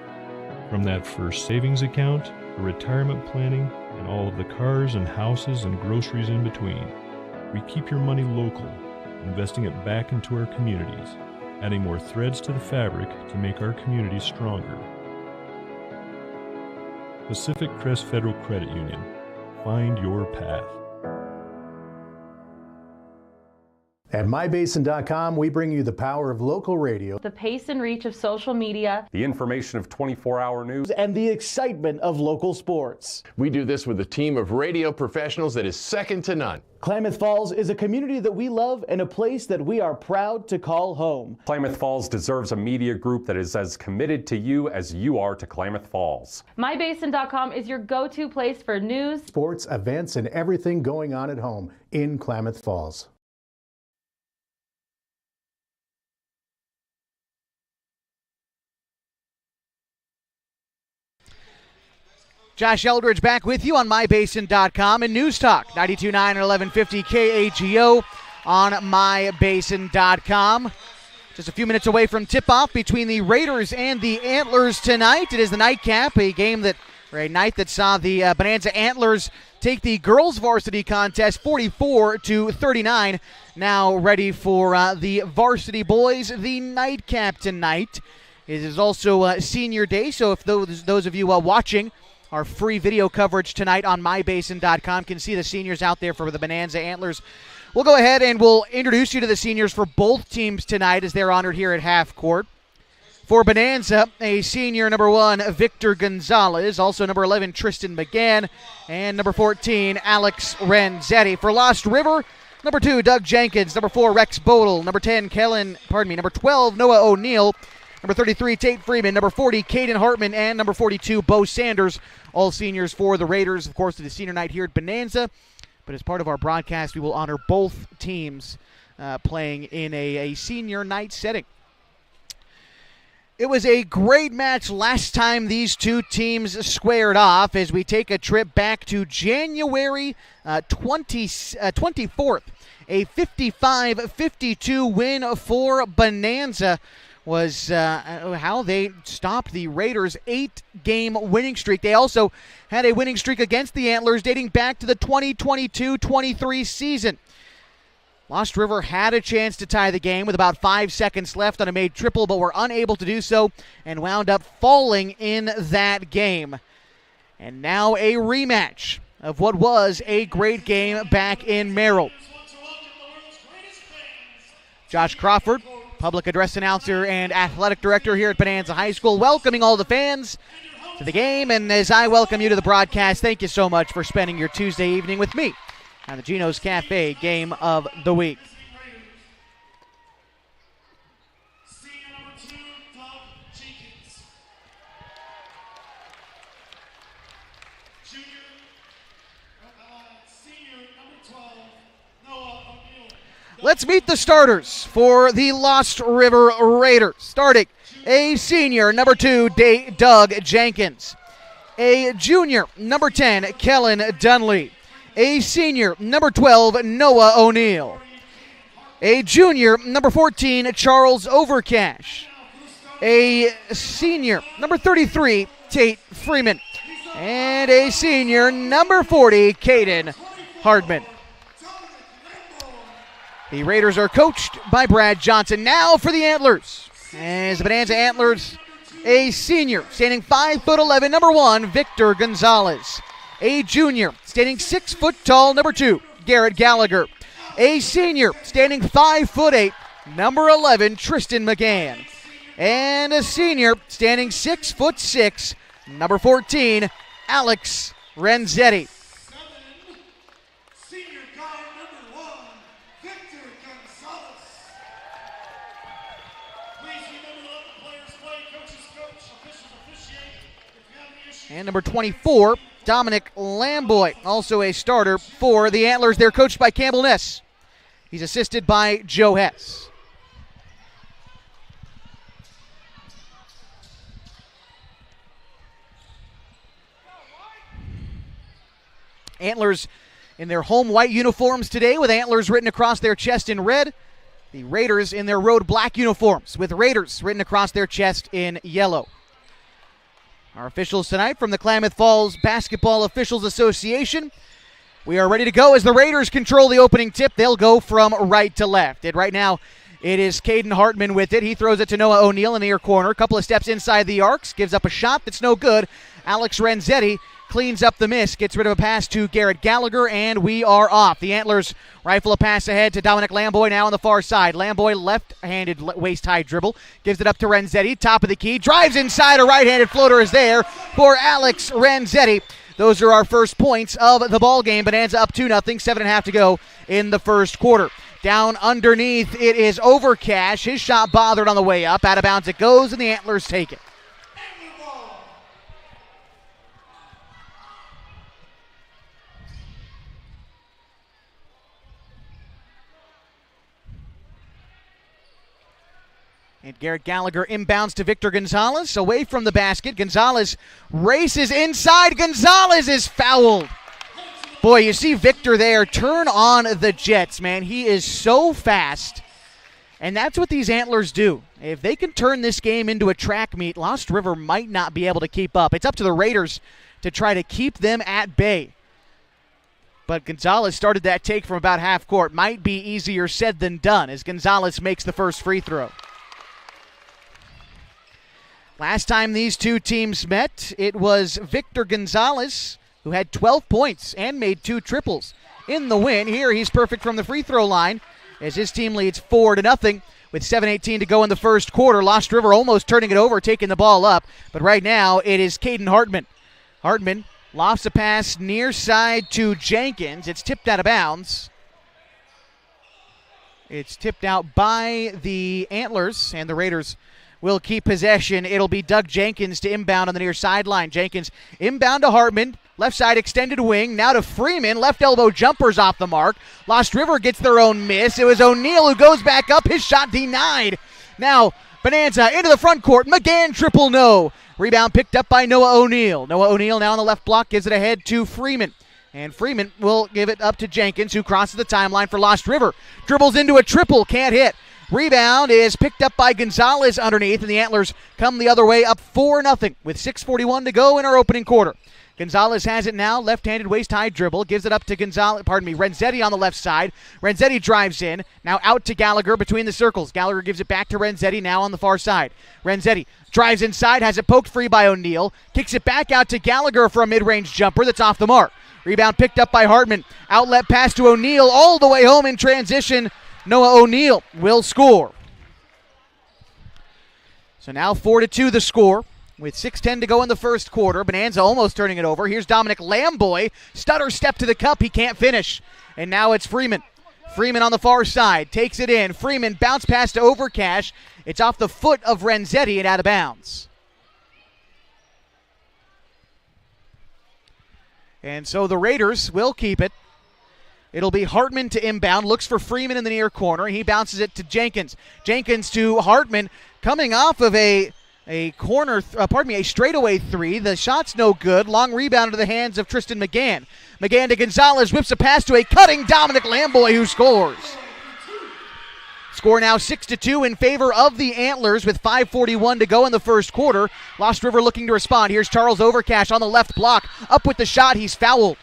From that first savings account, to retirement planning, and all of the cars and houses and groceries in between, we keep your money local, investing it back into our communities, adding more threads to the fabric to make our communities stronger. Pacific Crest Federal Credit Union. Find your path. At MyBasin.com, we bring you the power of local radio, The pace and reach of social media, the information of 24-hour news, and the excitement of local sports. We do this with a team of radio professionals that is second to none. Klamath Falls is a community that we love and a place that we are proud to call home. Klamath Falls deserves a media group that is as committed to you as you are to Klamath Falls. MyBasin.com is your go-to place for news, sports, events, and everything going on at home in Klamath Falls. Josh Eldridge back with you on MyBasin.com and News Talk 92.9 and 1150 KAGO on MyBasin.com. Just a few minutes away from tip-off between the Raiders and the Antlers tonight. It is the nightcap, a night that saw the Bonanza Antlers take the girls varsity contest 44-39. Now ready for the varsity boys, the nightcap tonight. It is also senior day, so if those of you watching our free video coverage tonight on MyBasin.com can see the seniors out there for the Bonanza Antlers. We'll go ahead and we'll introduce you to the seniors for both teams tonight as they're honored here at half court. For Bonanza, a senior, number 1, Victor Gonzalez. Also number 11, Tristan McGann. And number 14, Alex Renzetti. For Lost River, number 2, Doug Jenkins. Number 4, Rex Bodel. Number 10, number 12, Noah O'Neill. Number 33, Tate Freeman. Number 40, Caden Hartman. And number 42, Bo Sanders. All seniors for the Raiders. Of course, it is senior night here at Bonanza. But as part of our broadcast, we will honor both teams playing in a senior night setting. It was a great match last time these two teams squared off as we take a trip back to January 24th. A 55-52 win for Bonanza was how they stopped the Raiders' 8-game winning streak. They also had a winning streak against the Antlers dating back to the 2022-23 season. Lost River had a chance to tie the game with about 5 seconds left on a made triple, but were unable to do so and wound up falling in that game. And now a rematch of what was a great game back in Merrill. Josh Crawford, public address announcer and athletic director here at Bonanza High School, welcoming all the fans to the game. And as I welcome you to the broadcast, thank you so much for spending your Tuesday evening with me on the Gino's Cafe Game of the Week. Let's meet the starters for the Lost River Raiders. Starting, a senior, number 2, Doug Jenkins. A junior, number 10, Kellen Dunley. A senior, number 12, Noah O'Neill. A junior, number 14, Charles Overcash. A senior, number 33, Tate Freeman. And a senior, number 40, Caden Hardman. The Raiders are coached by Brad Johnson. Now for the Antlers. As the Bonanza Antlers, a senior, standing 5'11", number 1, Victor Gonzalez. A junior, standing 6 foot tall, number 2, Garrett Gallagher. A senior, standing 5'8", number 11, Tristan McGann. And a senior, standing 6'6", number 14, Alex Renzetti. And number 24, Dominic Lamboy, also a starter for the Antlers. They're coached by Campbell Ness. He's assisted by Joe Hess. Antlers in their home white uniforms today with Antlers written across their chest in red. The Raiders in their road black uniforms with Raiders written across their chest in yellow. Our officials tonight from the Klamath Falls Basketball Officials Association. We are ready to go as the Raiders control the opening tip. They'll go from right to left. And right now, it is Caden Hartman with it. He throws it to Noah O'Neill in the near corner. A couple of steps inside the arcs. Gives up a shot that's no good. Alex Renzetti cleans up the miss. Gets rid of a pass to Garrett Gallagher, and we are off. The Antlers rifle a pass ahead to Dominic Lamboy now on the far side. Lamboy left-handed waist-high dribble. Gives it up to Renzetti. Top of the key. Drives inside. A right-handed floater is there for Alex Renzetti. Those are our first points of the ball game. Bonanza up 2-0, 7.5 to go in the first quarter. Down underneath, it is Overcash. His shot bothered on the way up. Out of bounds it goes, and the Antlers take it. And Garrett Gallagher inbounds to Victor Gonzalez, away from the basket. Gonzalez races inside. Gonzalez is fouled. Boy, you see Victor there turn on the jets, man. He is so fast. And that's what these Antlers do. If they can turn this game into a track meet, Lost River might not be able to keep up. It's up to the Raiders to try to keep them at bay. But Gonzalez started that take from about half court. Might be easier said than done as Gonzalez makes the first free throw. Last time these two teams met, it was Victor Gonzalez who had 12 points and made 2 triples in the win. Here he's perfect from the free throw line as his team leads 4-0 with 7:18 to go in the first quarter. Lost River almost turning it over, taking the ball up. But right now it is Caden Hartman. Hartman lofts a pass near side to Jenkins. It's tipped out of bounds. It's tipped out by the Antlers, and the Raiders will keep possession. It'll be Doug Jenkins to inbound on the near sideline. Jenkins inbound to Hartman. Left side extended wing. Now to Freeman. Left elbow jumpers off the mark. Lost River gets their own miss. It was O'Neill who goes back up. His shot denied. Now Bonanza into the front court. McGann triple no. Rebound picked up by Noah O'Neill. Noah O'Neill now on the left block gives it ahead to Freeman. And Freeman will give it up to Jenkins, who crosses the timeline for Lost River. Dribbles into a triple. Can't hit. Rebound is picked up by Gonzalez underneath, and the Antlers come the other way up 4-0 with 6:41 to go in our opening quarter. Gonzalez has it now, left-handed waist-high dribble, gives it up to Renzetti on the left side. Renzetti drives in, now out to Gallagher between the circles. Gallagher gives it back to Renzetti now on the far side. Renzetti drives inside, has it poked free by O'Neill, kicks it back out to Gallagher for a mid-range jumper that's off the mark. Rebound picked up by Hartman. Outlet pass to O'Neill all the way home in transition. Noah O'Neill will score. So now 4-2 the score. with 6:10 to go in the first quarter. Bonanza almost turning it over. Here's Dominic Lamboy. Stutter step to the cup. He can't finish. And now it's Freeman. Freeman on the far side. Takes it in. Freeman bounce pass to Overcash. It's off the foot of Renzetti and out of bounds. And so the Raiders will keep it. It'll be Hartman to inbound. Looks for Freeman in the near corner. He bounces it to Jenkins. Jenkins to Hartman. Coming off of a straightaway three. The shot's no good. Long rebound into the hands of Tristan McGann. McGann to Gonzalez. Whips a pass to a cutting Dominic Lamboy, who scores. Score now 6-2 in favor of the Antlers with 5:41 to go in the first quarter. Lost River looking to respond. Here's Charles Overcash on the left block. Up with the shot. He's fouled.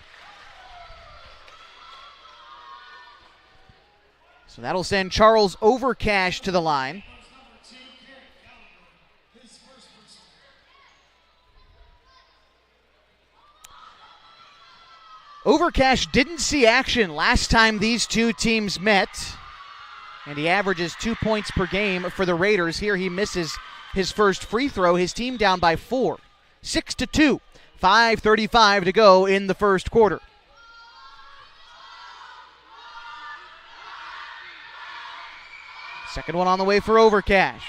So that'll send Charles Overcash to the line. Overcash didn't see action last time these two teams met, and he averages 2 points per game for the Raiders. Here he misses his first free throw. His team down by 4. 6-2. 5:35 to go in the first quarter. Second one on the way for Overcash.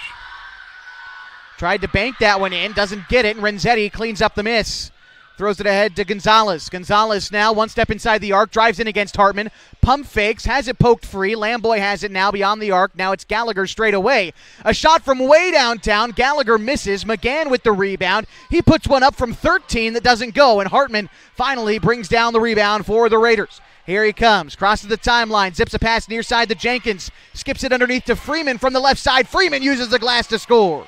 Tried to bank that one in, doesn't get it, and Renzetti cleans up the miss. Throws it ahead to Gonzalez. Gonzalez now one step inside the arc, drives in against Hartman. Pump fakes, has it poked free. Lamboy has it now beyond the arc. Now it's Gallagher straight away. A shot from way downtown. Gallagher misses. McGann with the rebound. He puts one up from 13 that doesn't go, and Hartman finally brings down the rebound for the Raiders. Here he comes, crosses the timeline, zips a pass near side to Jenkins. Skips it underneath to Freeman from the left side. Freeman uses the glass to score.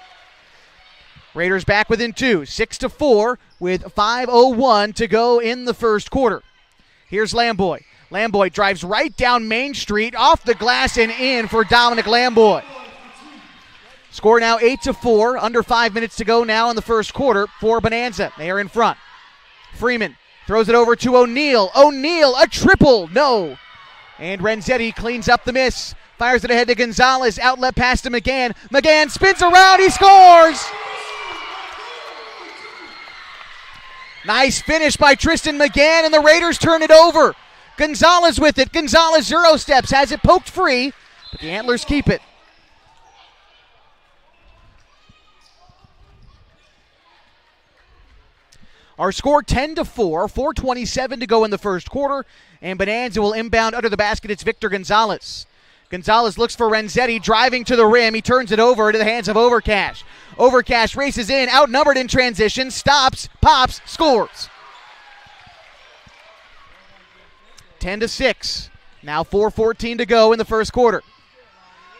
Raiders back within 2, 6-4 with 5:01 to go in the first quarter. Here's Lamboy. Lamboy drives right down Main Street, off the glass and in for Dominic Lamboy. Score now 8-4, under 5 minutes to go now in the first quarter for Bonanza. They are in front. Freeman throws it over to O'Neal. O'Neal, a triple, no. And Renzetti cleans up the miss. Fires it ahead to Gonzalez, outlet pass to McGann. McGann spins around, he scores! Nice finish by Tristan McGann, and the Raiders turn it over. Gonzalez with it. Gonzalez 0 steps, has it poked free, but the Antlers keep it. Our score 10-4, 4:27 to go in the first quarter, and Bonanza will inbound under the basket. It's Victor Gonzalez. Gonzalez looks for Renzetti, driving to the rim. He turns it over into the hands of Overcash. Overcash races in, outnumbered in transition, stops, pops, scores. 10-6. Now 4:14 to go in the first quarter.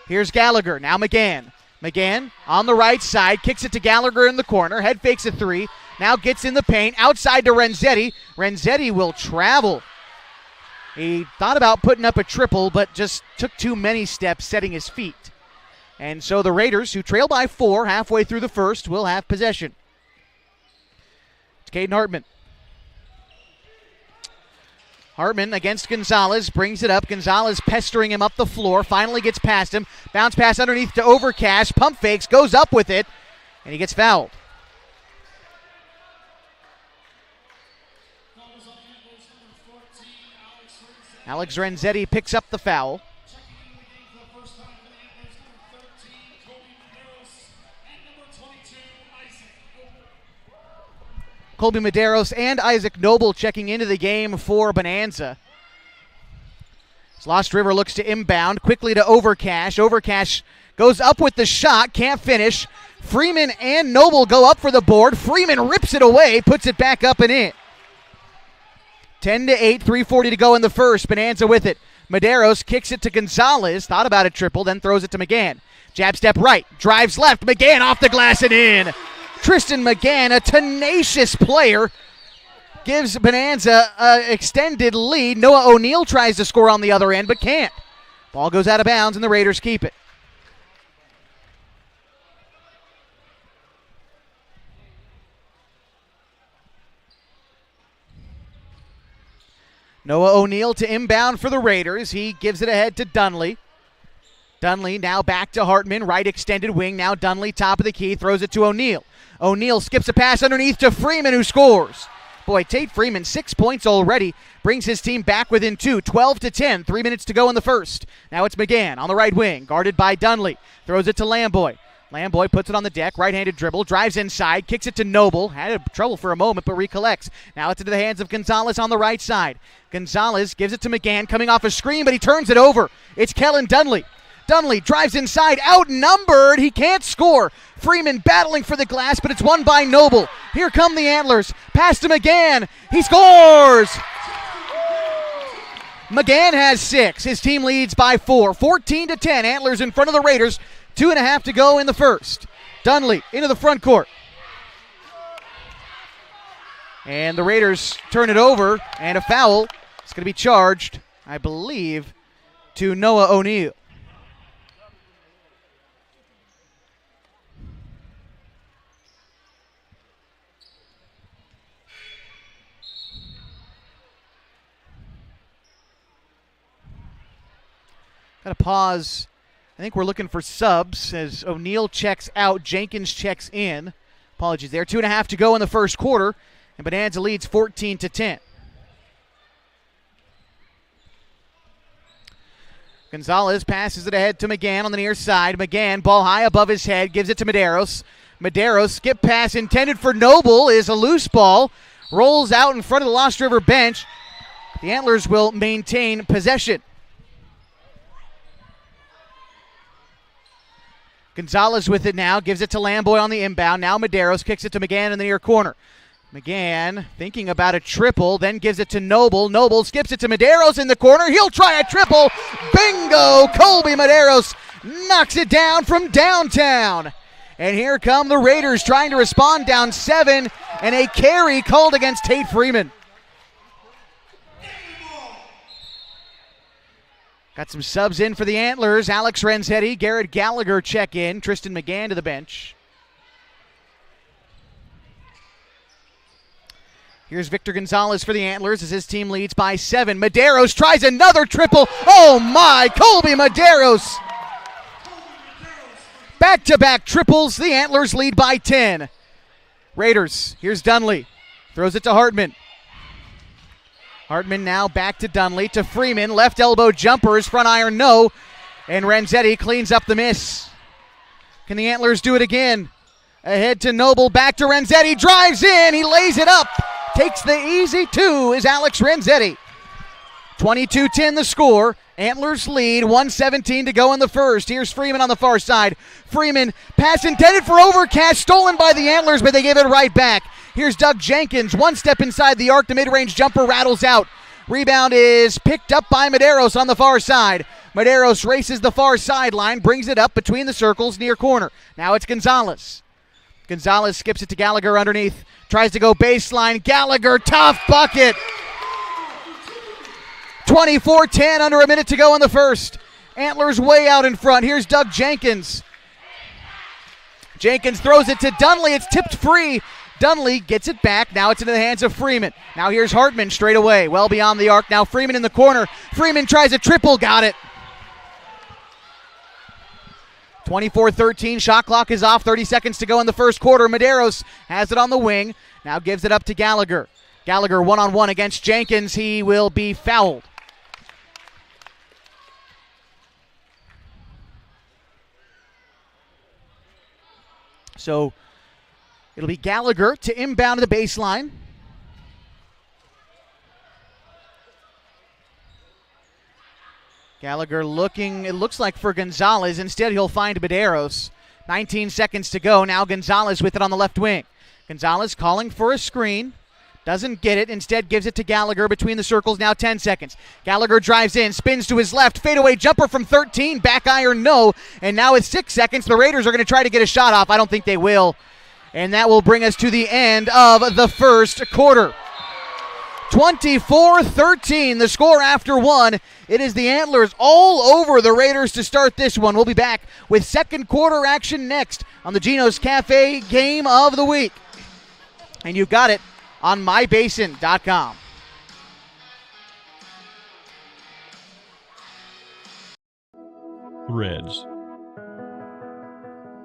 Here's Gallagher, now McGann. McGann on the right side, kicks it to Gallagher in the corner, head fakes a three, now gets in the paint, outside to Renzetti. Renzetti will travel. He thought about putting up a triple, but just took too many steps setting his feet. And so the Raiders, who trail by 4 halfway through the first, will have possession. It's Caden Hartman. Hartman against Gonzalez, brings it up. Gonzalez pestering him up the floor, finally gets past him. Bounce pass underneath to Overcash, pump fakes, goes up with it, and he gets fouled. Alex Renzetti picks up the foul. Colby Medeiros and Isaac Noble checking into the game for Bonanza. As Lost River looks to inbound, quickly to Overcash. Overcash goes up with the shot, can't finish. Freeman and Noble go up for the board. Freeman rips it away, puts it back up and in. 10-8, 3:40 to go in the first. Bonanza with it. Medeiros kicks it to Gonzalez. Thought about a triple, then throws it to McGann. Jab step right, drives left. McGann off the glass and in. Tristan McGann, a tenacious player, gives Bonanza an extended lead. Noah O'Neal tries to score on the other end, but can't. Ball goes out of bounds, and the Raiders keep it. Noah O'Neal to inbound for the Raiders. He gives it ahead to Dunley. Dunley now back to Hartman, right extended wing. Now Dunley, top of the key, throws it to O'Neal. O'Neal skips a pass underneath to Freeman, who scores. Boy, Tate Freeman, 6 points already, brings his team back within 2, 12-10, 3 minutes to go in the first. Now it's McGann on the right wing, guarded by Dunley. Throws it to Lamboy. Lamboy puts it on the deck, right-handed dribble, drives inside, kicks it to Noble. Had trouble for a moment, but recollects. Now it's into the hands of Gonzalez on the right side. Gonzalez gives it to McGann, coming off a screen, but he turns it over. It's Kellen Dunley. Dunley drives inside, outnumbered. He can't score. Freeman battling for the glass, but it's won by Noble. Here come the Antlers. Pass to McGann. He scores! McGann has 6. His team leads by 4. 14-10. Antlers in front of the Raiders. 2.5 to go in the first. Dunley into the front court. And the Raiders turn it over, and a foul is going to be charged, I believe, to Noah O'Neal. Got to pause. I think we're looking for subs as O'Neal checks out, Jenkins checks in. Apologies there. 2.5 to go in the first quarter, and Bonanza leads 14-10. Gonzalez passes it ahead to McGann on the near side. McGann, ball high above his head, gives it to Medeiros. Medeiros, skip pass intended for Noble, is a loose ball. Rolls out in front of the Lost River bench. The Antlers will maintain possession. Gonzalez with it now, gives it to Lamboy on the inbound. Now Medeiros kicks it to McGann in the near corner. McGann thinking about a triple, then gives it to Noble. Noble skips it to Medeiros in the corner. He'll try a triple. Bingo! Colby Medeiros knocks it down from downtown. And here come the Raiders trying to respond, down 7, and a carry called against Tate Freeman. Got some subs in for the Antlers. Alex Renzetti, Garrett Gallagher check in. Tristan McGann to the bench. Here's Victor Gonzalez for the Antlers as his team leads by 7. Medeiros tries another triple. Oh my, Colby Medeiros. Back-to-back triples. The Antlers lead by 10. Raiders, here's Dunley. Throws it to Hartman. Hartman now back to Dunley, to Freeman. Left elbow jumpers, front iron no. And Renzetti cleans up the miss. Can the Antlers do it again? Ahead to Noble, back to Renzetti. Drives in, he lays it up. Takes the easy 2 is Alex Renzetti. 22-10 the score. Antlers lead, 1:17 to go in the first. Here's Freeman on the far side. Freeman, pass intended for Overcash, stolen by the Antlers, but they give it right back. Here's Doug Jenkins, one step inside the arc, the mid-range jumper rattles out. Rebound is picked up by Medeiros on the far side. Medeiros races the far sideline, brings it up between the circles, near corner. Now it's Gonzalez. Gonzalez skips it to Gallagher underneath, tries to go baseline. Gallagher, tough bucket. 24-10, under a minute to go in the first. Antlers way out in front. Here's Doug Jenkins. Jenkins throws it to Dunley. It's tipped free. Dunley gets it back. Now it's into the hands of Freeman. Now here's Hartman straight away, well beyond the arc. Now Freeman in the corner. Freeman tries a triple, got it. 24-13, shot clock is off, 30 seconds to go in the first quarter. Medeiros has it on the wing, now gives it up to Gallagher. Gallagher one-on-one against Jenkins. He will be fouled. So it'll be Gallagher to inbound to the baseline. Gallagher looking, it looks like, for Gonzalez. Instead, he'll find Medeiros. 19 seconds to go. Now Gonzalez with it on the left wing. Gonzalez calling for a screen. Doesn't get it. Instead, gives it to Gallagher between the circles. Now 10 seconds. Gallagher drives in, spins to his left. Fadeaway jumper from 13. Back iron, no. And now with 6 seconds, the Raiders are going to try to get a shot off. I don't think they will. And that will bring us to the end of the first quarter. 24-13, the score after one. It is the Antlers all over the Raiders to start this one. We'll be back with second quarter action next on the Gino's Cafe Game of the Week. And you've got it on mybasin.com. threads.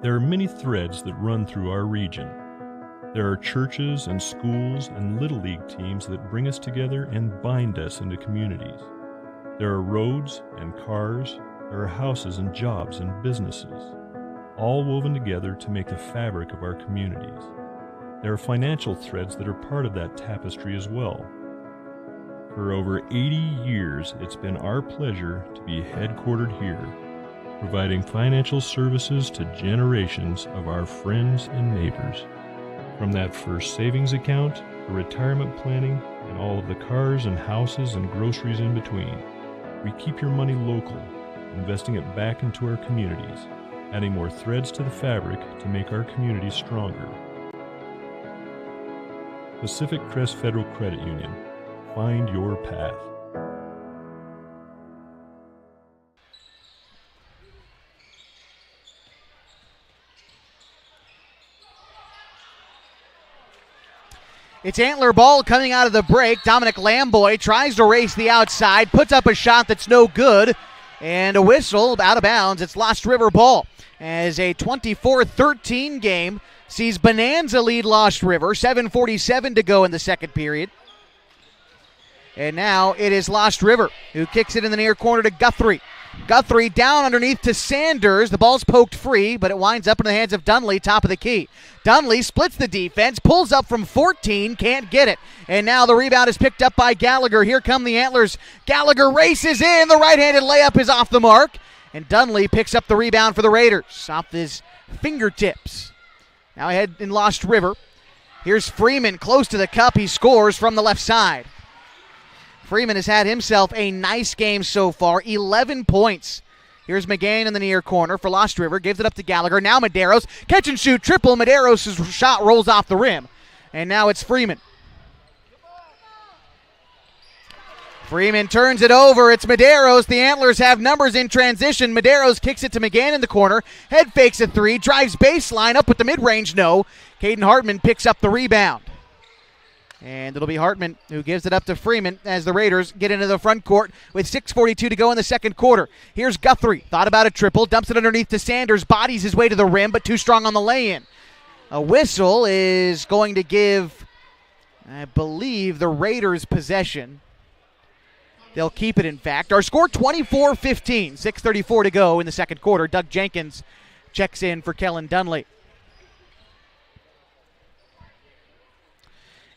There are many threads that run through our region. There are churches and schools and Little League teams that bring us together and bind us into communities. There are roads and cars. There are houses and jobs and businesses, all woven together to make the fabric of our communities. There are financial threads that are part of that tapestry as well. For over 80 years, it's been our pleasure to be headquartered here, providing financial services to generations of our friends and neighbors. From that first savings account to retirement planning and all of the cars and houses and groceries in between, we keep your money local, investing it back into our communities, adding more threads to the fabric to make our communities stronger. Pacific Crest Federal Credit Union. Find your path. It's Antler ball coming out of the break. Dominic Lamboy tries to race the outside, puts up a shot that's no good, and a whistle out of bounds. It's Lost River ball as a 24-13 game sees Bonanza lead Lost River. 7:47 to go in the second period. And now it is Lost River who kicks it in the near corner to Guthrie. Guthrie down underneath to Sanders. The ball's poked free, but it winds up in the hands of Dunley, top of the key. Dunley splits the defense, pulls up from 14, can't get it. And now the rebound is picked up by Gallagher. Here come the Antlers. Gallagher races in. The right-handed layup is off the mark. And Dunley picks up the rebound for the Raiders off his fingertips. Now ahead in Lost River. Here's Freeman close to the cup. He scores from the left side. Freeman has had himself a nice game so far, 11 points. Here's McGain in the near corner for Lost River, gives it up to Gallagher. Now Medeiros, catch and shoot triple. Medeiros' shot rolls off the rim. And now it's Freeman. Freeman turns it over. It's Medeiros. The Antlers have numbers in transition. Medeiros kicks it to McGann in the corner. Head fakes a three. Drives baseline up with the mid-range. No. Caden Hartman picks up the rebound. And it'll be Hartman who gives it up to Freeman as the Raiders get into the front court with 6:42 to go in the second quarter. Here's Guthrie. Thought about a triple. Dumps it underneath to Sanders. Bodies his way to the rim, but too strong on the lay-in. A whistle is going to give, I believe, the Raiders possession. They'll keep it, in fact. Our score 24-15. 6:34 to go in the second quarter. Doug Jenkins checks in for Kellen Dunley.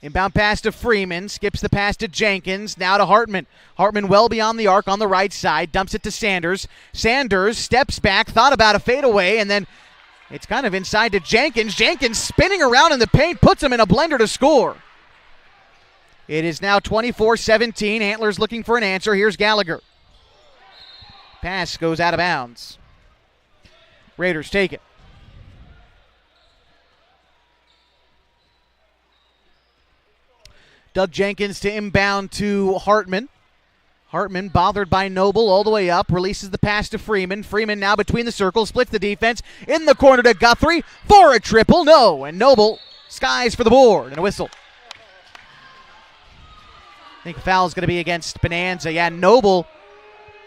Inbound pass to Freeman, skips the pass to Jenkins, now to Hartman. Hartman well beyond the arc on the right side, dumps it to Sanders. Sanders steps back, thought about a fadeaway, and then it's kind of inside to Jenkins. Jenkins spinning around in the paint, puts him in a blender to score. It is now 24-17. Antlers looking for an answer. Here's Gallagher. Pass goes out of bounds. Raiders take it. Doug Jenkins to inbound to Hartman. Hartman bothered by Noble all the way up. Releases the pass to Freeman. Freeman now between the circles. Splits the defense. In the corner to Guthrie. For a triple. No. And Noble skies for the board. And a whistle. I think the foul is going to be against Bonanza. Yeah, Noble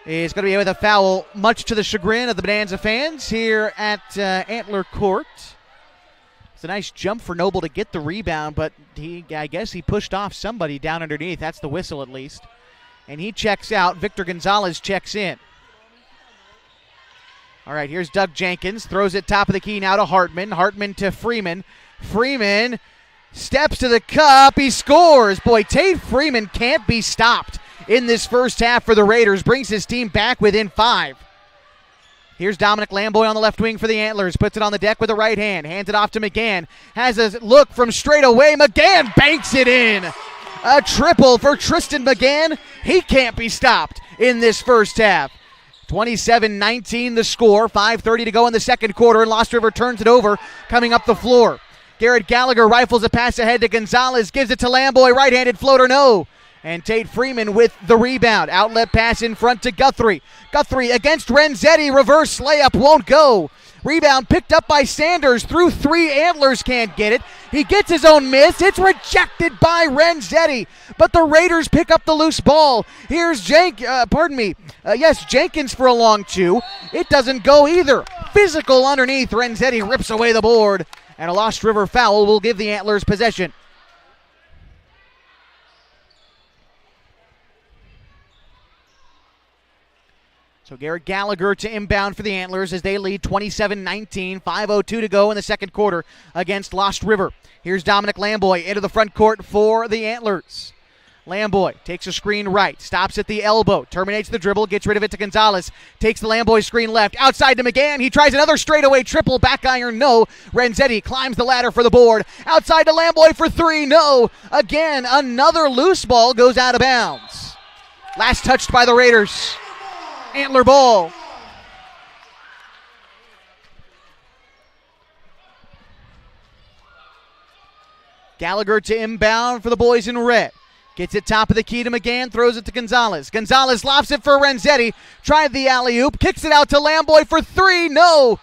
is going to be with a foul, much to the chagrin of the Bonanza fans here at Antler Court. It's a nice jump for Noble to get the rebound, but I guess he pushed off somebody down underneath. That's the whistle at least. And he checks out. Victor Gonzalez checks in. All right, here's Doug Jenkins. Throws it top of the key now to Hartman. Hartman to Freeman. Freeman steps to the cup. He scores. Boy, Tate Freeman can't be stopped in this first half for the Raiders. Brings his team back within 5. Here's Dominic Lamboy on the left wing for the Antlers. Puts it on the deck with the right hand. Hands it off to McGann. Has a look from straight away. McGann banks it in. A triple for Tristan McGann. He can't be stopped in this first half. 27-19 the score. 5:30 to go in the second quarter, and Lost River turns it over coming up the floor. Garrett Gallagher rifles a pass ahead to Gonzalez. Gives it to Lamboy. Right-handed floater, no. And Tate Freeman with the rebound. Outlet pass in front to Guthrie. Guthrie against Renzetti. Reverse layup won't go. Rebound picked up by Sanders. Through three. Antlers can't get it. He gets his own miss. It's rejected by Renzetti. But the Raiders pick up the loose ball. Here's Jenkins for a long two. It doesn't go either. Physical underneath. Renzetti rips away the board. And a Lost River foul will give the Antlers possession. So Garrett Gallagher to inbound for the Antlers as they lead 27-19, 5:02 to go in the second quarter against Lost River. Here's Dominic Lamboy into the front court for the Antlers. Lamboy takes a screen right, stops at the elbow, terminates the dribble, gets rid of it to Gonzalez, takes the Lamboy screen left, outside to McGann. He tries another straightaway triple, back iron, no. Renzetti climbs the ladder for the board, outside to Lamboy for three, no. Again, another loose ball goes out of bounds. Last touched by the Raiders. Antler ball. Gallagher to inbound for the boys in red. Gets it top of the key to McGann, throws it to Gonzalez. Gonzalez lofts it for Renzetti. Tried the alley-oop, kicks it out to Lamboy for three, no.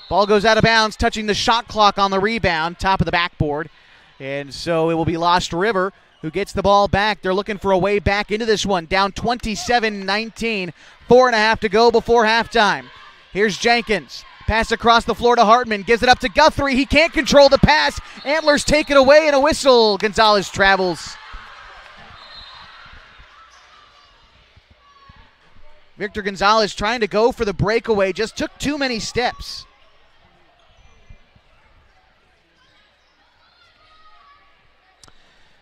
Ball goes out of bounds, touching the shot clock on the rebound, top of the backboard. And so it will be Lost River who gets the ball back. They're looking for a way back into this one. Down 27-19, 4.5 to go before halftime. Here's Jenkins. Pass across the floor to Hartman. Gives it up to Guthrie. He can't control the pass. Antlers take it away and a whistle. Gonzalez travels. Victor Gonzalez trying to go for the breakaway. Just took too many steps.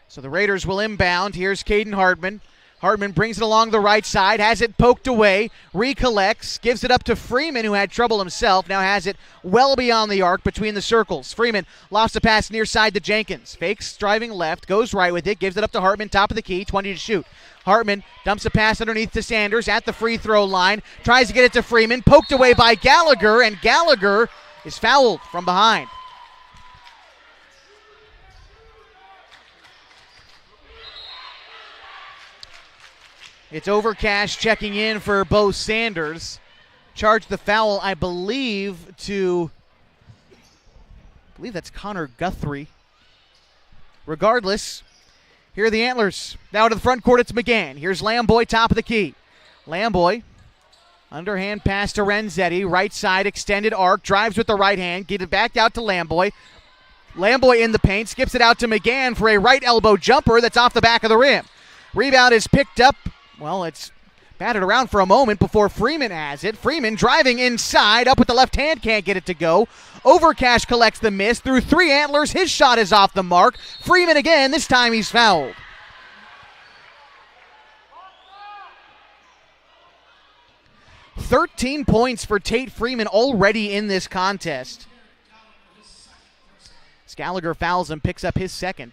So the Raiders will inbound. Here's Caden Hartman. Hartman brings it along the right side, has it poked away, recollects, gives it up to Freeman, who had trouble himself, now has it well beyond the arc between the circles. Freeman lofts a pass near side to Jenkins. Fakes driving left, goes right with it, gives it up to Hartman, top of the key, 20 to shoot. Hartman dumps a pass underneath to Sanders at the free throw line, tries to get it to Freeman, poked away by Gallagher, and Gallagher is fouled from behind. It's Overcash checking in for Bo Sanders. Charged the foul, I believe that's Connor Guthrie. Regardless, here are the Antlers. Now to the front court, it's McGann. Here's Lamboy, top of the key. Lamboy, underhand pass to Renzetti. Right side, extended arc, drives with the right hand. Get it back out to Lamboy. Lamboy in the paint, skips it out to McGann for a right elbow jumper that's off the back of the rim. Rebound is picked up. Well, it's batted around for a moment before Freeman has it. Freeman driving inside, up with the left hand, can't get it to go. Overcash collects the miss through three Antlers. His shot is off the mark. Freeman again, this time he's fouled. "13 points for Tate Freeman already in this contest. Gallagher fouls him, picks up his second.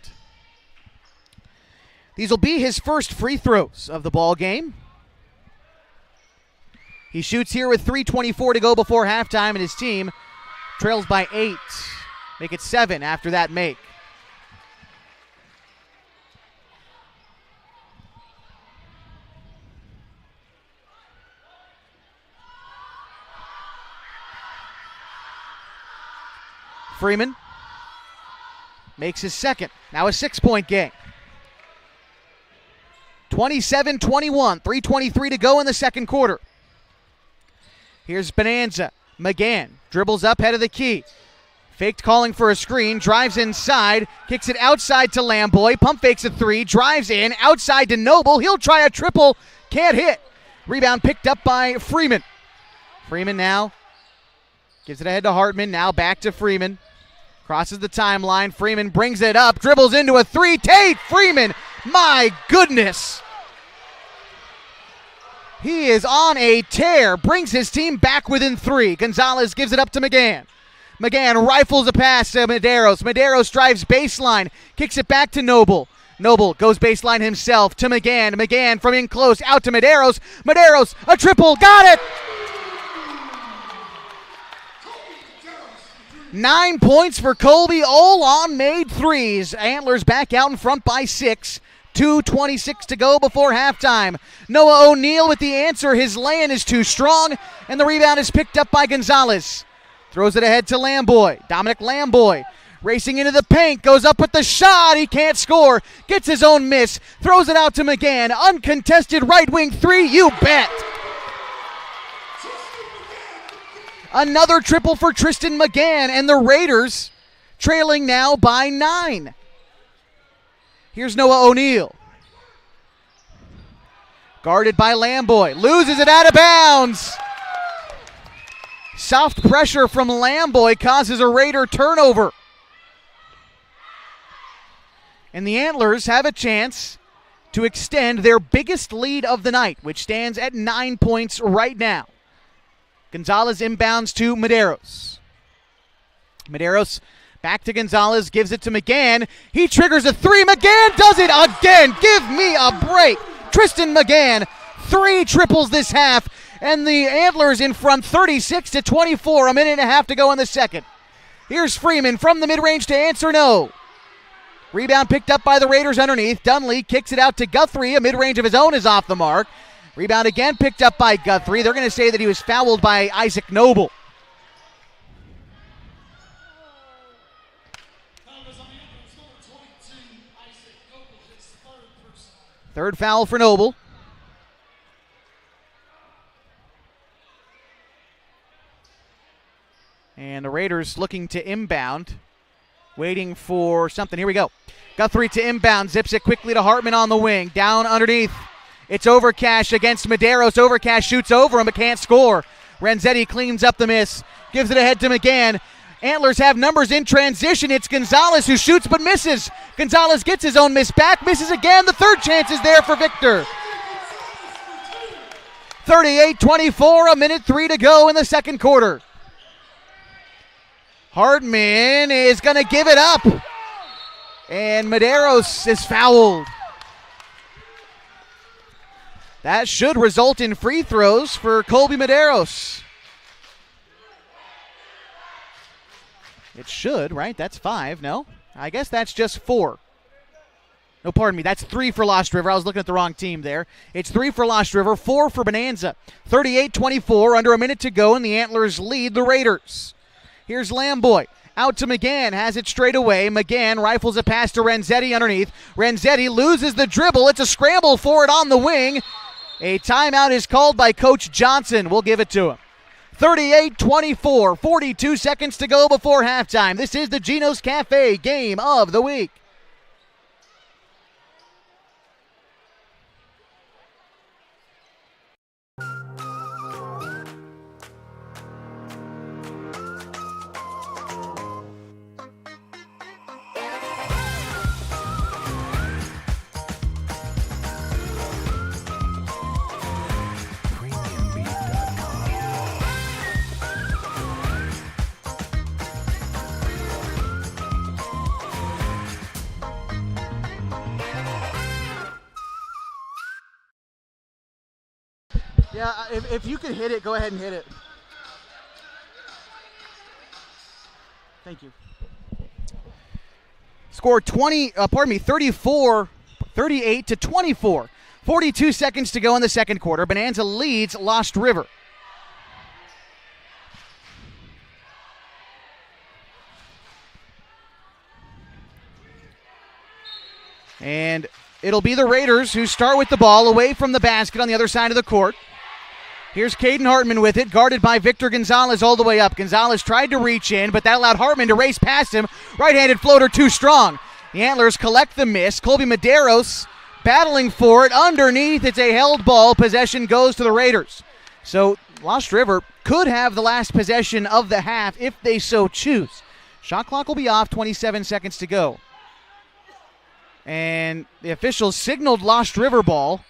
These will be his first free throws of the ball game. He shoots here with 3:24 to go before halftime, and his team trails by 8. Make it 7 after that make. Freeman makes his second. Now a 6-point game. 27-21, 3:23 to go in the second quarter. Here's Bonanza. McGann dribbles up, head of the key. Faked calling for a screen, drives inside, kicks it outside to Lamboy, pump fakes a three, drives in, outside to Noble. He'll try a triple, can't hit. Rebound picked up by Freeman. Freeman now gives it ahead to Hartman, now back to Freeman. Crosses the timeline, Freeman brings it up, dribbles into a three. Tate Freeman, my goodness. He is on a tear, brings his team back within 3. Gonzalez gives it up to McGann. McGann rifles a pass to Medeiros. Medeiros drives baseline, kicks it back to Noble. Noble goes baseline himself to McGann. McGann from in close, out to Medeiros. Medeiros, a triple, got it! 9 points for Colby, all on made threes. Antlers back out in front by 6. 2:26 to go before halftime. Noah O'Neal with the answer. His lay-in is too strong, and the rebound is picked up by Gonzalez. Throws it ahead to Lamboy. Dominic Lamboy racing into the paint, goes up with the shot. He can't score. Gets his own miss. Throws it out to McGann. Uncontested right wing three. You bet. Another triple for Tristan McGann, and the Raiders trailing now by 9. Here's Noah O'Neal. Guarded by Lamboy. Loses it out of bounds. Soft pressure from Lamboy causes a Raider turnover. And the Antlers have a chance to extend their biggest lead of the night, which stands at 9 points right now. Gonzalez inbounds to Medeiros. Medeiros back to Gonzalez, gives it to McGann. He triggers a three. McGann does it again. Give me a break. Tristan McGann, 3 triples this half, and the Antlers in front 36-24. A minute and a half to go in the second. Here's Freeman from the mid-range to answer no. Rebound picked up by the Raiders underneath. Dunley kicks it out to Guthrie. A mid-range of his own is off the mark. Rebound again picked up by Guthrie. They're going to say that he was fouled by Isaac Noble. Third foul for Noble. And the Raiders looking to inbound. Waiting for something. Here we go. Guthrie to inbound. Zips it quickly to Hartman on the wing. Down underneath. It's Overcash against Medeiros. Overcash shoots over him but can't score. Renzetti cleans up the miss. Gives it ahead to McGann. Antlers have numbers in transition. It's Gonzalez who shoots but misses. Gonzalez gets his own miss back. Misses again. The third chance is there for Victor. 38-24. A minute 3 to go in the second quarter. Hartman is going to give it up. And Medeiros is fouled. That should result in free throws for Colby Medeiros. It should, right? That's 5, no? I guess that's just 4. No, pardon me, that's 3 for Lost River. I was looking at the wrong team there. It's 3 for Lost River, 4 for Bonanza. 38-24, under a minute to go, and the Antlers lead the Raiders. Here's Lamboy. Out to McGann, has it straight away. McGann rifles a pass to Renzetti underneath. Renzetti loses the dribble. It's a scramble for it on the wing. A timeout is called by Coach Johnson. We'll give it to him. 38-24, 42 seconds to go before halftime. This is the Gino's Cafe Game of the Week. Yeah, if you can hit it, go ahead and hit it. Thank you. Score 38-24. 42 seconds to go in the second quarter. Bonanza leads Lost River. And it'll be the Raiders who start with the ball away from the basket on the other side of the court. Here's Caden Hartman with it, guarded by Victor Gonzalez all the way up. Gonzalez tried to reach in, but that allowed Hartman to race past him. Right-handed floater too strong. The Antlers collect the miss. Colby Medeiros battling for it underneath. It's a held ball. Possession goes to the Raiders. So Lost River could have the last possession of the half if they so choose. Shot clock will be off, 27 seconds to go. And the officials signaled Lost River ball,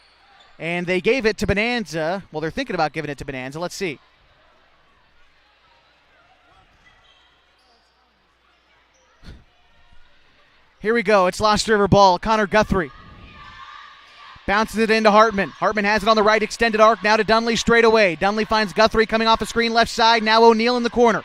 and they gave it to Bonanza. Well, they're thinking about giving it to Bonanza. Let's see. Here we go. It's Lost River ball. Connor Guthrie bounces it into Hartman. Hartman has it on the right extended arc. Now to Dunley straight away. Dunley finds Guthrie coming off the screen left side. Now O'Neal in the corner.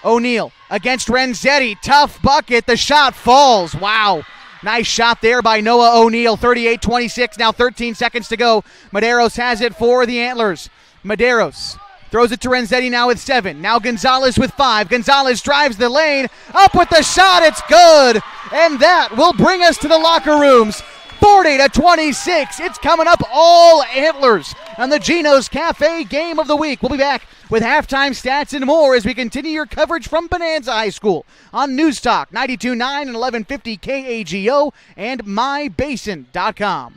O'Neal against Renzetti. Tough bucket. The shot falls. Wow. Nice shot there by Noah O'Neill. 38-26, now 13 seconds to go. Medeiros has it for the Antlers. Medeiros throws it to Renzetti now with 7. Now Gonzalez with 5. Gonzalez drives the lane. Up with the shot. It's good. And that will bring us to the locker rooms. 40-26. It's coming up all Antlers on the Gino's Cafe Game of the Week. We'll be back with halftime stats and more as we continue your coverage from Bonanza High School on News Talk 92.9 and 1150 KAGO and mybasin.com.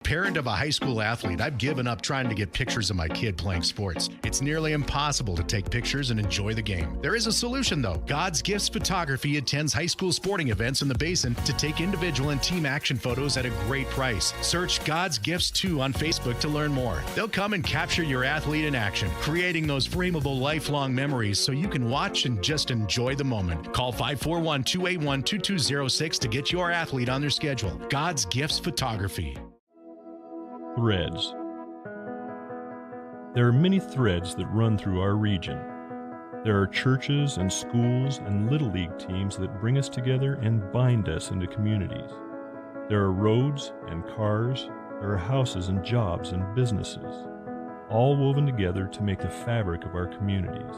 Parent of a high school athlete, I've given up trying to get pictures of my kid playing sports. It's nearly impossible to take pictures and enjoy the game. There is a solution though. God's Gifts Photography attends high school sporting events in the Basin to take individual and team action photos at a great price. Search God's Gifts 2 on Facebook to learn more. They'll come and capture your athlete in action, creating those frameable lifelong memories so you can watch and just enjoy the moment. Call 541-281-2206 to get your athlete on their schedule. God's Gifts Photography. Threads. There are many threads that run through our region. There are churches and schools and little league teams that bring us together and bind us into communities. There are roads and cars. There are houses and jobs and businesses, all woven together to make the fabric of our communities.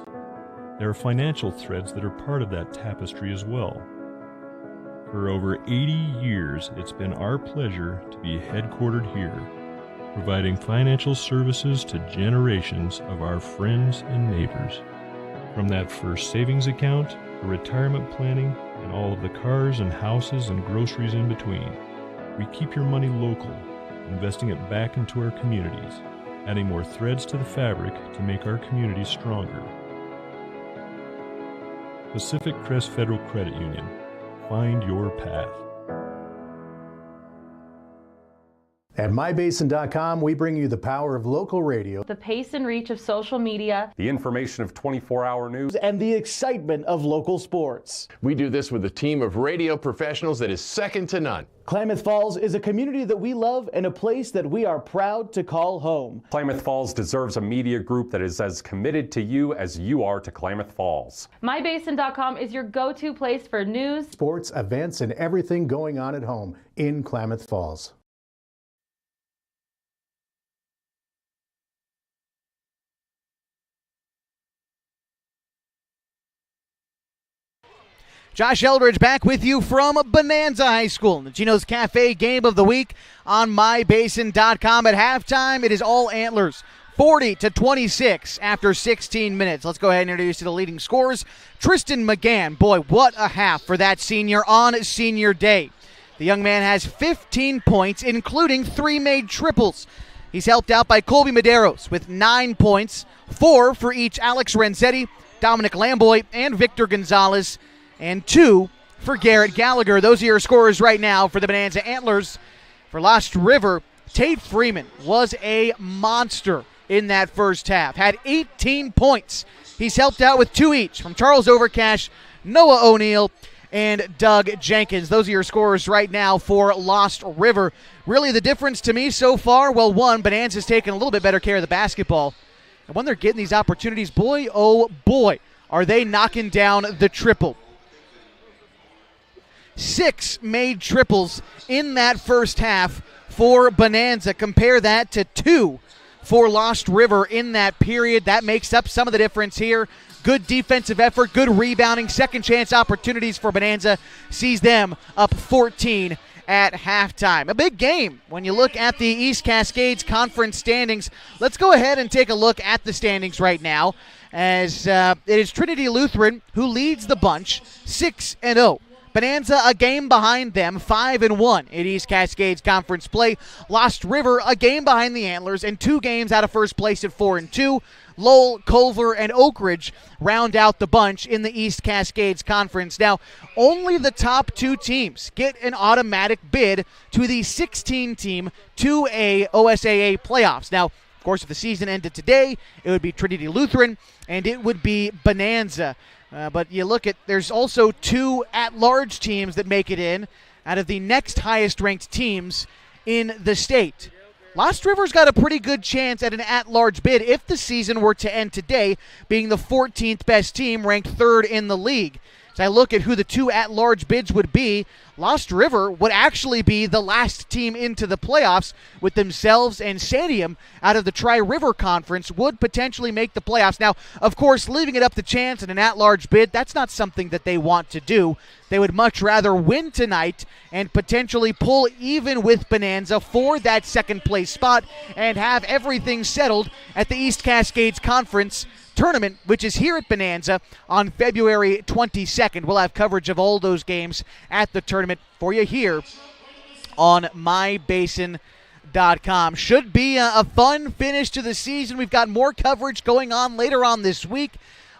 There are financial threads that are part of that tapestry as well. For over 80 years, it's been our pleasure to be headquartered here, providing financial services to generations of our friends and neighbors. From that first savings account, to retirement planning, and all of the cars and houses and groceries in between, we keep your money local, investing it back into our communities, adding more threads to the fabric to make our communities stronger. Pacific Crest Federal Credit Union. Find your path. At mybasin.com, we bring you the power of local radio, The pace and reach of social media, the information of 24-hour news, and the excitement of local sports. We do this with a team of radio professionals that is second to none. Klamath Falls is a community that we love and a place that we are proud to call home. Klamath Falls deserves a media group that is as committed to you as you are to Klamath Falls. mybasin.com is your go-to place for news, sports, events, and everything going on at home in Klamath Falls. Josh Eldridge back with you from Bonanza High School. The Gino's Cafe Game of the Week on mybasin.com. At halftime, it is all Antlers. 40-26 after 16 minutes. Let's go ahead and introduce you to the leading scorers. Tristan McGann. Boy, what a half for that senior on senior day. The young man has 15 points, including 3 made triples. He's helped out by Colby Medeiros with 9 points, 4 for each Alex Renzetti, Dominic Lamboy, and Victor Gonzalez, and 2 for Garrett Gallagher. Those are your scorers right now for the Bonanza Antlers. For Lost River, Tate Freeman was a monster in that first half. Had 18 points. He's helped out with 2 each from Charles Overcash, Noah O'Neill, and Doug Jenkins. Those are your scorers right now for Lost River. Really the difference to me so far, well, one, Bonanza's taken a little bit better care of the basketball. And when they're getting these opportunities, boy, oh boy, are they knocking down the triple. 6 made triples in that first half for Bonanza. Compare that to 2 for Lost River in that period. That makes up some of the difference here. Good defensive effort, good rebounding, second chance opportunities for Bonanza. Sees them up 14 at halftime. A big game when you look at the East Cascades Conference standings. Let's go ahead and take a look at the standings right now, as it is Trinity Lutheran who leads the bunch 6-0. Bonanza a game behind them, 5-1 in East Cascades Conference play. Lost River a game behind the Antlers and 2 games out of first place at 4-2. Lowell, Culver, and Oak Ridge round out the bunch in the East Cascades Conference. Now, only the top 2 teams get an automatic bid to the 16-team 2A OSAA playoffs. Now, of course, if the season ended today, it would be Trinity Lutheran and it would be Bonanza. But you look at, there's also 2 at-large teams that make it in out of the next highest-ranked teams in the state. Lost River's got a pretty good chance at an at-large bid if the season were to end today, being the 14th best team, ranked third in the league. As I look at who the two at-large bids would be, Lost River would actually be the last team into the playoffs, with themselves and Santiam out of the Tri-River Conference would potentially make the playoffs. Now, of course, leaving it up to chance in an at-large bid, that's not something that they want to do. They would much rather win tonight and potentially pull even with Bonanza for that second place spot and have everything settled at the East Cascades Conference tournament, which is here at Bonanza on February 22nd. We'll have coverage of all those games at the tournament for you here on mybasin.com. Should be a fun finish to the season. We've got more coverage going on later on this week.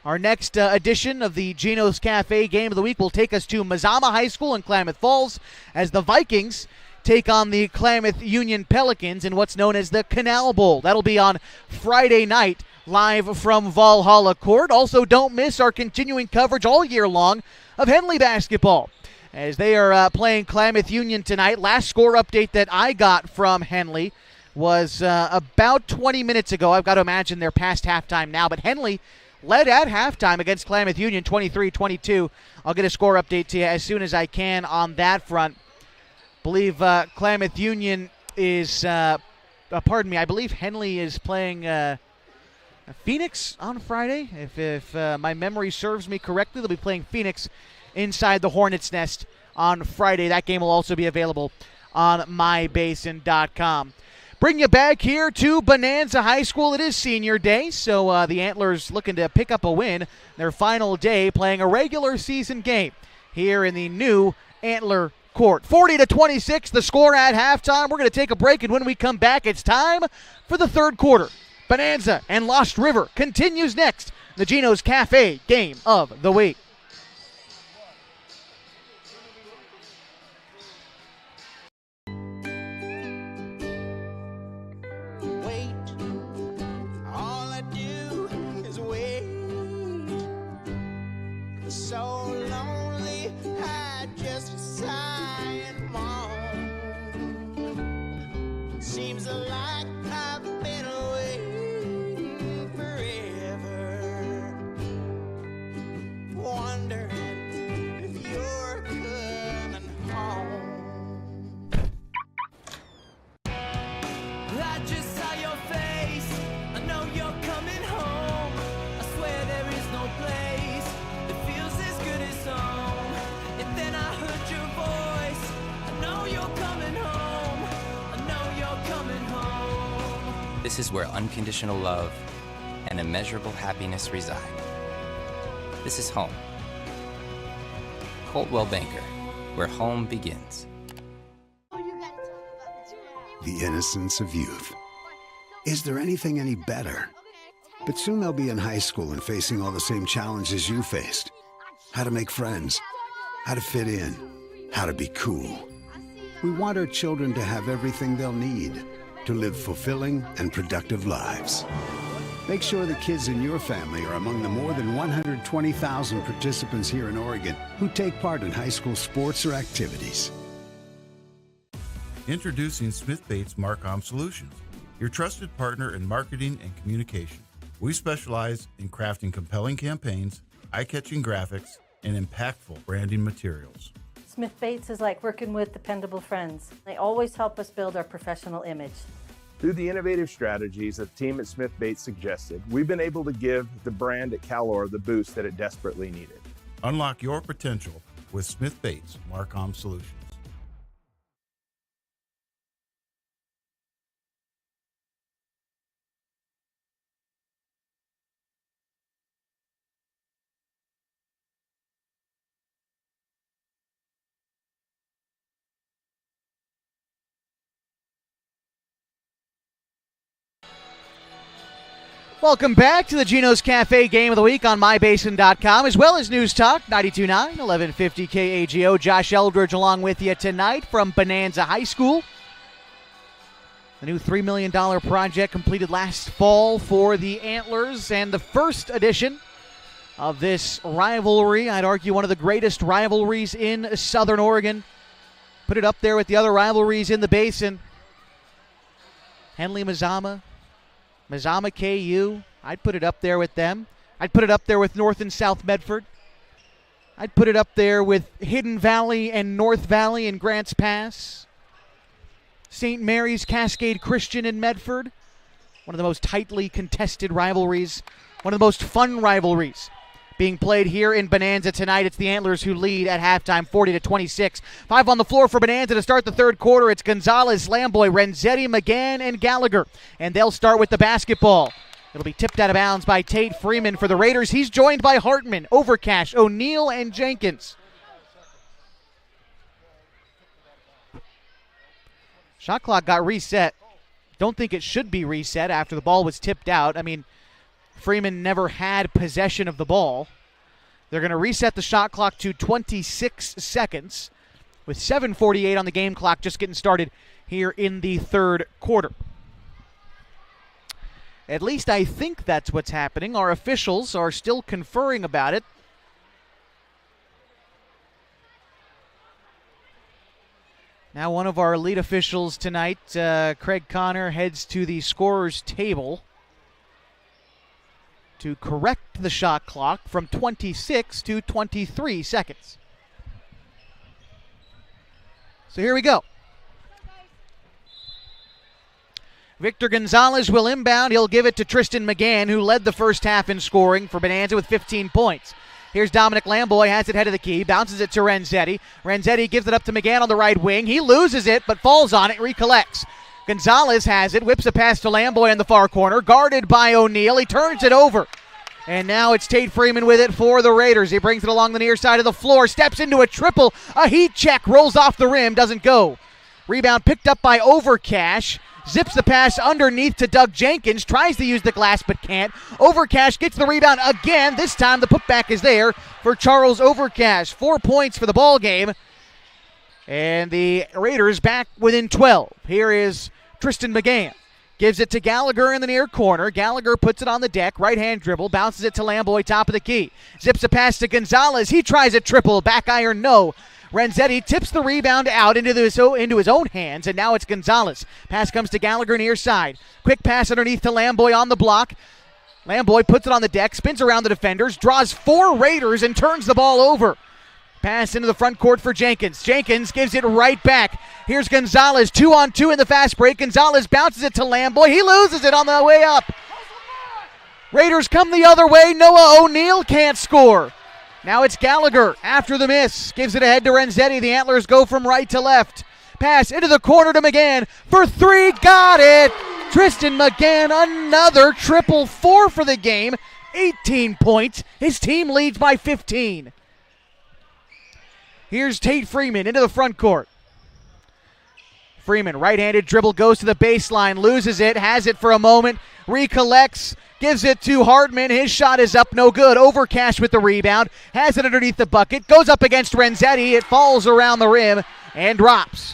Our next edition of the Gino's Cafe Game of the Week will take us to Mazama High School in Klamath Falls as the Vikings take on the Klamath Union Pelicans in what's known as the Canal Bowl. That'll be on Friday night, live from Valhalla Court. Also, don't miss our continuing coverage all year long of Henley basketball, as they are playing Klamath Union tonight. Last score update that I got from Henley was about 20 minutes ago. I've got to imagine they're past halftime now, but Henley led at halftime against Klamath Union 23-22. I'll get a score update to you as soon as I can on that front. Believe Klamath Union is, I believe Henley is playing Phoenix on Friday. If my memory serves me correctly, they'll be playing Phoenix inside the Hornets' Nest on Friday. That game will also be available on mybasin.com. Bring you back here to Bonanza High School. It is senior day, so the Antlers looking to pick up a win. Their final day playing a regular season game here in the new Antler Court. 40-26, the score at halftime. We're going to take a break, and when we come back, it's time for the third quarter. Bonanza and Lost River continues next. The Gino's Cafe Game of the Week. So lonely, I just sigh and moan. Seems like I've been away forever, wondering if you're coming home. I just saw your face, I know you're coming home. I swear there is no place home. And then I heard your voice. I know you're coming home. I know you're coming home. This is where unconditional love and immeasurable happiness reside. This is home. Coldwell Banker, where home begins. The innocence of youth. Is there anything any better? But soon they'll be in high school and facing all the same challenges you faced. How to make friends, how to fit in, how to be cool. We want our children to have everything they'll need to live fulfilling and productive lives. Make sure the kids in your family are among the more than 120,000 participants here in Oregon who take part in high school sports or activities. Introducing Smith Bates Marcom Solutions, your trusted partner in marketing and communication. We specialize in crafting compelling campaigns, eye-catching graphics, and impactful branding materials. Smith Bates is like working with dependable friends. They always help us build our professional image. Through the innovative strategies that the team at Smith Bates suggested, we've been able to give the brand at Calor the boost that it desperately needed. Unlock your potential with Smith Bates Marcom Solutions. Welcome back to the Gino's Cafe Game of the Week on mybasin.com, as well as News Talk 92.9, 1150 KAGO. Josh Eldridge along with you tonight from Bonanza High School. The new $3 million project completed last fall for the Antlers, and the first edition of this rivalry, I'd argue one of the greatest rivalries in Southern Oregon. Put it up there with the other rivalries in the Basin. Henley Mazama, Mazama KU. I'd put it up there with them. I'd put it up there with North and South Medford. I'd put it up there with Hidden Valley and North Valley and Grants Pass. St. Mary's Cascade Christian in Medford. One of the most tightly contested rivalries. One of the most fun rivalries being played here in Bonanza tonight. It's the Antlers who lead at halftime, 40-26. 5 on the floor for Bonanza to start the third quarter. It's Gonzalez, Lamboy, Renzetti, McGann, and Gallagher. And they'll start with the basketball. It'll be tipped out of bounds by Tate Freeman for the Raiders. He's joined by Hartman, Overcash, O'Neill, and Jenkins. Shot clock got reset. Don't think it should be reset after the ball was tipped out. I mean, Freeman never had possession of the ball. They're going to reset the shot clock to 26 seconds with 7:48 on the game clock, just getting started here in the third quarter. At least I think that's what's happening. Our officials are still conferring about it. Now one of our lead officials tonight, Craig Connor, heads to the scorer's table to correct the shot clock from 26 to 23 seconds. So here we go. Victor Gonzalez will inbound. He'll give it to Tristan McGann, who led the first half in scoring for Bonanza with 15 points. Here's Dominic Lamboy, has it head of the key, bounces it to Renzetti. Renzetti gives it up to McGann on the right wing. He loses it, but falls on it, recollects. Gonzalez has it, whips a pass to Lamboy in the far corner, guarded by O'Neill. He turns it over. And now it's Tate Freeman with it for the Raiders. He brings it along the near side of the floor, steps into a triple. A heat check, rolls off the rim, doesn't go. Rebound picked up by Overcash. Zips the pass underneath to Doug Jenkins. Tries to use the glass but can't. Overcash gets the rebound again. This time the putback is there for Charles Overcash. 4 points for the ball game. And the Raiders back within 12. Here is Tristan McGann. Gives it to Gallagher in the near corner. Gallagher puts it on the deck. Right-hand dribble. Bounces it to Lamboy, top of the key. Zips a pass to Gonzalez. He tries a triple. Back iron, no. Renzetti tips the rebound out into his own hands, and now it's Gonzalez. Pass comes to Gallagher near side. Quick pass underneath to Lamboy on the block. Lamboy puts it on the deck, spins around the defenders, draws 4 Raiders, and turns the ball over. Pass into the front court for Jenkins. Jenkins gives it right back. Here's Gonzalez, 2-on-2 in the fast break. Gonzalez bounces it to Lamboy. He loses it on the way up. Raiders come the other way. Noah O'Neill can't score. Now it's Gallagher after the miss. Gives it ahead to Renzetti. The Antlers go from right to left. Pass into the corner to McGann for 3. Got it! Tristan McGann, another triple, 4 for the game. 18 points. His team leads by 15. Here's Tate Freeman into the front court. Freeman, right-handed dribble, goes to the baseline, loses it, has it for a moment, recollects, gives it to Hardman. His shot is up, no good. Overcash with the rebound, has it underneath the bucket, goes up against Renzetti. It falls around the rim and drops.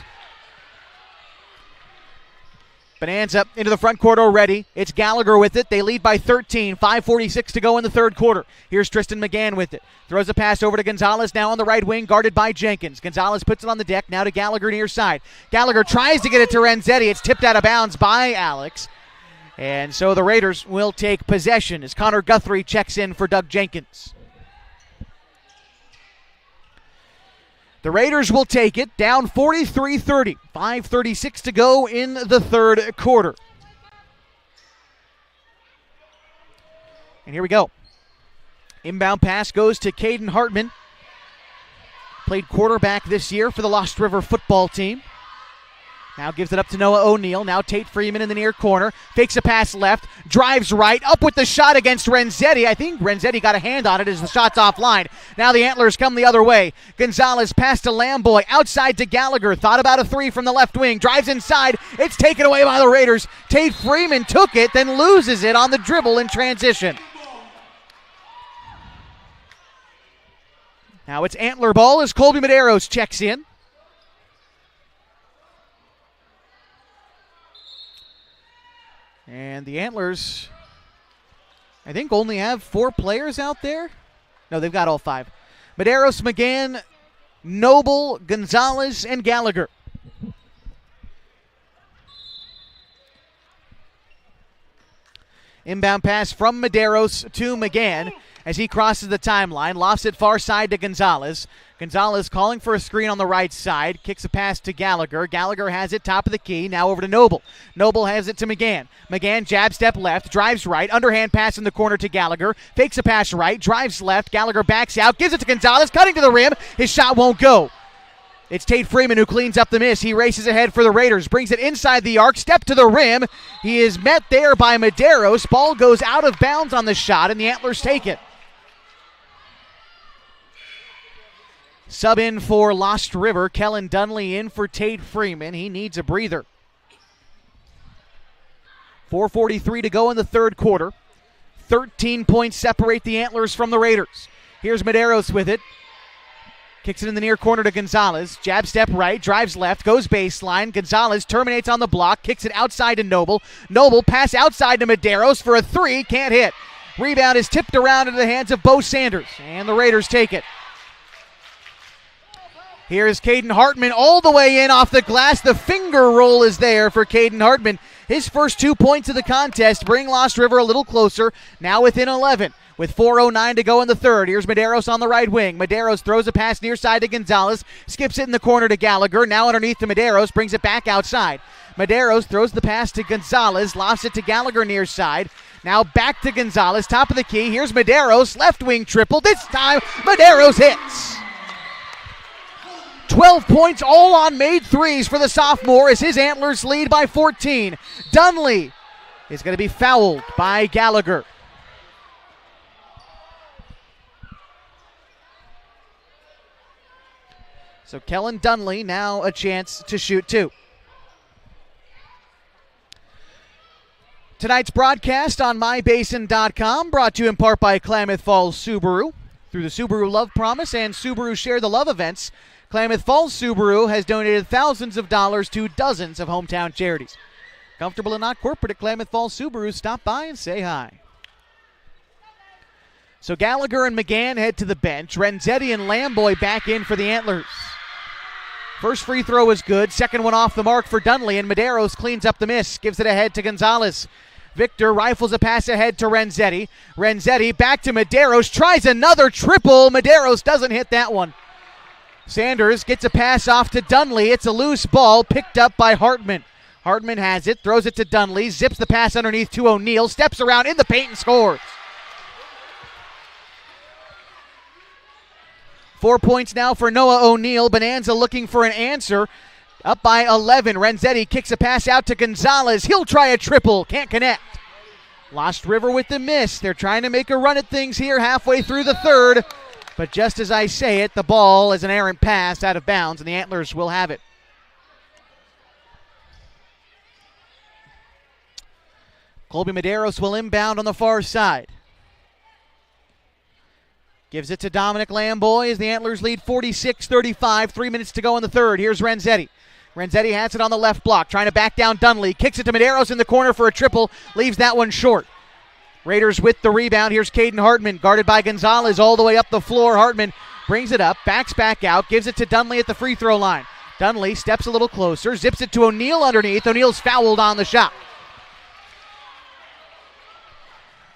Bonanza into the front court already. It's Gallagher with it. They lead by 13. 5:46 to go in the third quarter. Here's Tristan McGann with it. Throws a pass over to Gonzalez, now on the right wing, guarded by Jenkins. Gonzalez puts it on the deck, now to Gallagher near side. Gallagher tries to get it to Renzetti. It's tipped out of bounds by Alex. And so the Raiders will take possession as Connor Guthrie checks in for Doug Jenkins. The Raiders will take it, down 43-30. 5:36 to go in the third quarter. And here we go. Inbound pass goes to Caden Hartman. Played quarterback this year for the Lost River football team. Now gives it up to Noah O'Neill. Now Tate Freeman in the near corner. Fakes a pass left. Drives right. Up with the shot against Renzetti. I think Renzetti got a hand on it as the shot's offline. Now the Antlers come the other way. Gonzalez pass to Lamboy. Outside to Gallagher. Thought about a 3 from the left wing. Drives inside. It's taken away by the Raiders. Tate Freeman took it, then loses it on the dribble in transition. Now it's Antler ball as Colby Medeiros checks in. And the Antlers, I think, only have 4 players out there. No, they've got all 5. Medeiros, McGann, Noble, Gonzalez, and Gallagher. Inbound pass from Medeiros to McGann as he crosses the timeline, lofts it far side to Gonzalez. Gonzalez calling for a screen on the right side, kicks a pass to Gallagher. Gallagher has it top of the key, now over to Noble. Noble has it to McGann. McGann jab step left, drives right, underhand pass in the corner to Gallagher, fakes a pass right, drives left, Gallagher backs out, gives it to Gonzalez, cutting to the rim, his shot won't go. It's Tate Freeman who cleans up the miss. He races ahead for the Raiders, brings it inside the arc, step to the rim. He is met there by Medeiros. Ball goes out of bounds on the shot, and the Antlers take it. Sub in for Lost River. Kellen Dunley in for Tate Freeman. He needs a breather. 4:43 to go in the third quarter. 13 points separate the Antlers from the Raiders. Here's Medeiros with it. Kicks it in the near corner to Gonzalez. Jab step right, drives left, goes baseline. Gonzalez terminates on the block, kicks it outside to Noble. Noble pass outside to Medeiros for a three, can't hit. Rebound is tipped around into the hands of Bo Sanders, and the Raiders take it. Here is Caden Hartman all the way in off the glass. The finger roll is there for Caden Hartman. His first 2 points of the contest bring Lost River a little closer, now within 11. With 4:09 to go in the third, here's Medeiros on the right wing. Medeiros throws a pass near side to Gonzalez, skips it in the corner to Gallagher, now underneath to Medeiros, brings it back outside. Medeiros throws the pass to Gonzalez, lofts it to Gallagher near side. Now back to Gonzalez, top of the key. Here's Medeiros, left wing triple. This time, Medeiros hits. 12 points all on made threes for the sophomore as his Antlers lead by 14. Dunley is going to be fouled by Gallagher. So Kellen Dunley now a chance to shoot two. Tonight's broadcast on mybasin.com brought to you in part by Klamath Falls Subaru. Through the Subaru Love Promise and Subaru Share the Love events, Klamath Falls Subaru has donated thousands of dollars to dozens of hometown charities. Comfortable and not corporate at Klamath Falls Subaru. Stop by and say hi. So Gallagher and McGann head to the bench. Renzetti and Lamboy back in for the Antlers. First free throw is good. Second one off the mark for Dunley, and Medeiros cleans up the miss. Gives it ahead to Gonzalez. Victor rifles a pass ahead to Renzetti. Renzetti back to Medeiros. Tries another triple. Medeiros doesn't hit that one. Sanders gets a pass off to Dunley. It's a loose ball picked up by Hartman. Hartman has it, throws it to Dunley, zips the pass underneath to O'Neal, steps around in the paint and scores. 4 points now for Noah O'Neal. Bonanza looking for an answer. Up by 11. Renzetti kicks a pass out to Gonzalez. He'll try a triple. Can't connect. Lost River with the miss. They're trying to make a run at things here halfway through the third. But just as I say it, the ball is an errant pass out of bounds, and the Antlers will have it. Colby Medeiros will inbound on the far side. Gives it to Dominic Lamboy as the Antlers lead 46-35. 3 minutes to go in the third. Here's Renzetti. Renzetti has it on the left block, trying to back down Dunley. Kicks it to Medeiros in the corner for a triple. Leaves that one short. Raiders with the rebound. Here's Caden Hartman, guarded by Gonzalez all the way up the floor. Hartman brings it up, backs back out, gives it to Dunley at the free throw line. Dunley steps a little closer, zips it to O'Neal underneath. O'Neal's fouled on the shot.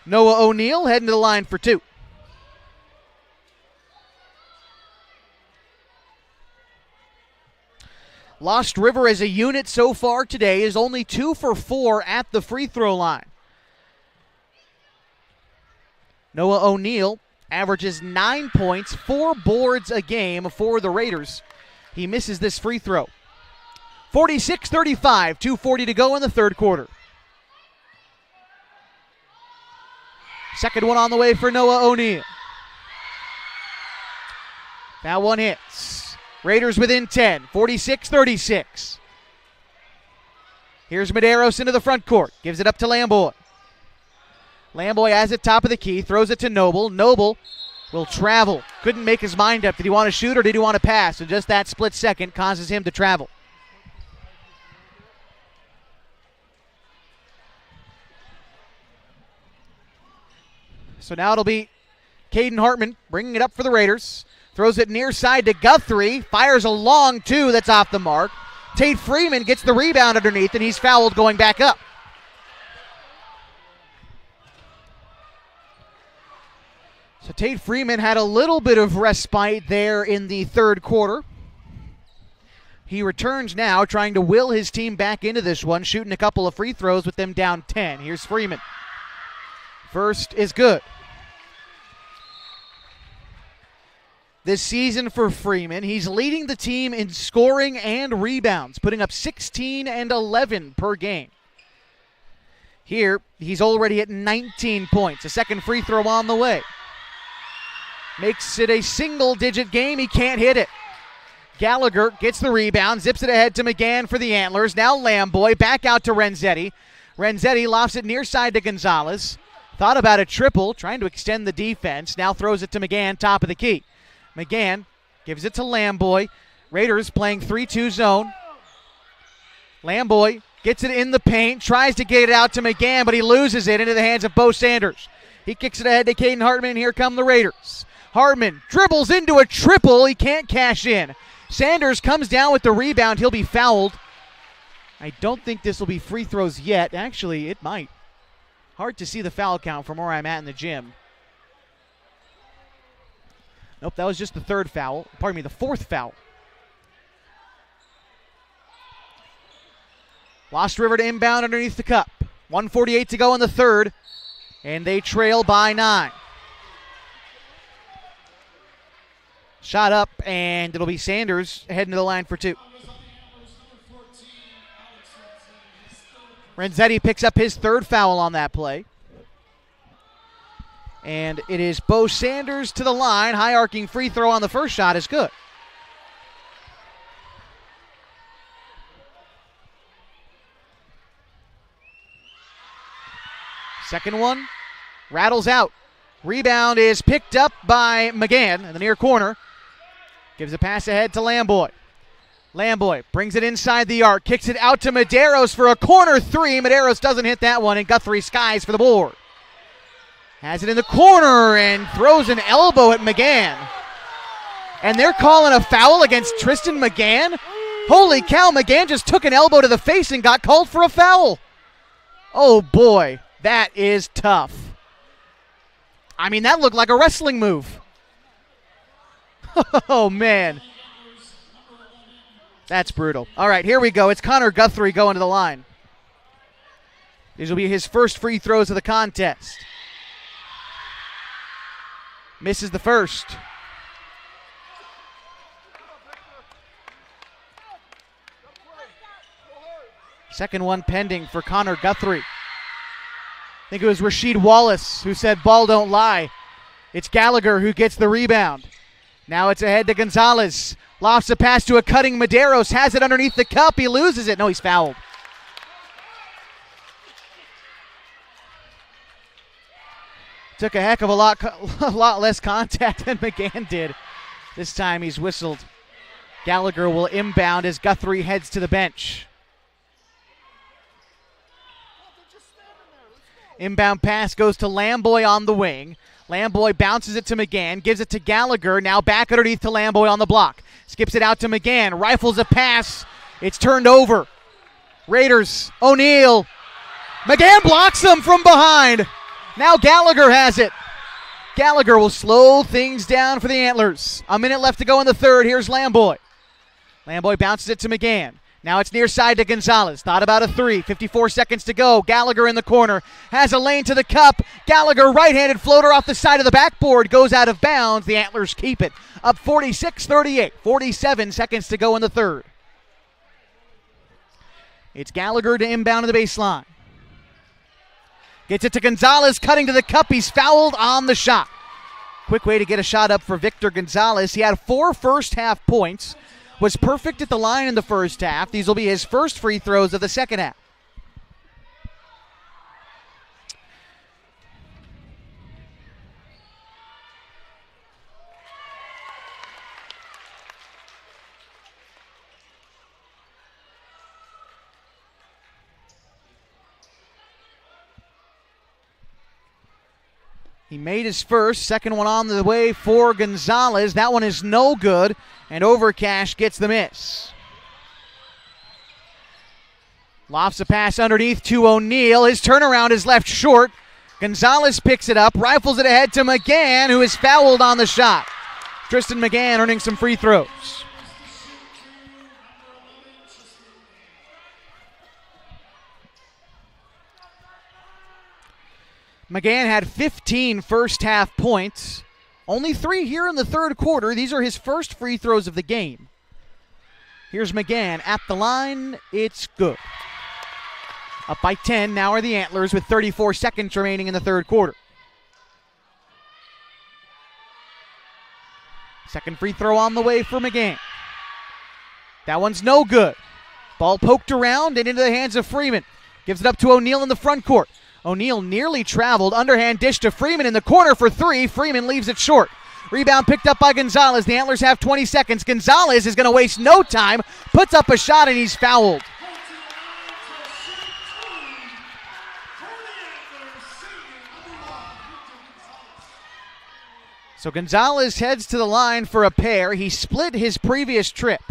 Noah O'Neal heading to the line for two. Lost River as a unit so far today is only 2 for 4 at the free throw line. Noah O'Neal averages 9 points, 4 boards a game for the Raiders. He misses this free throw. 46-35, 2:40 to go in the third quarter. Second one on the way for Noah O'Neal. That one hits. Raiders within 10, 46-36. Here's Medeiros into the front court. Gives it up to Lamboy. Lamboy has it top of the key, throws it to Noble. Noble will travel. Couldn't make his mind up. Did he want to shoot or did he want to pass? And just that split second causes him to travel. So now it'll be Caden Hartman bringing it up for the Raiders. Throws it near side to Guthrie. Fires a long two that's off the mark. Tate Freeman gets the rebound underneath, and he's fouled going back up. So Tate Freeman had a little bit of respite there in the third quarter. He returns now, trying to will his team back into this one, shooting a couple of free throws with them down 10. Here's Freeman. First is good. This season for Freeman, he's leading the team in scoring and rebounds, putting up 16 and 11 per game. Here, he's already at 19 points. A second free throw on the way. Makes it a single-digit game. He can't hit it. Gallagher gets the rebound, zips it ahead to McGann for the Antlers. Now Lamboy back out to Renzetti. Renzetti lofts it near side to Gonzalez. Thought about a triple, trying to extend the defense. Now throws it to McGann, top of the key. McGann gives it to Lamboy. Raiders playing 3-2 zone. Lamboy gets it in the paint, tries to get it out to McGann, but he loses it into the hands of Bo Sanders. He kicks it ahead to Caden Hartman, and here come the Raiders. Hartman dribbles into a triple. He can't cash in. Sanders comes down with the rebound. He'll be fouled. I don't think this will be free throws yet. Actually, it might. Hard to see the foul count from where I'm at in the gym. Nope, that was just the third foul. Pardon me, the fourth foul. Lost River to inbound underneath the cup. 1:48 to go in the third, and they trail by 9. Shot up, and it'll be Sanders heading to the line for 2. Renzetti picks up his third foul on that play. And it is Bo Sanders to the line. High arcing free throw on the first shot is good. Second one rattles out. Rebound is picked up by McGann in the near corner. Gives a pass ahead to Lamboy. Lamboy brings it inside the arc, kicks it out to Medeiros for a corner three. Medeiros doesn't hit that one, and Guthrie skies for the board. Has it in the corner and throws an elbow at McGann. And they're calling a foul against Tristan McGann? Holy cow, McGann just took an elbow to the face and got called for a foul. Oh boy, that is tough. I mean, that looked like a wrestling move. Oh man. That's brutal. All right, here we go. It's Connor Guthrie going to the line. These will be his first free throws of the contest. Misses the first. Second one pending for Connor Guthrie. I think it was Rasheed Wallace who said, "Ball don't lie." It's Gallagher who gets the rebound. Now it's ahead to Gonzalez. Lofts a pass to a cutting Medeiros. Has it underneath the cup. He loses it. No, he's fouled. Took a heck of a lot less contact than McGann did. This time he's whistled. Gallagher will inbound as Guthrie heads to the bench. Inbound pass goes to Lamboy on the wing. Lamboy bounces it to McGann, gives it to Gallagher, now back underneath to Lamboy on the block. Skips it out to McGann, rifles a pass. It's turned over. Raiders, O'Neal. McGann blocks him from behind. Now Gallagher has it. Gallagher will slow things down for the Antlers. A minute left to go in the third. Here's Lamboy. Lamboy bounces it to McGann. Now it's near side to Gonzalez. Thought about a three. 54 seconds to go. Gallagher in the corner. Has a lane to the cup. Gallagher right-handed floater off the side of the backboard. Goes out of bounds. The Antlers keep it. Up 46-38. 47 seconds to go in the third. It's Gallagher to inbound to the baseline. Gets it to Gonzalez. Cutting to the cup. He's fouled on the shot. Quick way to get a shot up for Victor Gonzalez. He had 4 first-half points. Was perfect at the line in the first half. These will be his first free throws of the second half. He made his first. Second one on the way for Gonzalez. That one is no good, and Overcash gets the miss. Lofts a pass underneath to O'Neal. His turnaround is left short. Gonzalez picks it up, rifles it ahead to McGann, who is fouled on the shot. Tristan McGann earning some free throws. McGann had 15 first-half points. Only 3 here in the third quarter. These are his first free throws of the game. Here's McGann at the line. It's good. Up by 10 now are the Antlers with 34 seconds remaining in the third quarter. Second free throw on the way for McGann. That one's no good. Ball poked around and into the hands of Freeman. Gives it up to O'Neal in the front court. O'Neal nearly traveled. Underhand dish to Freeman in the corner for 3. Freeman leaves it short. Rebound picked up by Gonzalez. The Antlers have 20 seconds. Gonzalez is going to waste no time. Puts up a shot and he's fouled. So Gonzalez heads to the line for a pair. He split his previous trip.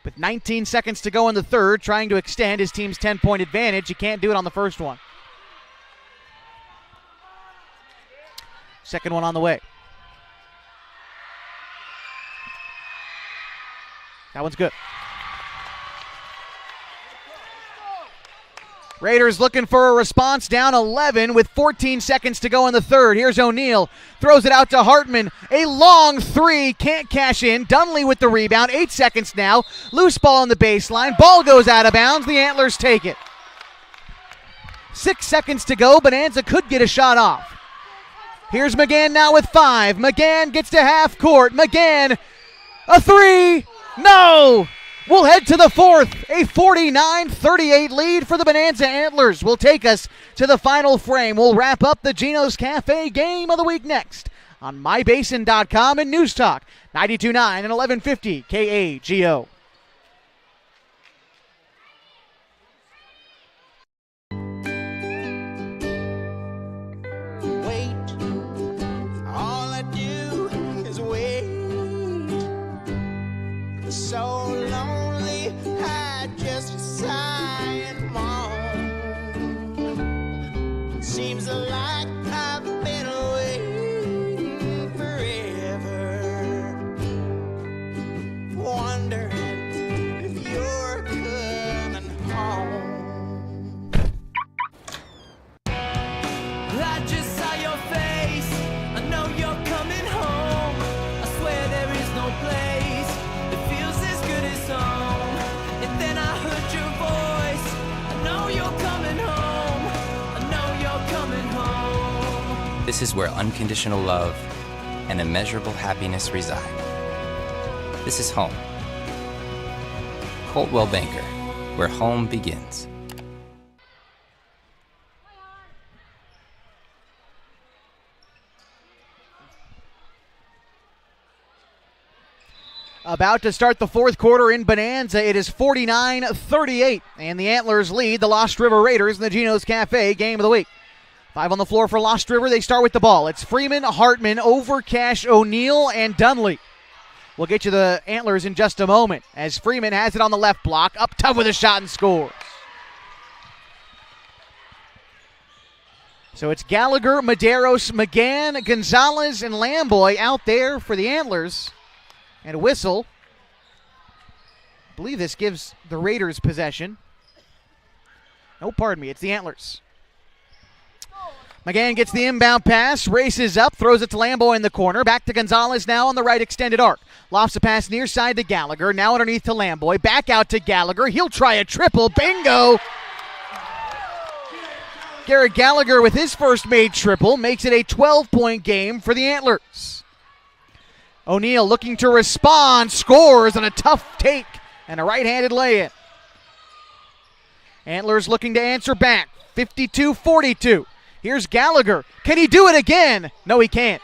With 19 seconds to go in the third, trying to extend his team's 10-point advantage. He can't do it on the first one. Second one on the way. That one's good. Raiders looking for a response, down 11 with 14 seconds to go in the third. Here's O'Neal, throws it out to Hartman. A long 3, can't cash in. Dunley with the rebound, 8 seconds now. Loose ball on the baseline, ball goes out of bounds. The Antlers take it. 6 seconds to go. Bonanza could get a shot off. Here's McGann now with 5. McGann gets to half court. McGann, a 3. No! We'll head to the fourth. A 49-38 lead for the Bonanza Antlers will take us to the final frame. We'll wrap up the Gino's Cafe Game of the Week next on MyBasin.com and News Talk 92.9 and 1150 KAGO. So lonely, I just sigh and moan. Seems like I've been waiting forever, wondering if you're coming home. I just saw your face, I know you're coming home. I swear there is no place and then I heard your voice. I know you're coming home. I know you're coming home. This is where unconditional love and immeasurable happiness reside. This is home. Coltwell Banker, where home begins. About to start the fourth quarter in Bonanza. It is 49-38, and the Antlers lead the Lost River Raiders in the Gino's Cafe Game of the Week. 5 on the floor for Lost River. They start with the ball. It's Freeman, Hartman, Overcash, O'Neal, and Dunley. We'll get you the Antlers in just a moment as Freeman has it on the left block. Up tough with a shot and scores. So it's Gallagher, Medeiros, McGann, Gonzalez, and Lamboy out there for the Antlers. And a whistle. I believe this gives the Raiders possession. No, pardon me, it's the Antlers. McGann gets the inbound pass, races up, throws it to Lamboy in the corner. Back to Gonzalez now on the right extended arc. Lofts a pass near side to Gallagher, now underneath to Lamboy. Back out to Gallagher, he'll try a triple, bingo! Garrett Gallagher with his first made triple makes it a 12-point game for the Antlers. O'Neal looking to respond, scores on a tough take and a right-handed lay-in. Antlers looking to answer back, 52-42. Here's Gallagher. Can he do it again? No, he can't.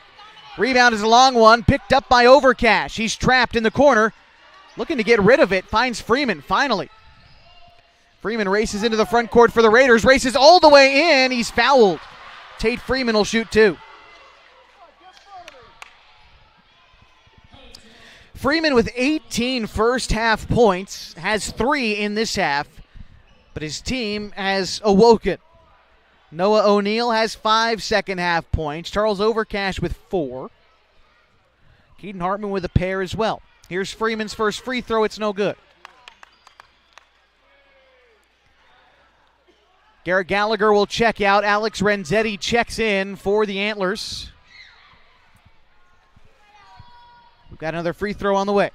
Rebound is a long one, picked up by Overcash. He's trapped in the corner, looking to get rid of it, finds Freeman finally. Freeman races into the front court for the Raiders, races all the way in. He's fouled. Tate Freeman will shoot 2. Freeman with 18 first-half points, has 3 in this half, but his team has awoken. Noah O'Neill has 5 second-half points. Charles Overcash with 4. Keaton Hartman with a pair as well. Here's Freeman's first free throw. It's no good. Garrett Gallagher will check out. Alex Renzetti checks in for the Antlers. We've got another free throw on the way.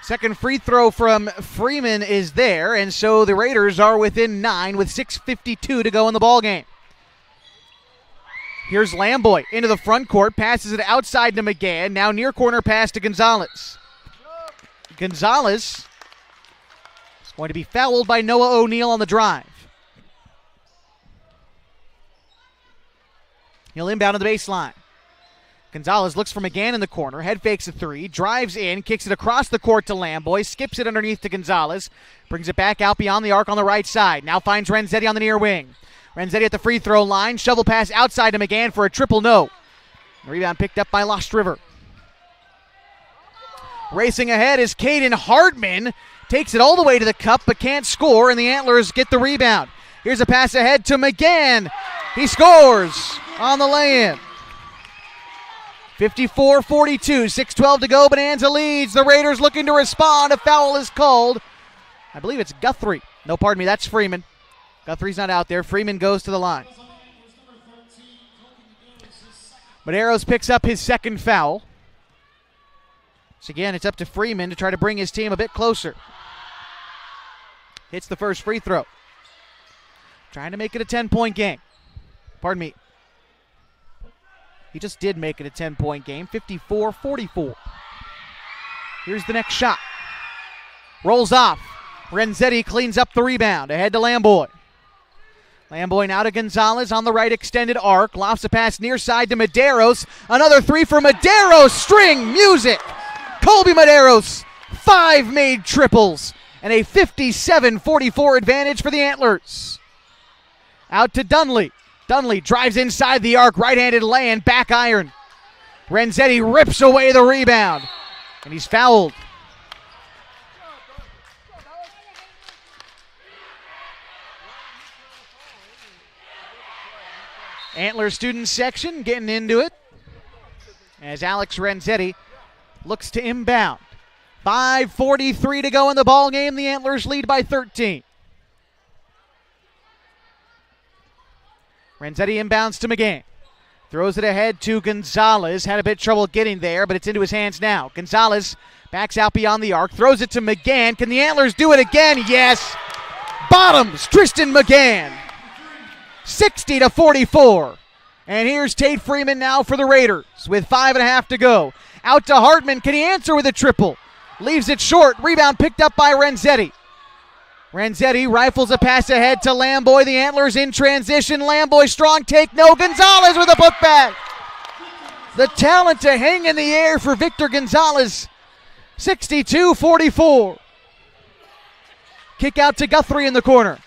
Second free throw from Freeman is there, and so the Raiders are within 9 with 6:52 to go in the ballgame. Here's Lamboy into the front court, passes it outside to McGann. Now near corner pass to Gonzalez. Gonzalez is going to be fouled by Noah O'Neill on the drive. He'll inbound to the baseline. Gonzalez looks for McGann in the corner, head fakes a 3, drives in, kicks it across the court to Lamboy, skips it underneath to Gonzalez, brings it back out beyond the arc on the right side. Now finds Renzetti on the near wing. Renzetti at the free throw line, shovel pass outside to McGann for a triple no. The rebound picked up by Lost River. Racing ahead is Caden Hartman, takes it all the way to the cup but can't score, and the Antlers get the rebound. Here's a pass ahead to McGann. He scores on the lay-in. 54-42, 6:12 to go. Bonanza leads. The Raiders looking to respond. A foul is called. I believe it's Guthrie. No, pardon me, that's Freeman. Guthrie's not out there. Freeman goes to the line. Medeiros picks up his second foul. So again, it's up to Freeman to try to bring his team a bit closer. Hits the first free throw. Trying to make it a 10-point game. Pardon me. He just did make it a 10-point game, 54-44. Here's the next shot. Rolls off. Renzetti cleans up the rebound. Ahead to Lamboy. Lamboy now to Gonzalez on the right extended arc. Lofts a pass near side to Medeiros. Another 3 for Medeiros. String music. Colby Medeiros. 5 made triples. And a 57-44 advantage for the Antlers. Out to Dunley. Dunley drives inside the arc, right-handed lay-in, back iron. Renzetti rips away the rebound, and he's fouled. Antler student section getting into it as Alex Renzetti looks to inbound. 5:43 to go in the ball game. The Antlers lead by 13. Renzetti inbounds to McGann. Throws it ahead to Gonzalez. Had a bit of trouble getting there, but it's into his hands now. Gonzalez backs out beyond the arc. Throws it to McGann. Can the Antlers do it again? Yes. Bottoms, Tristan McGann. 60-44. And here's Tate Freeman now for the Raiders with 5.5 to go. Out to Hartman. Can he answer with a triple? Leaves it short. Rebound picked up by Renzetti. Renzetti rifles a pass ahead to Lamboy. The Antlers in transition. Lamboy strong take. No. Gonzalez with a putback. The talent to hang in the air for Victor Gonzalez. 62-44. Kick out to Guthrie in the corner.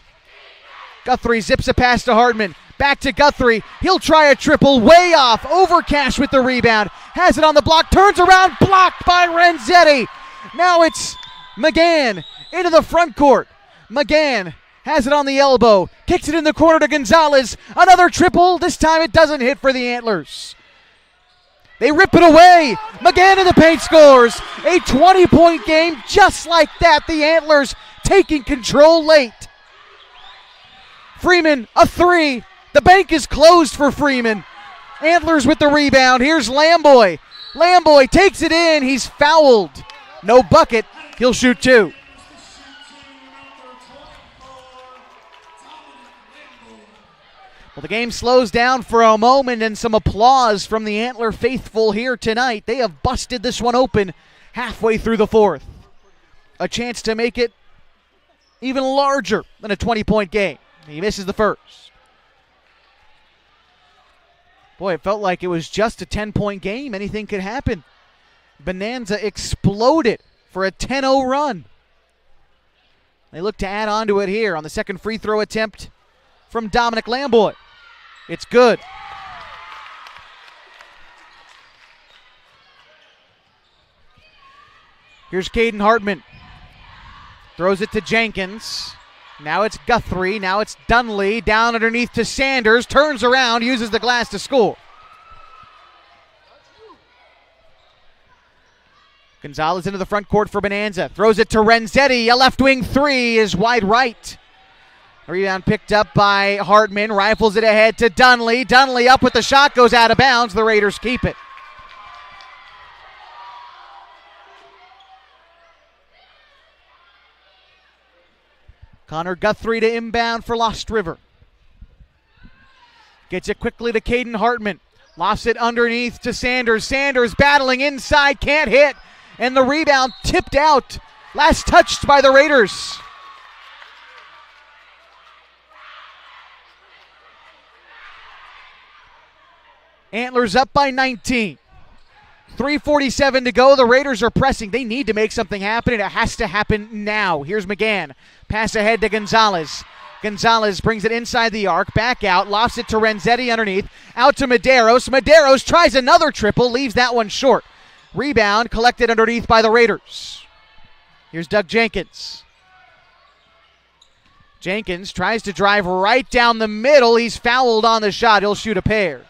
Guthrie zips a pass to Hartman. Back to Guthrie. He'll try a triple. Way off. Overcash with the rebound. Has it on the block. Turns around. Blocked by Renzetti. Now it's McGann into the front court. McGann has it on the elbow. Kicks it in the corner to Gonzalez. Another triple. This time it doesn't hit for the Antlers. They rip it away. McGann in the paint scores. A 20-point game just like that. The Antlers taking control late. Freeman, a 3. The bank is closed for Freeman. Antlers with the rebound. Here's Lamboy. Lamboy takes it in. He's fouled. No bucket. He'll shoot 2. Well, the game slows down for a moment and some applause from the Antler faithful here tonight. They have busted this one open halfway through the fourth. A chance to make it even larger than a 20-point game. He misses the first. Boy, it felt like it was just a 10-point game. Anything could happen. Bonanza exploded for a 10-0 run. They look to add on to it here on the second free throw attempt from Dominic Lamboy. It's good. Here's Caden Hartman. Throws it to Jenkins. Now it's Guthrie. Now it's Dunley. Down underneath to Sanders. Turns around, uses the glass to score. Gonzalez into the front court for Bonanza. Throws it to Renzetti. A left wing three is wide right. Rebound picked up by Hartman. Rifles it ahead to Dunley. Dunley up with the shot. Goes out of bounds. The Raiders keep it. Connor Guthrie to inbound for Lost River. Gets it quickly to Caden Hartman. Lofts it underneath to Sanders. Sanders battling inside. Can't hit. And the rebound tipped out. Last touched by the Raiders. Antlers up by 19. 3:47 to go. The Raiders are pressing. They need to make something happen, and it has to happen now. Here's McGann. Pass ahead to Gonzalez. Gonzalez brings it inside the arc. Back out. Lofts it to Renzetti underneath. Out to Medeiros. Medeiros tries another triple. Leaves that one short. Rebound collected underneath by the Raiders. Here's Doug Jenkins. Jenkins tries to drive right down the middle. He's fouled on the shot. He'll shoot a pair.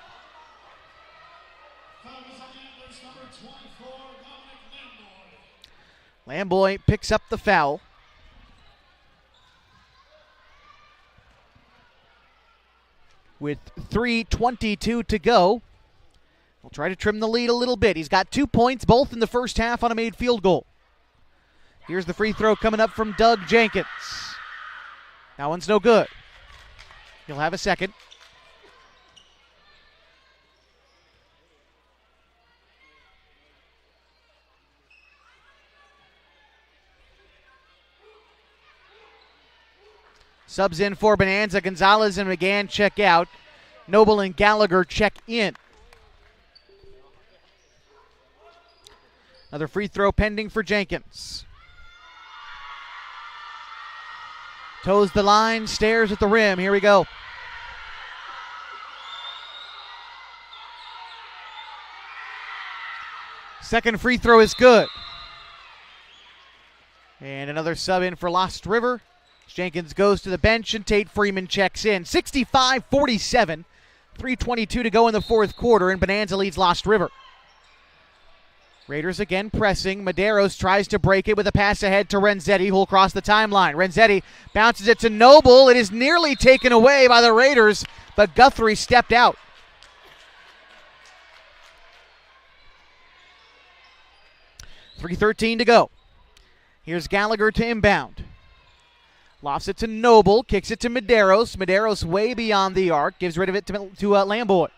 Lamboy picks up the foul. With 3:22 to go, he'll try to trim the lead a little bit. He's got 2 points, both in the first half on a made field goal. Here's the free throw coming up from Doug Jenkins. That one's no good. He'll have a second. Subs in for Bonanza. Gonzalez and McGann check out. Noble and Gallagher check in. Another free throw pending for Jenkins. Toes the line, stares at the rim. Here we go. Second free throw is good. And another sub in for Lost River. Jenkins goes to the bench and Tate Freeman checks in. 65-47. 3:22 to go in the fourth quarter, and Bonanza leads Lost River. Raiders again pressing. Medeiros tries to break it with a pass ahead to Renzetti, who will cross the timeline. Renzetti bounces it to Noble. It is nearly taken away by the Raiders, but Guthrie stepped out. .313 to go. Here's Gallagher to inbound. Lofts it to Noble, kicks it to Medeiros. Medeiros way beyond the arc, gives rid of it to Lamboy.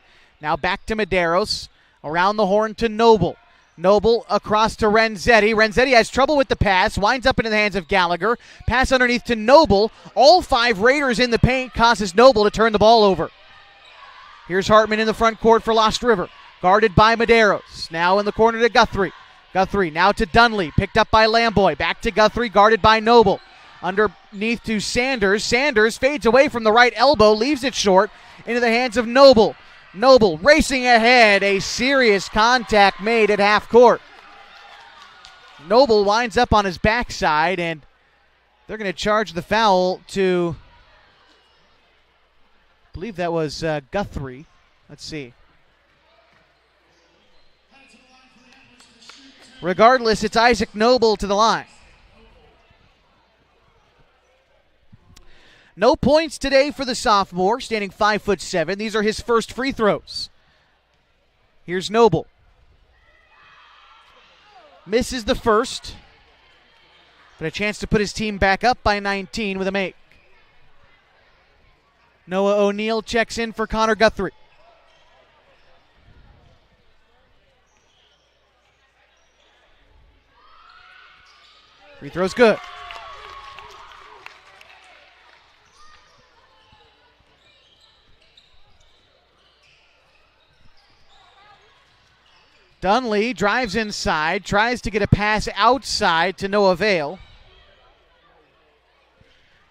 Now back to Medeiros, around the horn to Noble. Noble across to Renzetti. Renzetti has trouble with the pass, winds up into the hands of Gallagher. Pass underneath to Noble. All 5 Raiders in the paint causes Noble to turn the ball over. Here's Hartman in the front court for Lost River, guarded by Medeiros. Now in the corner to Guthrie. Guthrie now to Dunley, picked up by Lamboy. Back to Guthrie, guarded by Noble. Underneath to Sanders. Sanders fades away from the right elbow, leaves it short into the hands of Noble. Noble racing ahead. A serious contact made at half court. Noble winds up on his backside, and they're going to charge the foul to, I believe that was Guthrie. Let's see. Regardless, it's Isaac Noble to the line. No points today for the sophomore, standing 5'7". These are his first free throws. Here's Noble. Misses the first, but a chance to put his team back up by 19 with a make. Noah O'Neill checks in for Connor Guthrie. Free throw's good. Dunley drives inside, tries to get a pass outside to no avail.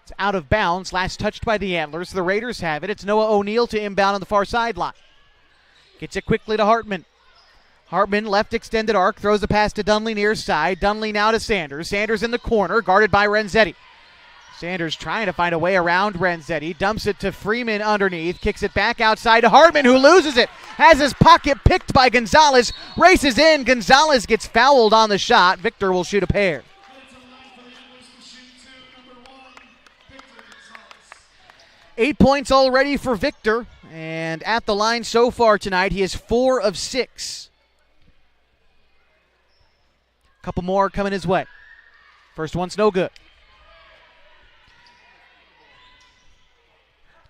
It's out of bounds, last touched by the Antlers. The Raiders have it. It's Noah O'Neill to inbound on the far sideline. Gets it quickly to Hartman. Hartman, left extended arc, throws the pass to Dunley near side. Dunley now to Sanders. Sanders in the corner, guarded by Renzetti. Sanders trying to find a way around Renzetti. Dumps it to Freeman underneath. Kicks it back outside to Hartman, who loses it. Has his pocket picked by Gonzalez. Races in. Gonzalez gets fouled on the shot. Victor will shoot a pair. Eight points already for Victor. And at the line so far tonight, he is 4 of 6. Couple more coming his way. First one's no good.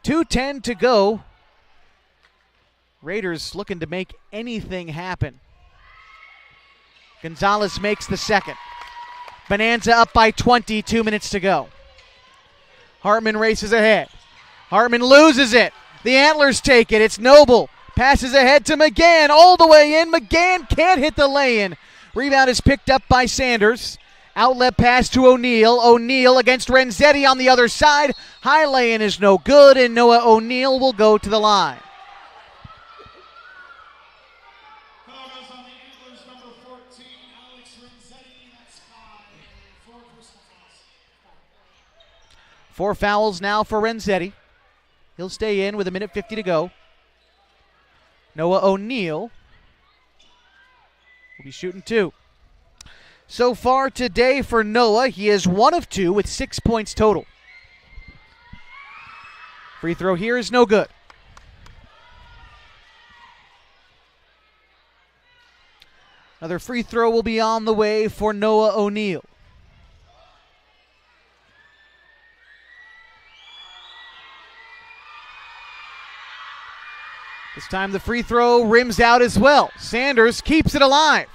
2:10 to go. Raiders looking to make anything happen. Gonzalez makes the second. Bonanza up by 20, 2 minutes to go. Hartman races ahead. Hartman loses it. The Antlers take it. It's Noble. Passes ahead to McGann. All the way in. McGann can't hit the lay-in. Rebound is picked up by Sanders. Outlet pass to O'Neal. O'Neal against Renzetti on the other side. High lay-in is no good, and Noah O'Neal will go to the line. Four fouls now for Renzetti. He'll stay in with 1:50 to go. Noah O'Neal will be shooting 2. So far today for Noah, he is 1 of 2 with 6 points total. Free throw here is no good. Another free throw will be on the way for Noah O'Neal. This time the free throw rims out as well. Sanders keeps it alive.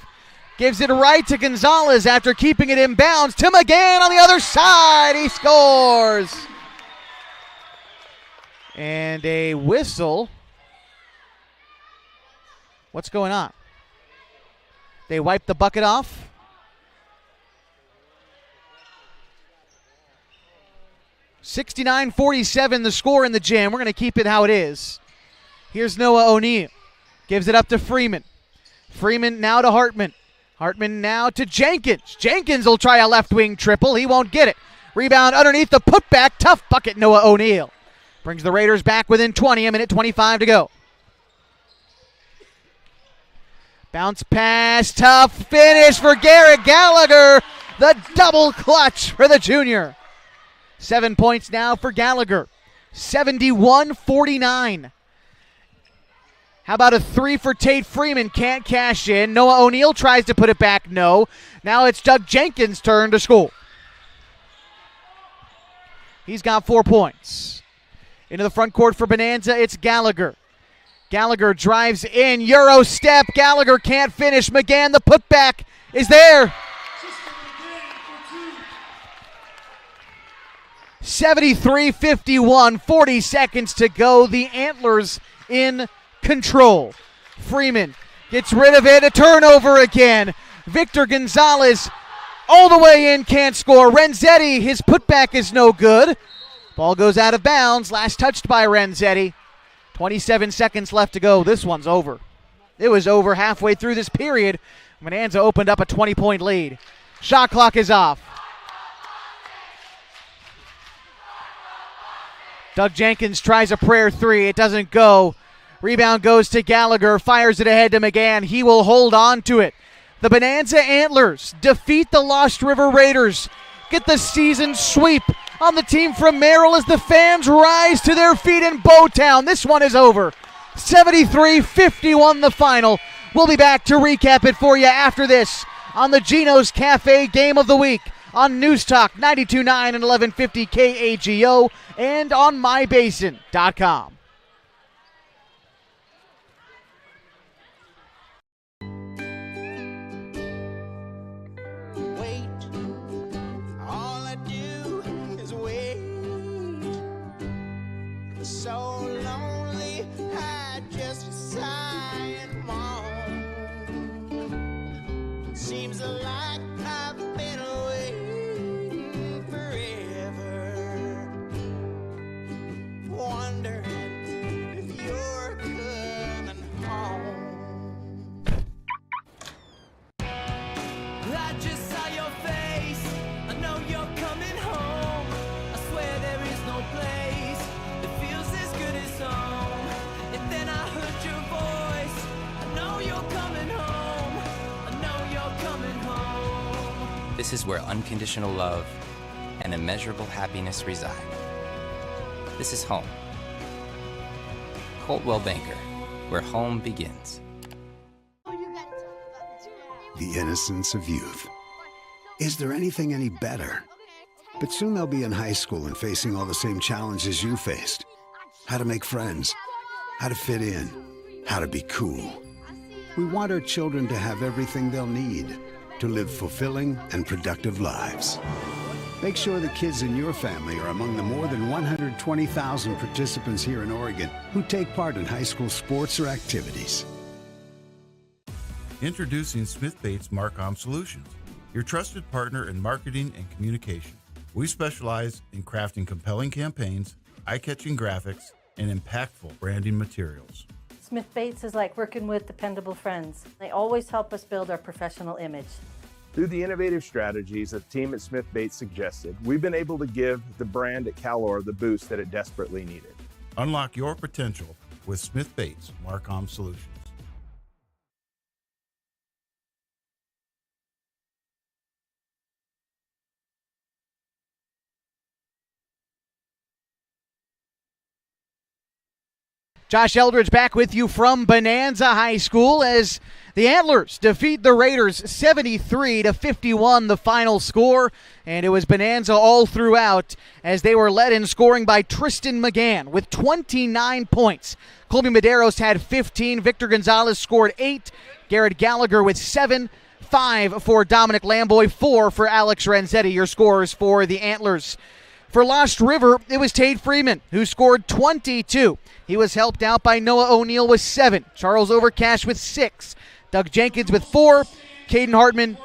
Gives it right to Gonzalez after keeping it in bounds. To McGann on the other side. He scores. And a whistle. What's going on? They wipe the bucket off. (69-47) the score in the gym. We're going to keep it how it is. Here's Noah O'Neal. Gives it up to Freeman. Freeman now to Hartman. Hartman now to Jenkins. Jenkins will try a left wing triple. He won't get it. Rebound underneath the putback. Tough bucket, Noah O'Neal. Brings the Raiders back within 20, 1:25 to go. Bounce pass, tough finish for Garrett Gallagher. The double clutch for the junior. 7 points now for Gallagher. 71-49. How about a 3 for Tate Freeman? Can't cash in. Noah O'Neal tries to put it back. No. Now it's Doug Jenkins' turn to score. He's got 4 points. Into the front court for Bonanza, it's Gallagher. Gallagher drives in. Euro step. Gallagher can't finish. McGann, the putback, is there. 73-51. 40 seconds to go. The Antlers in control. Freeman gets rid of it. A turnover again. Victor Gonzalez all the way in, can't score. Renzetti, his putback is no good. Ball goes out of bounds. Last touched by Renzetti. 27 seconds left to go. This one's over. It was over halfway through this period. Bonanza opened up a 20-point lead. Shot clock is off. Doug Jenkins tries a prayer 3. It doesn't go. Rebound goes to Gallagher, fires it ahead to McGann. He will hold on to it. The Bonanza Antlers defeat the Lost River Raiders. Get the season sweep on the team from Merrill as the fans rise to their feet in Bowtown. This one is over. 73-51 the final. We'll be back to recap it for you after this on the Gino's Cafe Game of the Week on News Talk 92.9 and 1150 KAGO and on mybasin.com. So lonely, I just sigh and moan. Seems like I've been waiting forever, wondering if you're coming home. I just saw your face. I know you're coming home. I swear there is no place that feels as good as home. And then I heard your voice. I know you're coming home. I know you're coming home. This is where unconditional love and immeasurable happiness reside. This is home. Coldwell Banker, where home begins. The innocence of youth. Is there anything any better? But soon they'll be in high school and facing all the same challenges you faced. How to make friends, how to fit in, how to be cool. We want our children to have everything they'll need to live fulfilling and productive lives. Make sure the kids in your family are among the more than 120,000 participants here in Oregon who take part in high school sports or activities. Introducing Smith Bates Marcom Solutions, your trusted partner in marketing and communication. We specialize in crafting compelling campaigns, eye-catching graphics, and impactful branding materials. Smith Bates is like working with dependable friends. They always help us build our professional image. Through the innovative strategies that the team at Smith Bates suggested, we've been able to give the brand at Calor the boost that it desperately needed. Unlock your potential with Smith Bates Marcom Solutions. Josh Eldridge back with you from Bonanza High School as the Antlers defeat the Raiders 73-51, the final score. And it was Bonanza all throughout as they were led in scoring by Tristan McGann with 29 points. Colby Medeiros had 15. Victor Gonzalez scored 8. Garrett Gallagher with 7. 5 for Dominic Lamboy. 4 for Alex Renzetti. Your scores for the Antlers. For Lost River, it was Tate Freeman who scored 22. He was helped out by Noah O'Neill with 7. Charles Overcash with 6. Doug Jenkins with 4. Caden Hartman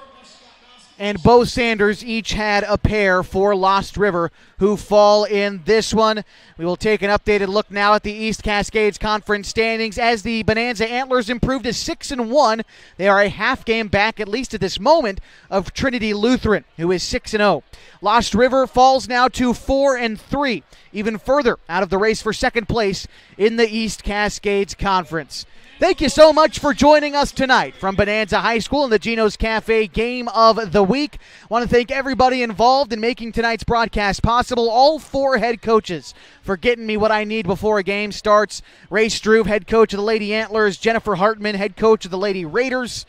and Bo Sanders each had a pair for Lost River who fall in this one. We will take an updated look now at the East Cascades Conference standings as the Bonanza Antlers improved to 6-1. They are a half game back, at least at this moment, of Trinity Lutheran, who is 6-0. Lost River falls now to 4-3, even further out of the race for second place in the East Cascades Conference. Thank you so much for joining us tonight from Bonanza High School in the Gino's Cafe Game of the Week. I want to thank everybody involved in making tonight's broadcast possible. All 4 head coaches for getting me what I need before a game starts. Ray Struve, head coach of the Lady Antlers. Jennifer Hartman, head coach of the Lady Raiders.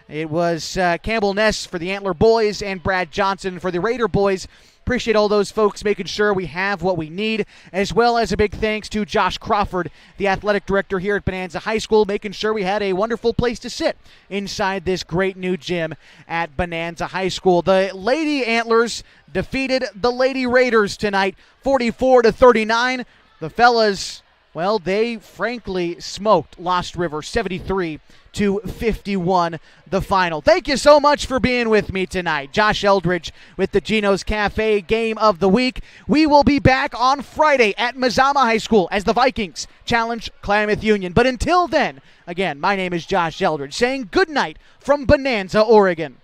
It was Campbell Ness for the Antler boys and Brad Johnson for the Raider boys. Appreciate all those folks making sure we have what we need, as well as a big thanks to Josh Crawford, the athletic director here at Bonanza High School, making sure we had a wonderful place to sit inside this great new gym at Bonanza High School. The Lady Antlers defeated the Lady Raiders tonight, 44-39. The fellas, well, they frankly smoked Lost River 73-51, the final. Thank you so much for being with me tonight. Josh Eldridge with the Gino's Cafe Game of the Week. We will be back on Friday at Mazama High School as the Vikings challenge Klamath Union. But until then, again, my name is Josh Eldridge saying good night from Bonanza, Oregon.